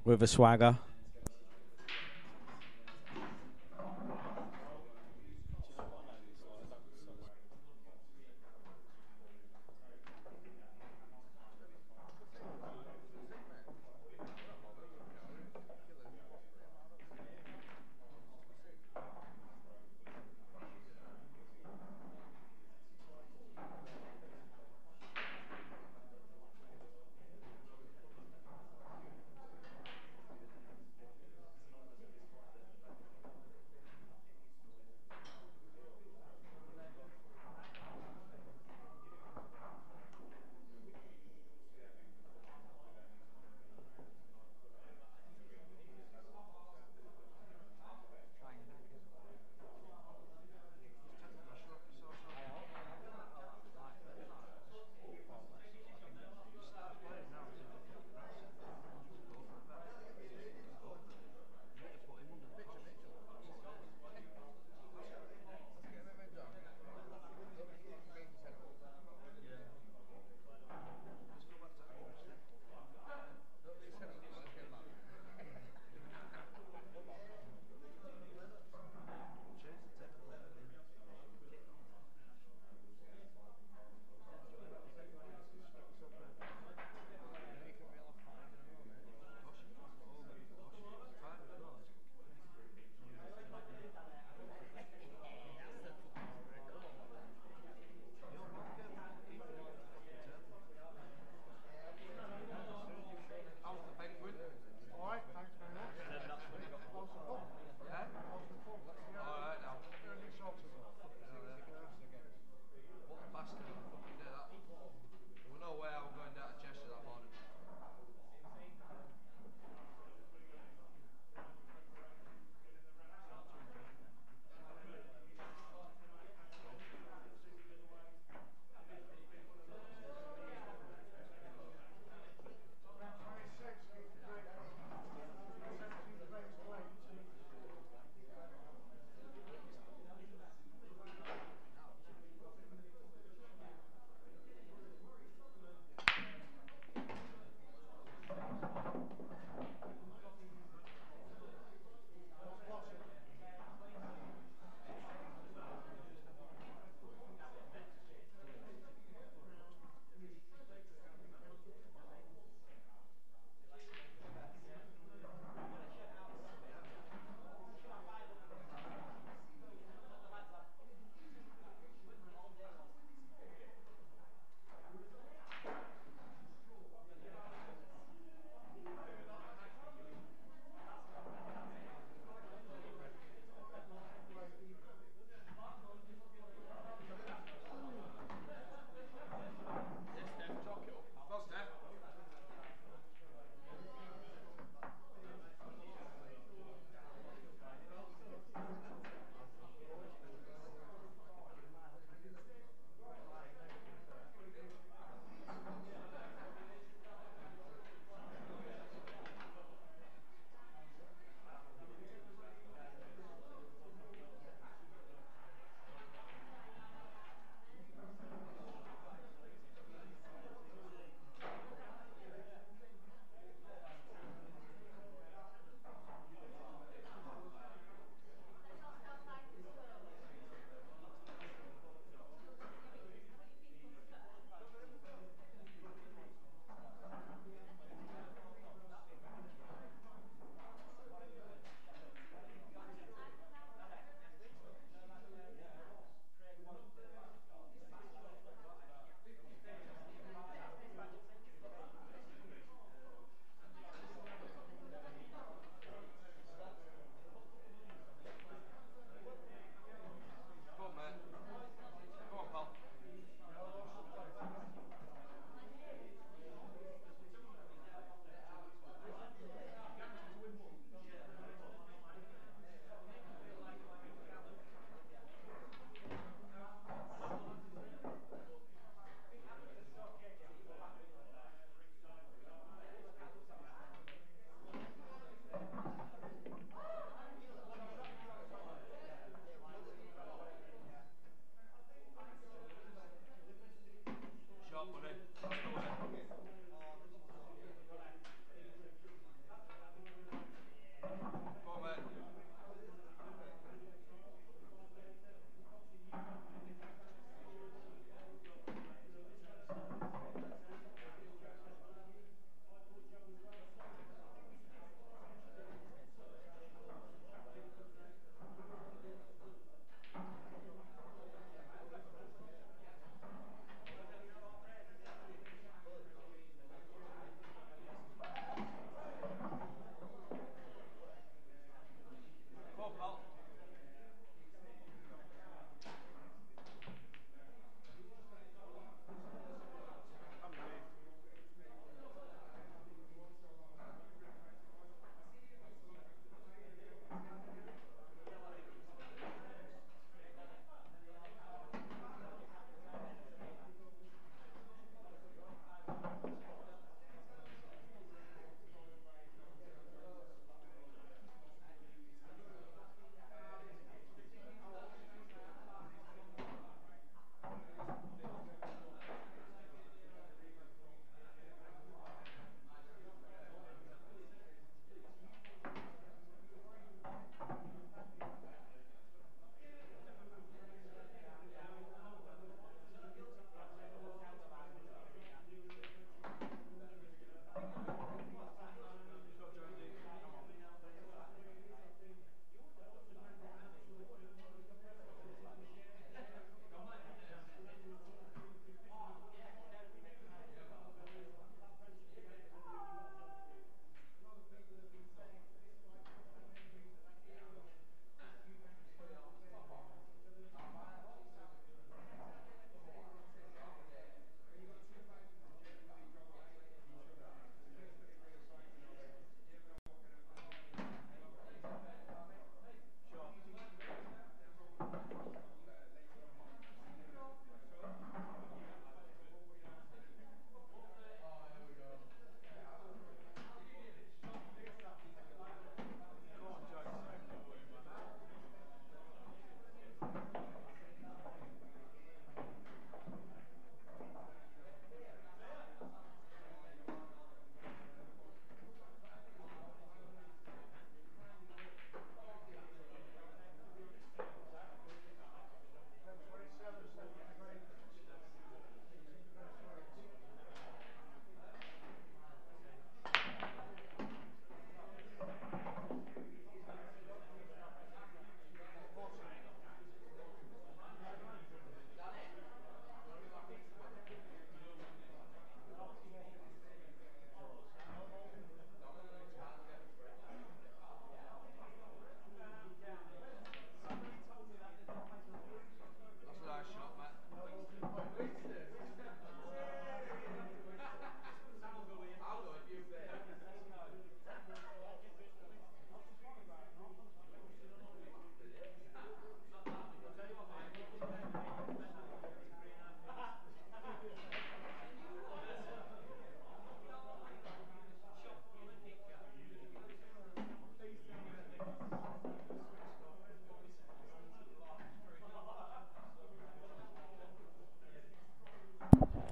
With a swagger.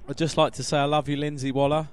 I'd just like to say I love you, Lindsay Waller.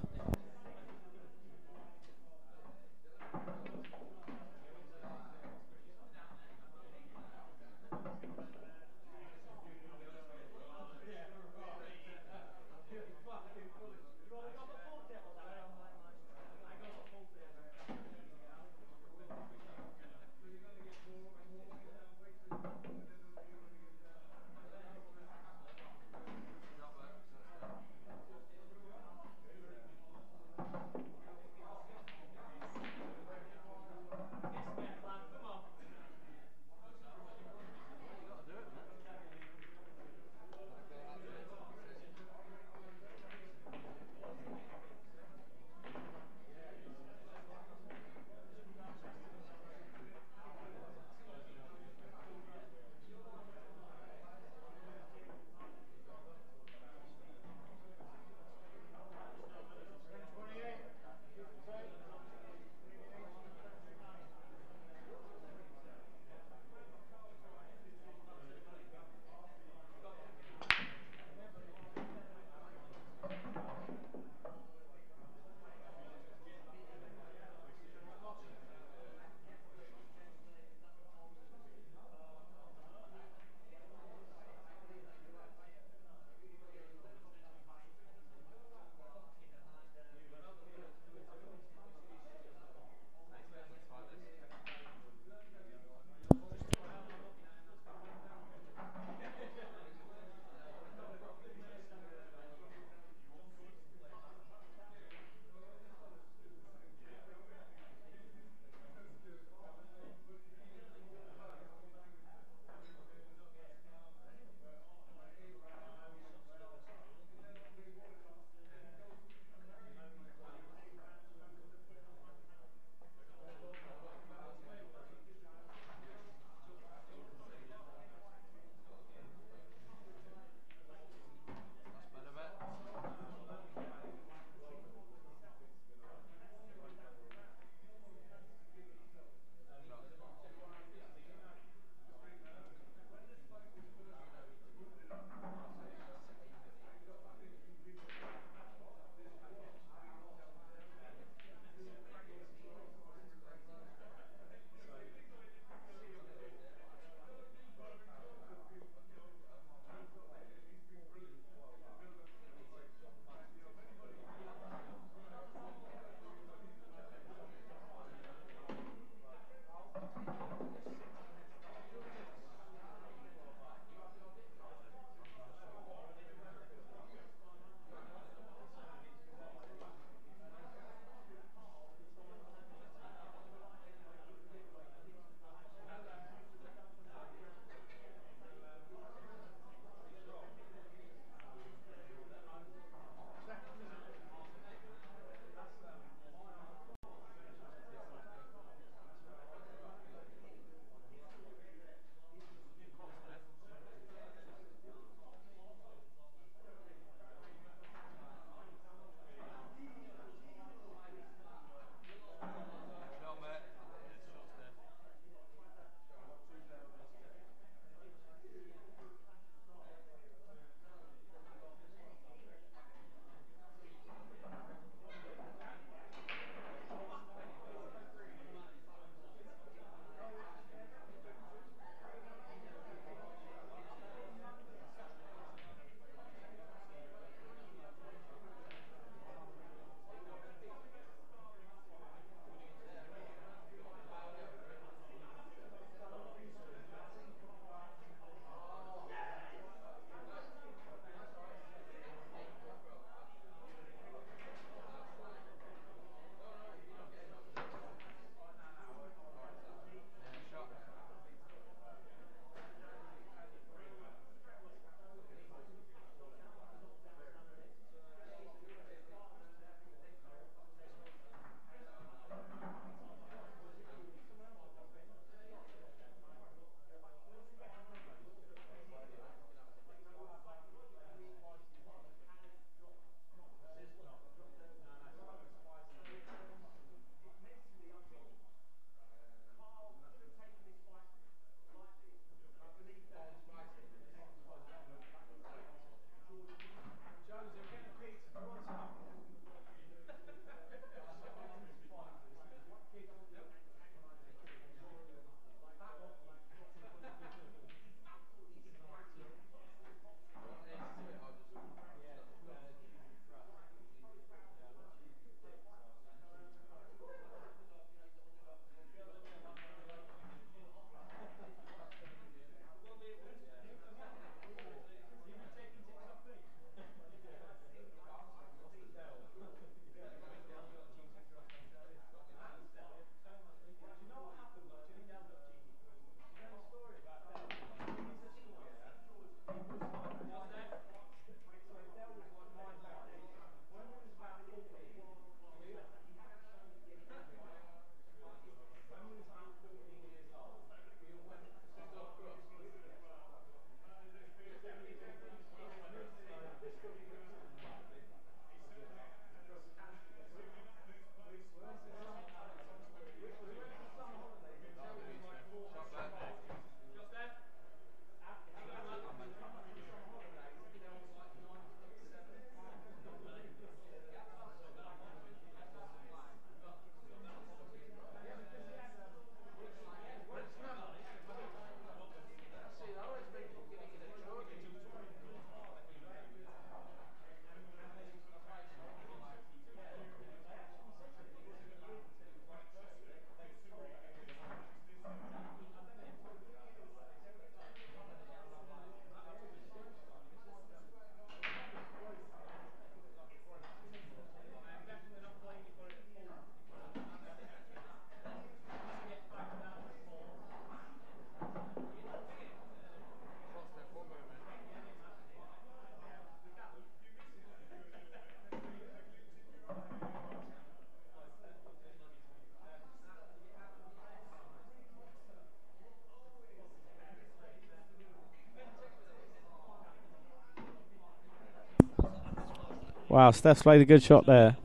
Wow, Steph's played a good shot there.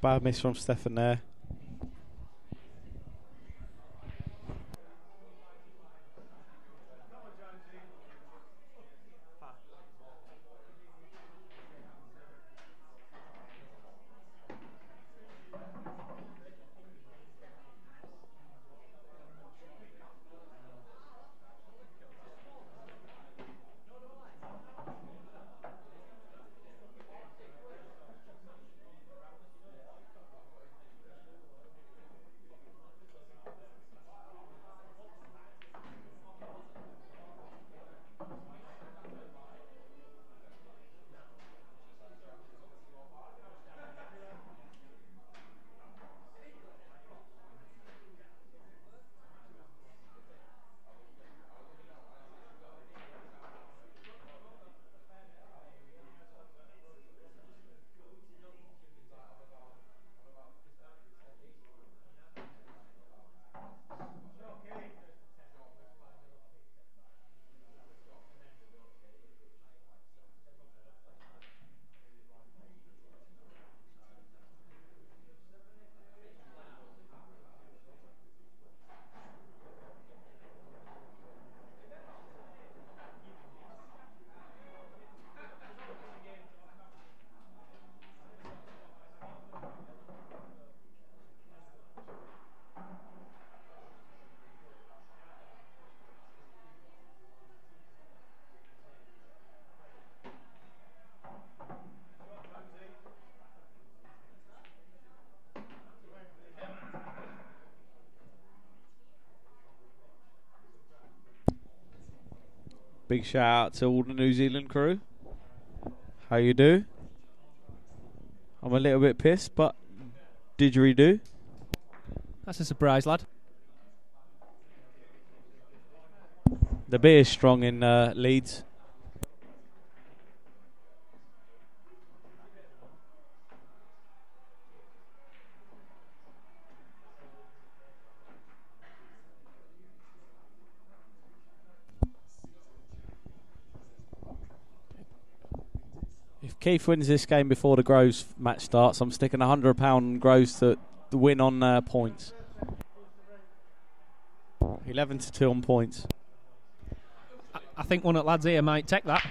bad miss from Stefan there. Big shout out to all the New Zealand crew. How you do? I'm a little bit pissed, but didgeridoo. That's a surprise, lad. The beer's strong in Leeds. If Keith wins this game before the Groves match starts, I'm sticking £100 Groves to win on points. 11-2 on points. I think one of the lads here might take that.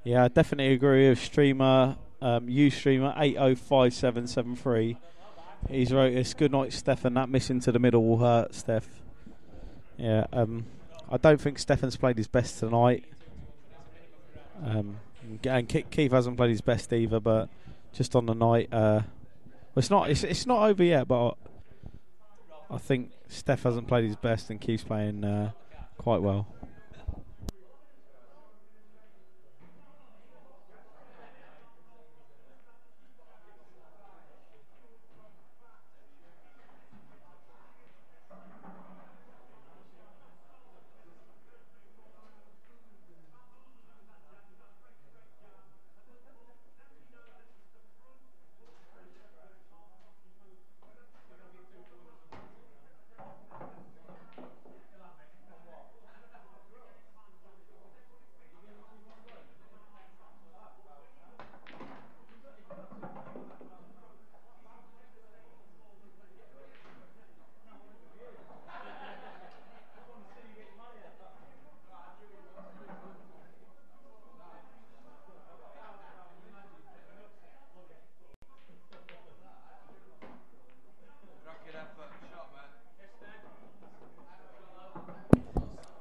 Yeah, I definitely agree with streamer, Ustreamer 805773. He's wrote this. Good night, Stefan. That miss into the middle will hurt, Steph. Yeah, I don't think Stefan's played his best tonight. And Keith hasn't played his best either, but just on the night, it's not over yet. But I think Steph hasn't played his best and Keith's playing quite well.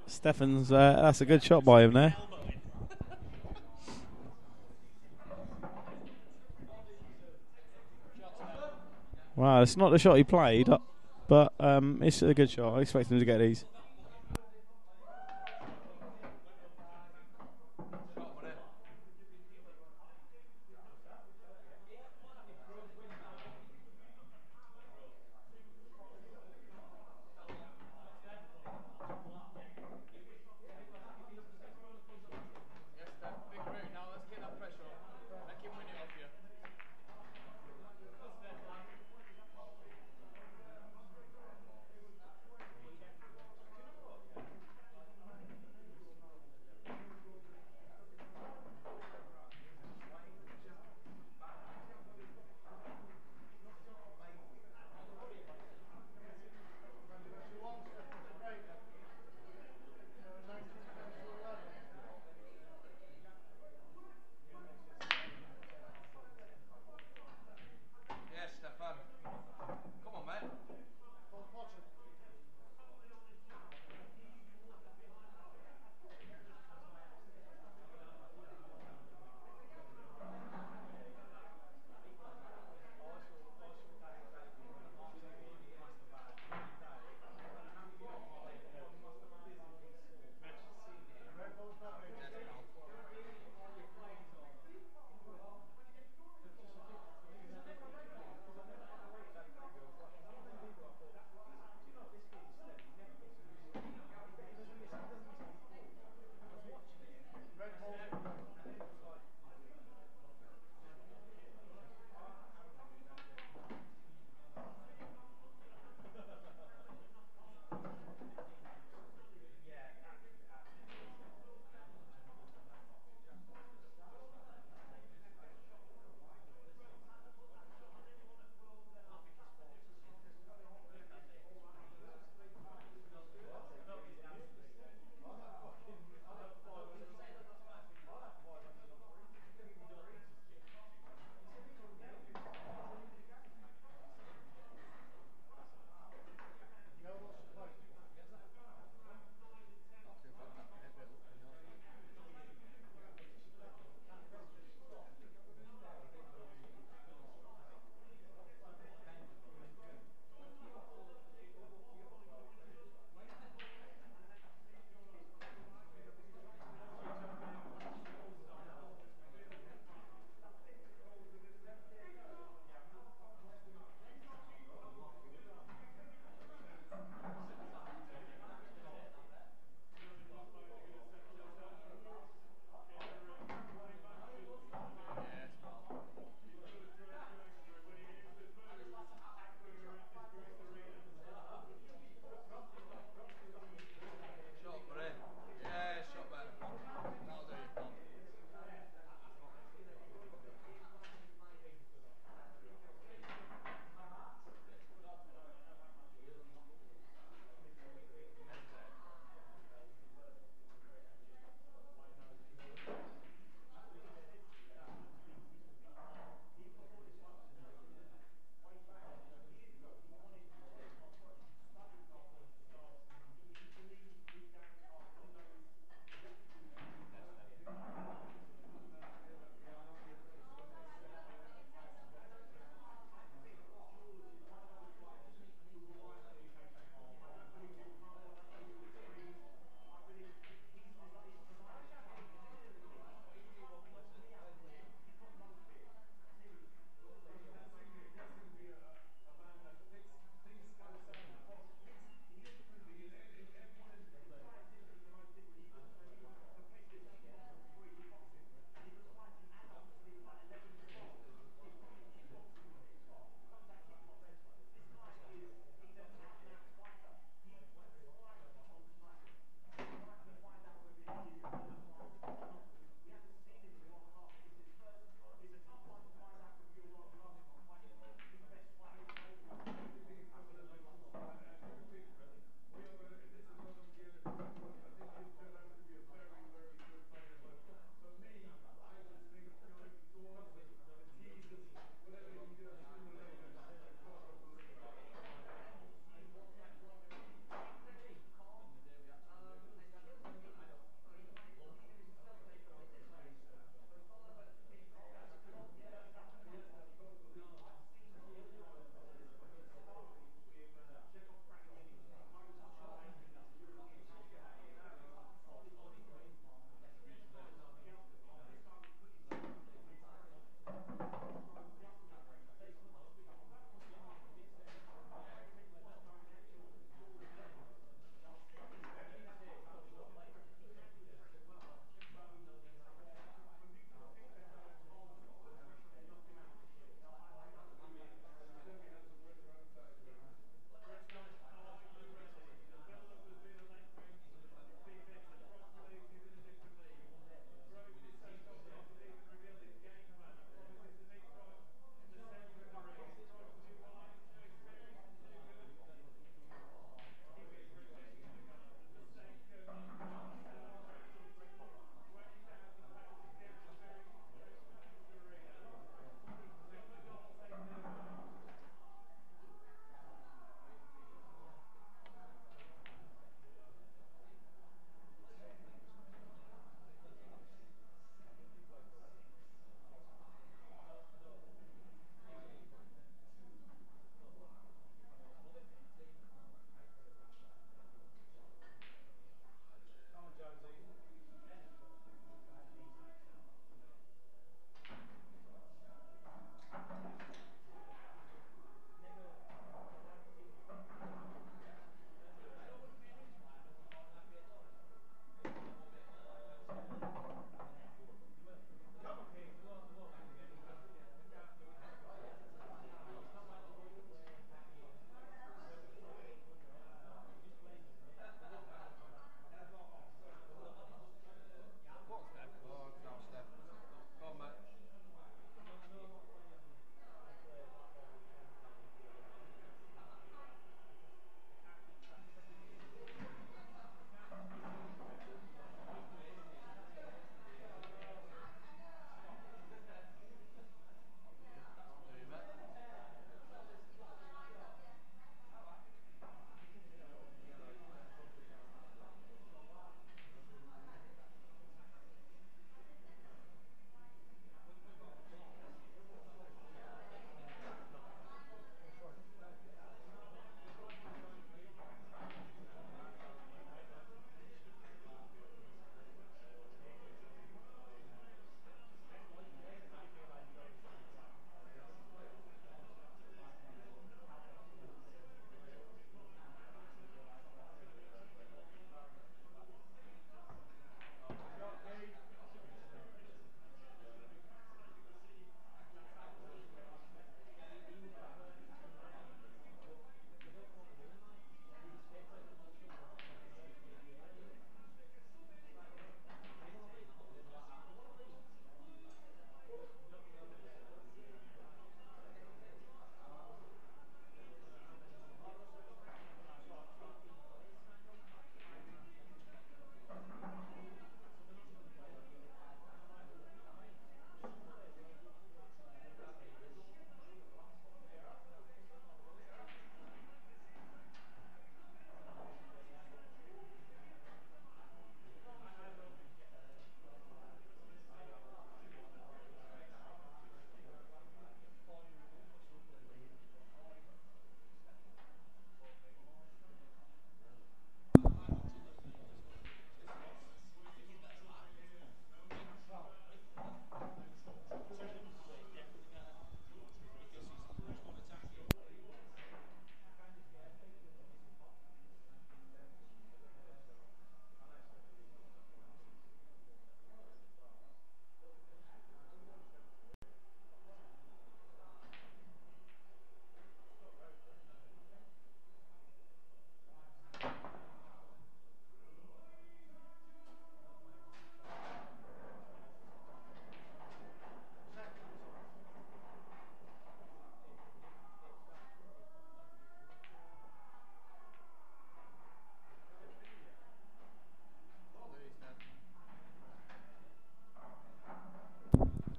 Stefan's, that's a good shot by him there. Wow, it's not the shot he played, but it's a good shot. I expect him to get these.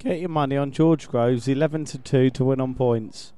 Get your money on George Groves, 11-2 to win on points.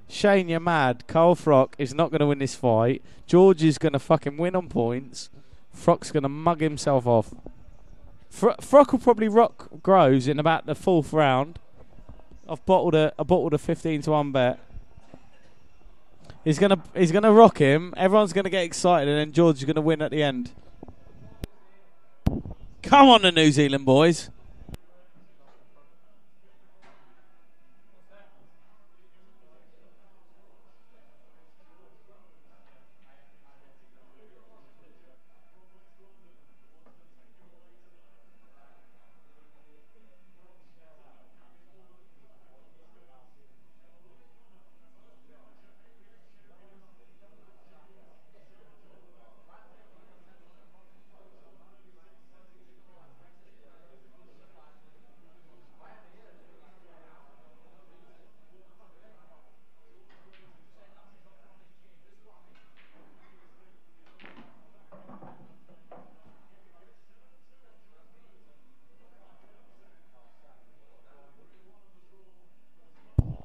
Shane, you're mad. Carl Frock is not going to win this fight. George is going to fucking win on points. Frock's going to mug himself off. Frock will probably rock Groves in about the 4th round. I've bottled a 15-1 bet. He's gonna rock him. Everyone's gonna get excited, and then George is gonna win at the end. Come on, the New Zealand boys.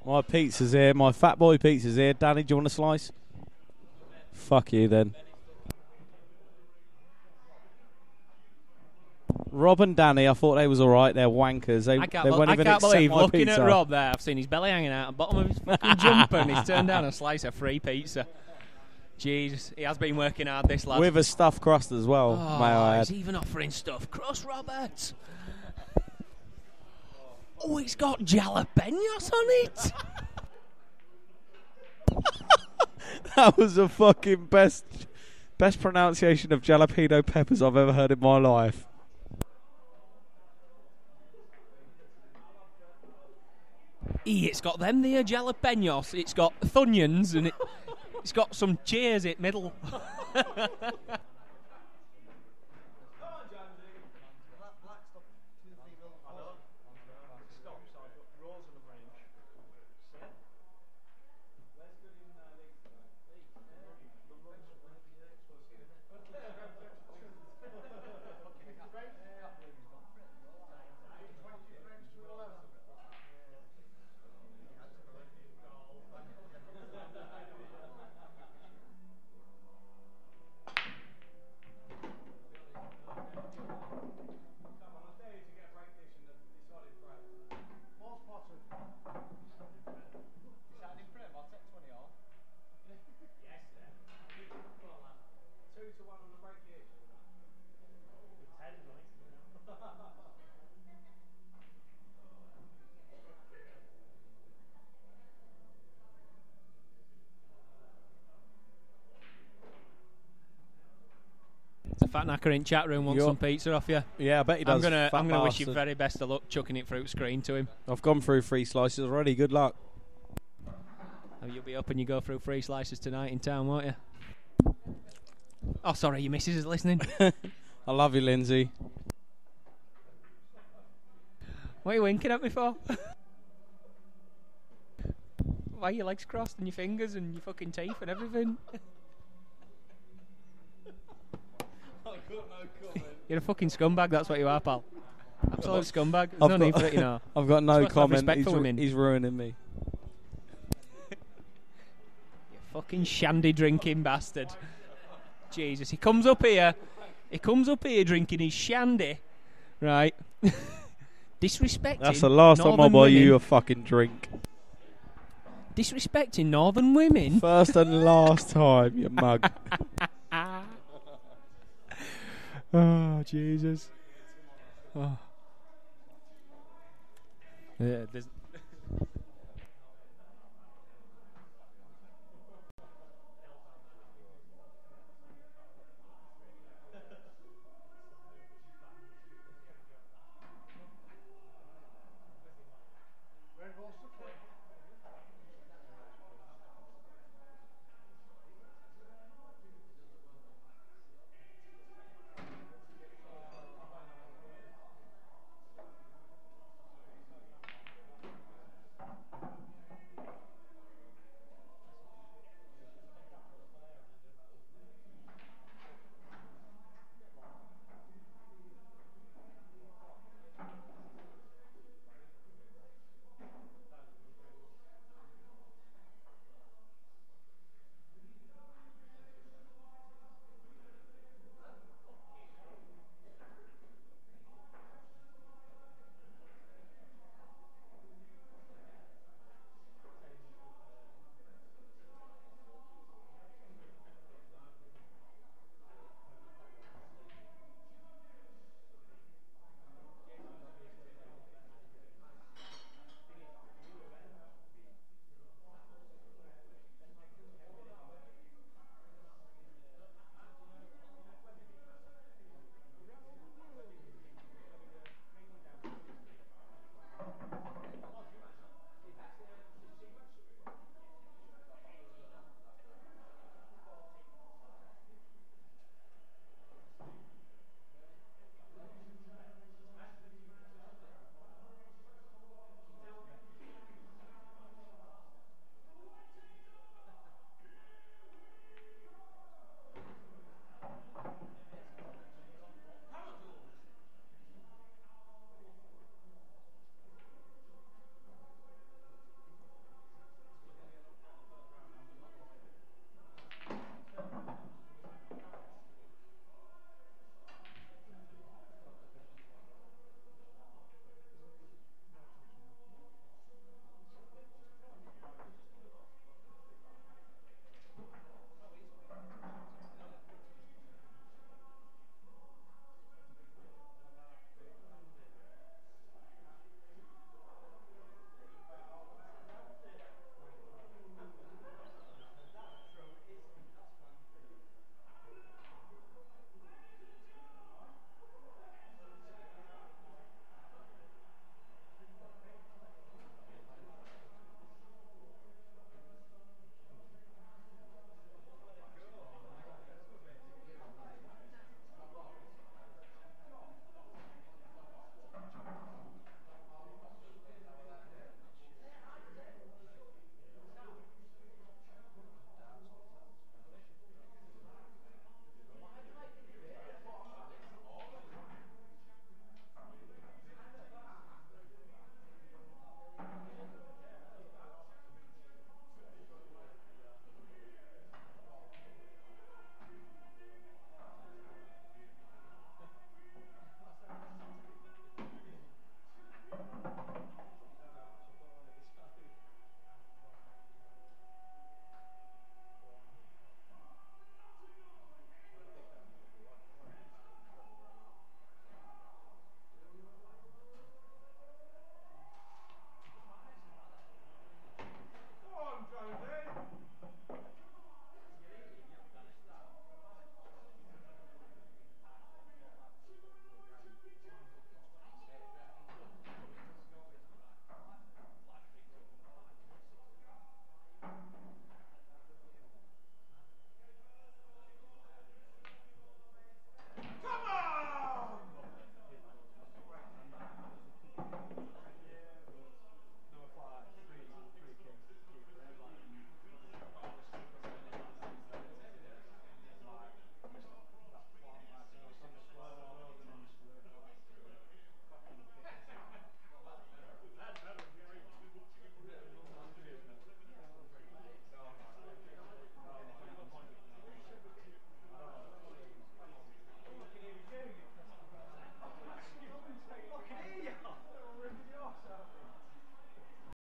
My pizza's here. My fat boy pizza's here. Danny, do you want a slice? Fuck you then. Rob and Danny, I thought they was alright. They're wankers. They won't even accept believe my looking pizza. at Rob there. I've seen his belly hanging out the bottom of his fucking jumper, and he's turned down a slice of free pizza. Jeez, he has been working hard, this lad. With a stuffed crust as well, may I add. He's even offering stuffed crust, Robert. Oh, it's got jalapenos on it. That was the fucking best pronunciation of jalapeno peppers I've ever heard in my life. It's got them there jalapenos. It's got Thunyons, and it's got some cheers in middle. fat knacker in chat room wants some pizza off you. Yeah, I bet he does. I'm gonna wish you bastard. very best of luck chucking it through screen to him. I've gone through 3 slices already. Good luck. You'll be up and you go through 3 slices tonight in town, won't you? Oh, sorry, your missus is listening. I love you, Lindsay. What are you winking at me for? Why are your legs crossed and your fingers and your fucking teeth and everything? You're a fucking scumbag, that's what you are, pal. Absolute scumbag. There's no need for it, you know. I've got no comment. He's ruining me. You fucking shandy drinking bastard. Jesus, he comes up here drinking his shandy, right? Disrespecting. That's the last time I buy you a fucking drink. Disrespecting northern women. First and last time, you mug. Oh, Jesus. Oh. Yeah,